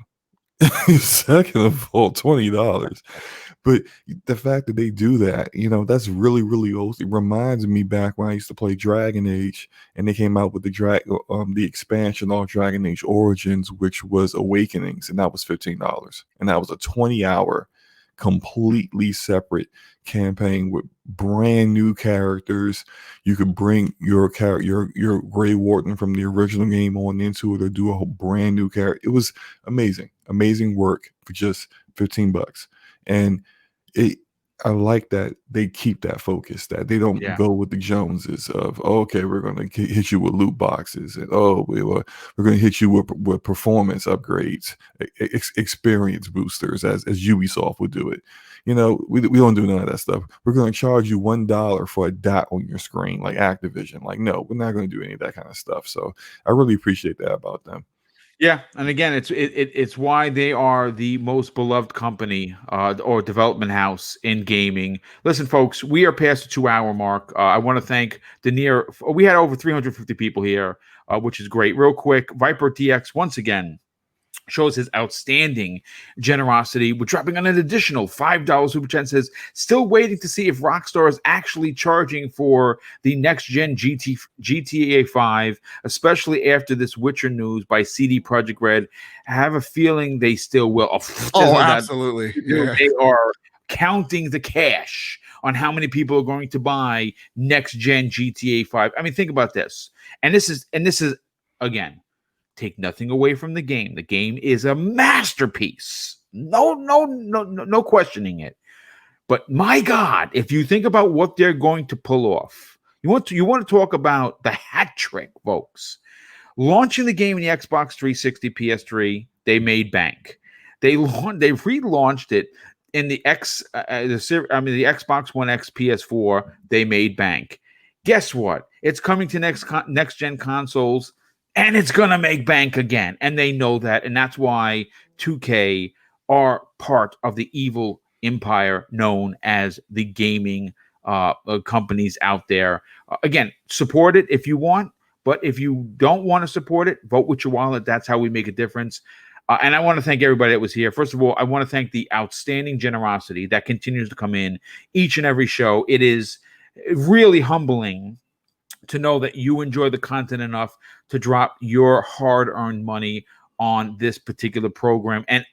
Second of all, $20. But the fact that they do that, you know, that's really, really old. It reminds me back when I used to play Dragon Age, and they came out with the expansion of Dragon Age Origins, which was Awakenings, and that was $15, and that was a 20-hour, completely separate campaign with brand new characters. You could bring your Grey Warden from the original game on into it, or do a whole brand new character. It was amazing work for just $15. And I like that they keep that focus, that they don't go with the Joneses of, oh, okay, we're going to hit you with loot boxes, and we're going to hit you with performance upgrades, experience boosters, as Ubisoft would do it. You know, we don't do none of that stuff. We're going to charge you $1 for a dot on your screen, like Activision. Like, no, we're not going to do any of that kind of stuff. So I really appreciate that about them. Yeah, and again, it's why they are the most beloved company or development house in gaming. Listen, folks, we are past the 2-hour mark. I want to thank we had over 350 people here, which is great. Real quick, Viper TX once again shows his outstanding generosity. We're dropping on an additional $5 super chat. Says, still waiting to see if Rockstar is actually charging for the next gen GTA 5, especially after this Witcher news by CD Projekt Red. I have a feeling they still will. Absolutely. Yeah. They are counting the cash on how many people are going to buy next gen GTA 5. I mean, think about this. And this is again, take nothing away from the game. The game is a masterpiece. No questioning it. But my God, if you think about what they're going to pull off, you want to talk about the hat trick, folks. Launching the game in the Xbox 360, PS3, they made bank. They relaunched it in the Xbox One X, PS4. They made bank. Guess what? It's coming to next gen consoles. And it's going to make bank again. And they know that. And that's why 2K are part of the evil empire known as the gaming companies out there. Again, support it if you want. But if you don't want to support it, vote with your wallet. That's how we make a difference. And I want to thank everybody that was here. First of all, I want to thank the outstanding generosity that continues to come in each and every show. It is really humbling to know that you enjoy the content enough to drop your hard-earned money on this particular program and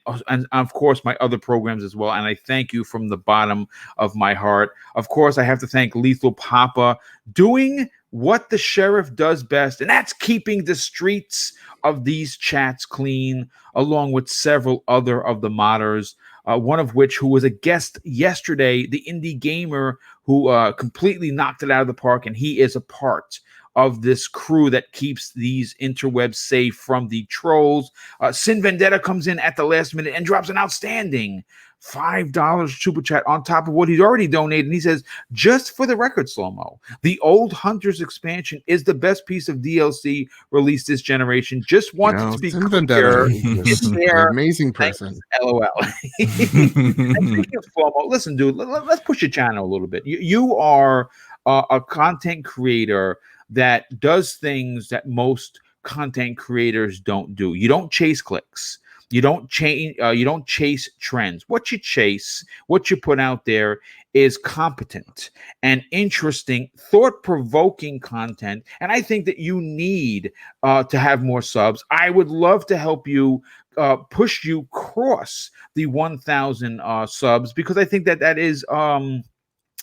of course my other programs as well. And I thank you from the bottom of my heart. Of course, I have to thank Lethal Papa doing what the sheriff does best, and that's keeping the streets of these chats clean, along with several other of the modders. One of which who was a guest yesterday, the indie gamer who completely knocked it out of the park, and he is a part of this crew that keeps these interwebs safe from the trolls. Sin Vendetta comes in at the last minute and drops an outstanding $5 super chat on top of what he's already donated. And he says, just for the record, Slow-Mo, the Old Hunters expansion is the best piece of DLC released this generation. Just wanted to be Sin clear. Vendetta It's is there. an amazing person. LOL. And speaking of Slow-Mo, listen, dude, let's push your channel a little bit. You are a content creator that does things that most content creators don't do. You don't chase clicks. You don't chase trends. What you put out there is competent and interesting, thought-provoking content. And I think that you need to have more subs. I would love to help you push you cross the 1,000 subs, because I think that is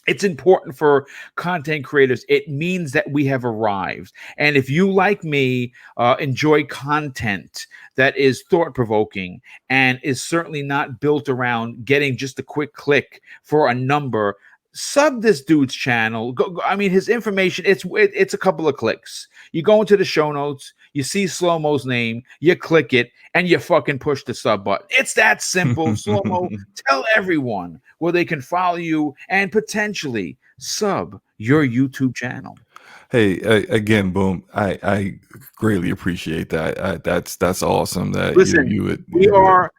it's important for content creators. It means that we have arrived. And if you, like me, enjoy content that is thought-provoking and is certainly not built around getting just a quick click for a number, sub this dude's channel. I mean, his information, it's a couple of clicks. You go into the show notes, you see Slow-Mo's name, you click it, and you fucking push the sub button. It's that simple. Slow-Mo, tell everyone where they can follow you and potentially sub your YouTube channel. Hey, again, Boom. I greatly appreciate that. That's awesome. That Listen, you would. We are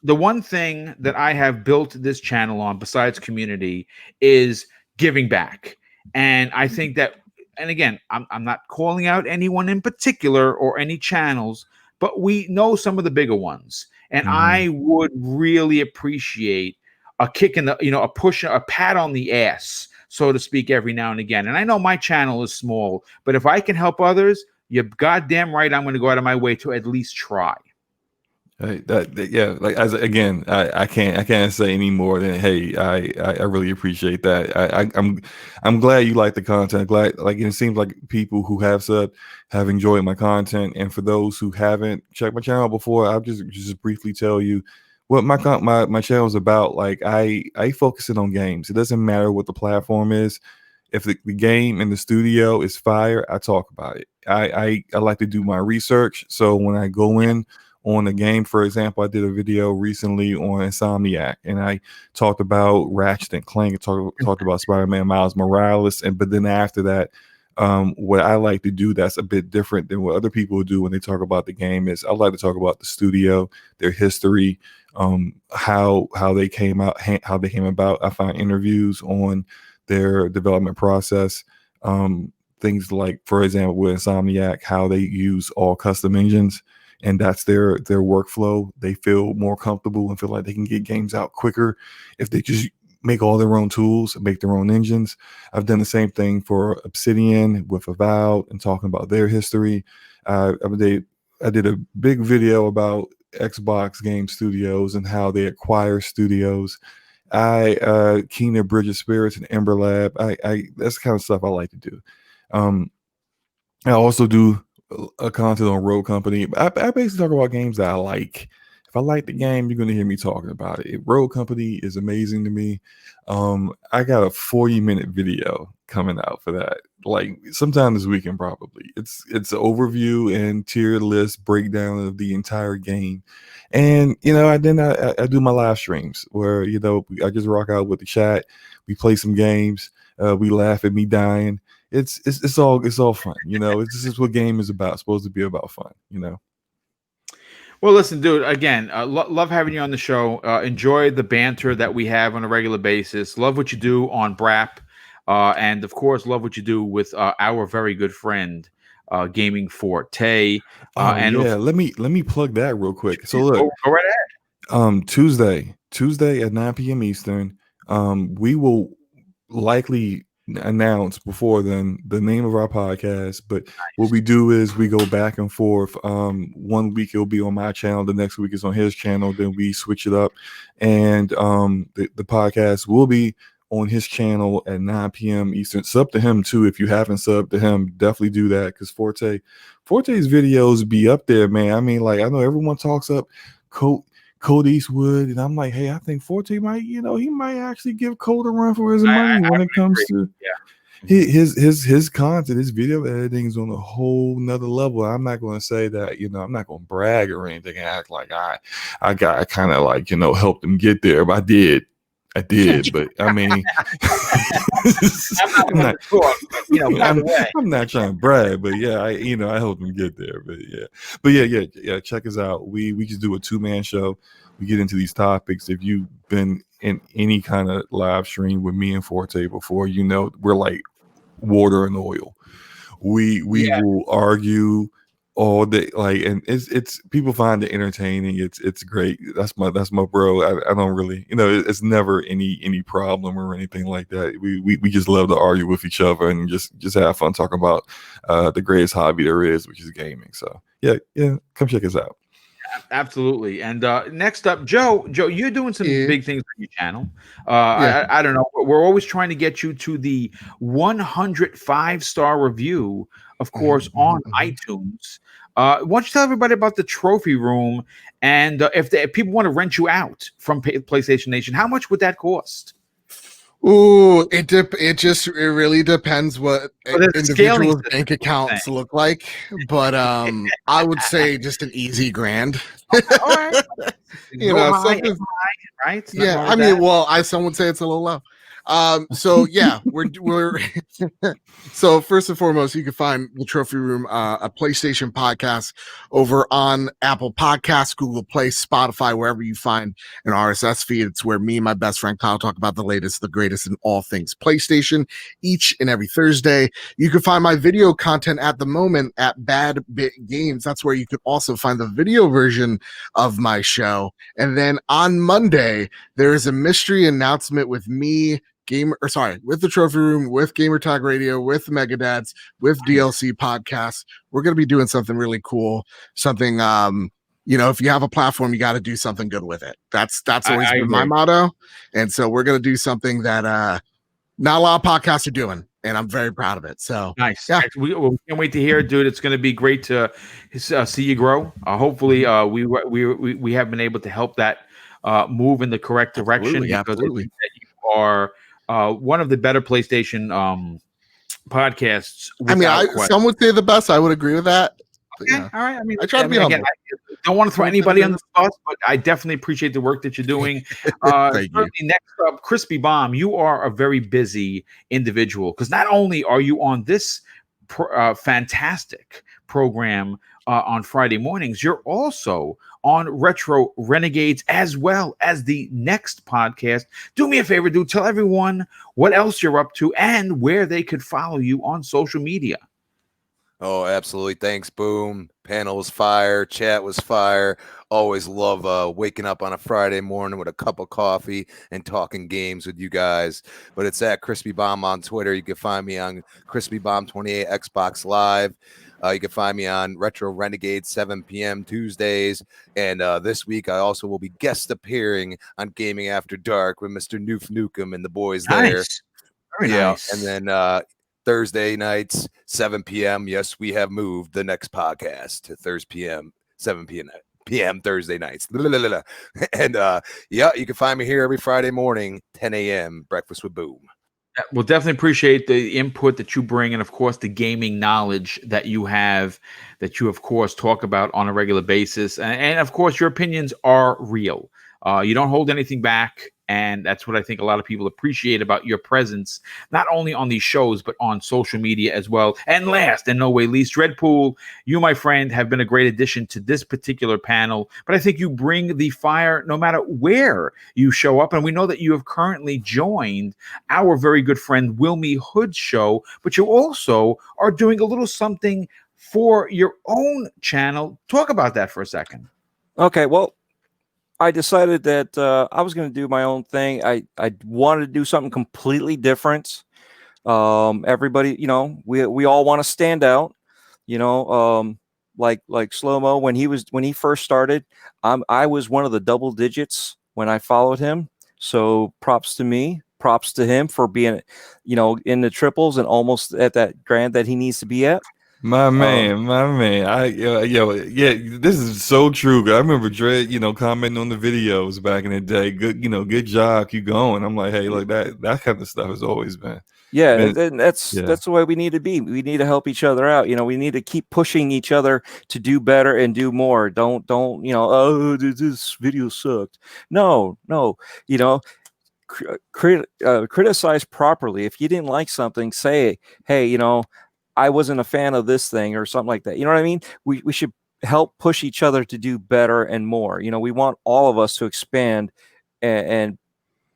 the one thing that I have built this channel on, besides community, is giving back. And I think that, and again, I'm not calling out anyone in particular or any channels, but we know some of the bigger ones. And I would really appreciate a kick in the, a push, a pat on the ass, so to speak, every now and again. And I know my channel is small, but if I can help others, you're goddamn right, I'm going to go out of my way to at least try. Yeah, like I can't say any more than, hey, I really appreciate that. I'm glad you like the content. Glad, like, it seems like people who have subbed have enjoyed my content, and for those who haven't checked my channel before, I'll just briefly tell you what my channel is about. Like, I focus in on games. It doesn't matter what the platform is. If the game in the studio is fire, I talk about it. I like to do my research, so when I go in on the game, for example, I did a video recently on Insomniac, and I talked about Ratchet and Clank, talked about Spider-Man Miles Morales, but then after that, what I like to do that's a bit different than what other people do when they talk about the game is I like to talk about the studio, their history, how they came about. I find interviews on their development process, things like, for example, with Insomniac, how they use all custom engines. and that's their workflow. They feel more comfortable and feel like they can get games out quicker if they just make all their own tools and make their own engines. I've done the same thing for Obsidian with Avowed and talking about their history. I did a big video about Xbox Game Studios and how they acquire studios. Keener Bridge of Spirits and Ember Lab. That's the kind of stuff I like to do. I also do a content on Road Company. I basically talk about games that I like. If I like the game, you're going to hear me talking about it. Road Company is amazing to me. I got a 40-minute video coming out for that, like sometime this weekend probably. It's an overview and tier list breakdown of the entire game. And I do my live streams where I just rock out with the chat. We play some games. We laugh at me dying. It's all fun. This is what game is about. It's supposed to be about fun. Well, listen, dude, again, love having you on the show. Enjoy the banter that we have on a regular basis. Love what you do on BRAP. And, of course, love what you do with our very good friend, Gaming Forte. Let me plug that real quick. So, look. Go right ahead. Tuesday at 9 p.m. Eastern, we will likely announce before then the name of our podcast, but what we do is we go back and forth. 1 week it'll be on my channel, the next week is on his channel, then we switch it up, and the podcast will be on his channel at 9 p.m. Eastern. Sub to him too. If you haven't subbed to him, definitely do that, because Forte's videos be up there, man. I mean, like, I know everyone talks up Code Eastwood, and I'm like, hey, I think Forte might, he might actually give Code a run for his money when it comes to his content. His video editing is on a whole nother level. I'm not going to say that, I'm not going to brag or anything and act like I kind of like, helped him get there, but I did, but I mean, I'm not trying to brag, but yeah, I helped him get there, but yeah. Check us out. We just do a 2-man show. We get into these topics. If you've been in any kind of live stream with me and Forte before, we're like water and oil. We will argue all day, like, and it's people find it entertaining. It's great. That's my bro. I don't really, it's never any problem or anything like that. We just love to argue with each other and just have fun talking about the greatest hobby there is, which is gaming. So yeah, come check us out. Absolutely. And next up, Joe, you're doing some big things on your channel. I don't know. We're always trying to get you to the 105-star review, of course, on iTunes. Why don't you tell everybody about the trophy room, and if people want to rent you out from PlayStation Nation, how much would that cost? Ooh, it really depends what individuals' bank accounts look like, but I would say just an easy $1,000. All right. Something, right? Yeah, I mean, some would say it's a little low. So yeah, we're so first and foremost, you can find the Trophy Room, a PlayStation podcast, over on Apple Podcasts, Google Play, Spotify, wherever you find an RSS feed. It's where me and my best friend Kyle talk about the latest, the greatest in all things PlayStation each and every Thursday. You can find my video content at the moment at Bad Bit Games. That's where you can also find the video version of my show. And then on Monday, there is a mystery announcement with me, with the Trophy Room, with Gamer Talk Radio, with Megadads, with DLC Podcasts. We're going to be doing something really cool. Something, if you have a platform, you got to do something good with it. That's always been my motto. And so we're going to do something that not a lot of podcasts are doing, and I'm very proud of it. So nice. Yeah. We can't wait to hear it, dude. It's going to be great to see you grow. Hopefully, we have been able to help that move in the correct direction. Absolutely. Because you are one of the better PlayStation podcasts. I mean, some would say the best. I would agree with that. Okay, all right. I mean, I try to be humble. Again, I don't want to throw anybody on the spot, but I definitely appreciate the work that you're doing. Thank you. Next up, Crispy Bomb, you are a very busy individual, because not only are you on this fantastic program on Friday mornings, you're also on Retro Renegades, as well as the next podcast. Do me a favor, dude. Tell everyone what else you're up to and where they could follow you on social media. Oh, absolutely. Thanks, Boom. Panel was fire. Chat was fire. Always love waking up on a Friday morning with a cup of coffee and talking games with you guys. But it's at Crispy Bomb on Twitter. You can find me on Crispy Bomb 28 Xbox Live. You can find me on Retro Renegade 7 p.m. Tuesdays. And this week, I also will be guest appearing on Gaming After Dark with Mr. Noof Nukem and the boys there. Nice. Very Yeah, nice. and then Thursday nights, 7 p.m. Yes, we have moved the next podcast to Thursday p.m., 7 p.m. Thursday nights. And yeah, you can find me here every Friday morning, 10 a.m. Breakfast with Boom. We'll definitely appreciate the input that you bring, and of course the gaming knowledge that you have, that you of course talk about on a regular basis, and of course your opinions are real. You don't hold anything back, and that's what I think a lot of people appreciate about your presence, not only on these shows but on social media as well. And last and no way least, Dreadpool, you, my friend, have been a great addition to this particular panel, but I think you bring the fire no matter where you show up, and we know that you have currently joined our very good friend Wilmy Hood's show, but you also are doing a little something for your own channel. Talk about that for a second. Okay, well, I decided that I was going to do my own thing. I wanted to do something completely different. Everybody, we all want to stand out. Like Slow-Mo when he first started. I was one of the double digits when I followed him. So props to me. Props to him for being, in the triples and almost at that grand that he needs to be at. My man. Yeah, this is so true. I remember Dred, commenting on the videos back in the day. Good job, keep going. I'm like, hey, look, that kind of stuff has always been. Yeah, and that's the way we need to be. We need to help each other out. We need to keep pushing each other to do better and do more. Don't oh, this video sucked. No, criticize properly. If you didn't like something, say, hey, I wasn't a fan of this thing or something like that. You know what I mean? We should help push each other to do better and more. We want all of us to expand and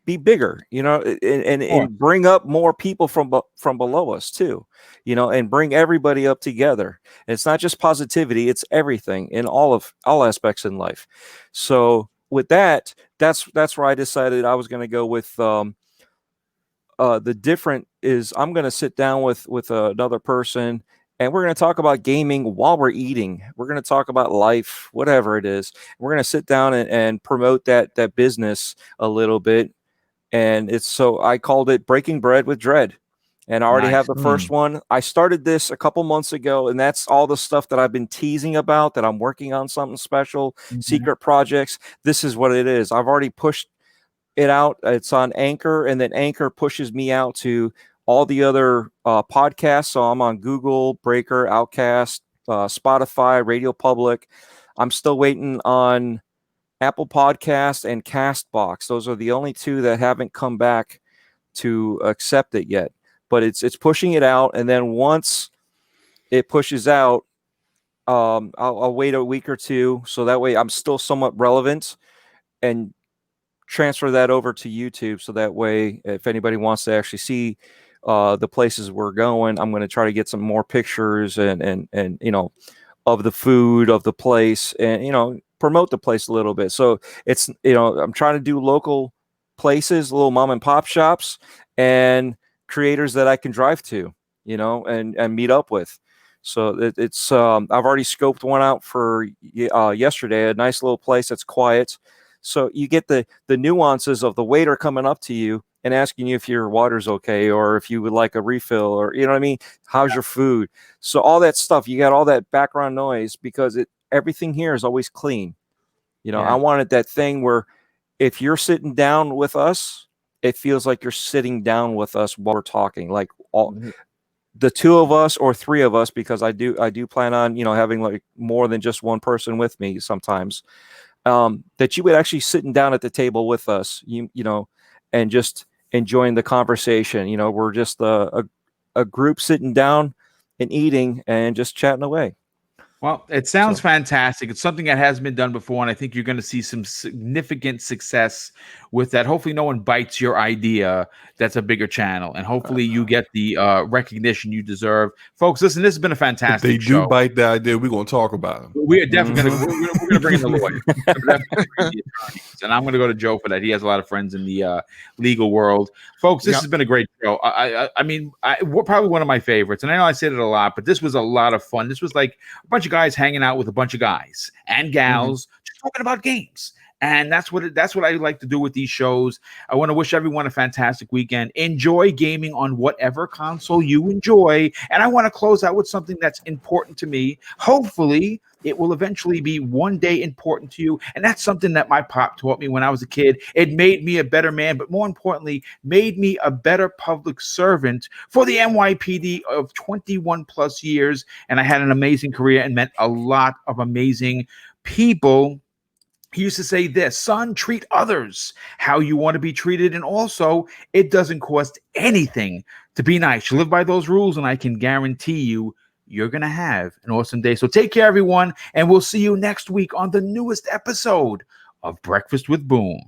be bigger, and bring up more people from below us too, and bring everybody up together. And it's not just positivity; it's everything in all aspects in life. So with that's where I decided I was going to go with. The different is I'm going to sit down with another person, and we're going to talk about gaming while we're eating. We're going to talk about life, whatever it is. We're going to sit down and promote that business a little bit. And I called it Breaking Bread with Dread. And I already have the first one. I started this a couple months ago, and that's all the stuff that I've been teasing about, that I'm working on something special, secret projects. This is what it is. I've already pushed it out. It's on Anchor, and then Anchor pushes me out to all the other podcasts. So I'm on Google, Breaker, Outcast, Spotify, Radio Public. I'm still waiting on Apple Podcast and Castbox. Those are the only two that haven't come back to accept it yet. But it's pushing it out, and then once it pushes out, I'll wait a week or two, so that way I'm still somewhat relevant, and transfer that over to YouTube. So that way, if anybody wants to actually see the places we're going, I'm going to try to get some more pictures and of the food of the place, and promote the place a little bit. So it's I'm trying to do local places, little mom and pop shops, and creators that I can drive to, and meet up with. So it's I've already scoped one out for yesterday, a nice little place that's quiet. So you get the nuances of the waiter coming up to you and asking you if your water's okay, or if you would like a refill, or what I mean, how's your food? So all that stuff, you got all that background noise, because everything here is always clean. I wanted that thing where if you're sitting down with us, it feels like you're sitting down with us while we're talking, like all the two of us or three of us, because I do plan on having like more than just one person with me sometimes. That you would actually sitting down at the table with us, and just enjoying the conversation. We're just a group sitting down and eating and just chatting away. Well, it sounds So- fantastic. It's something that hasn't been done before, and I think you're going to see some significant success with that. Hopefully, no one bites your idea. That's a bigger channel, and hopefully, you get the recognition you deserve, folks. Listen, this has been a If fantastic they do show. bite the idea, we're gonna talk about them. We are definitely Mhm. we're gonna bring in the lawyers. We're definitely bring in the attorneys. And I'm gonna go to Joe for that. He has a lot of friends in the legal world, folks. This Yep. has been a great show. I mean, we're probably one of my favorites, and I know I said it a lot, but this was a lot of fun. This was like a bunch of guys hanging out with a bunch of guys and gals just talking about games. And that's what I like to do with these shows. I want to wish everyone a fantastic weekend. Enjoy gaming on whatever console you enjoy. And I want to close out with something that's important to me. Hopefully, it will eventually be one day important to you. And that's something that my pop taught me when I was a kid. It made me a better man, but more importantly, made me a better public servant for the NYPD of 21 plus years. And I had an amazing career and met a lot of amazing people. He used to say this: son, treat others how you want to be treated. And also, it doesn't cost anything to be nice. You live by those rules, and I can guarantee you're going to have an awesome day. So take care, everyone, and we'll see you next week on the newest episode of Breakfast with Boom.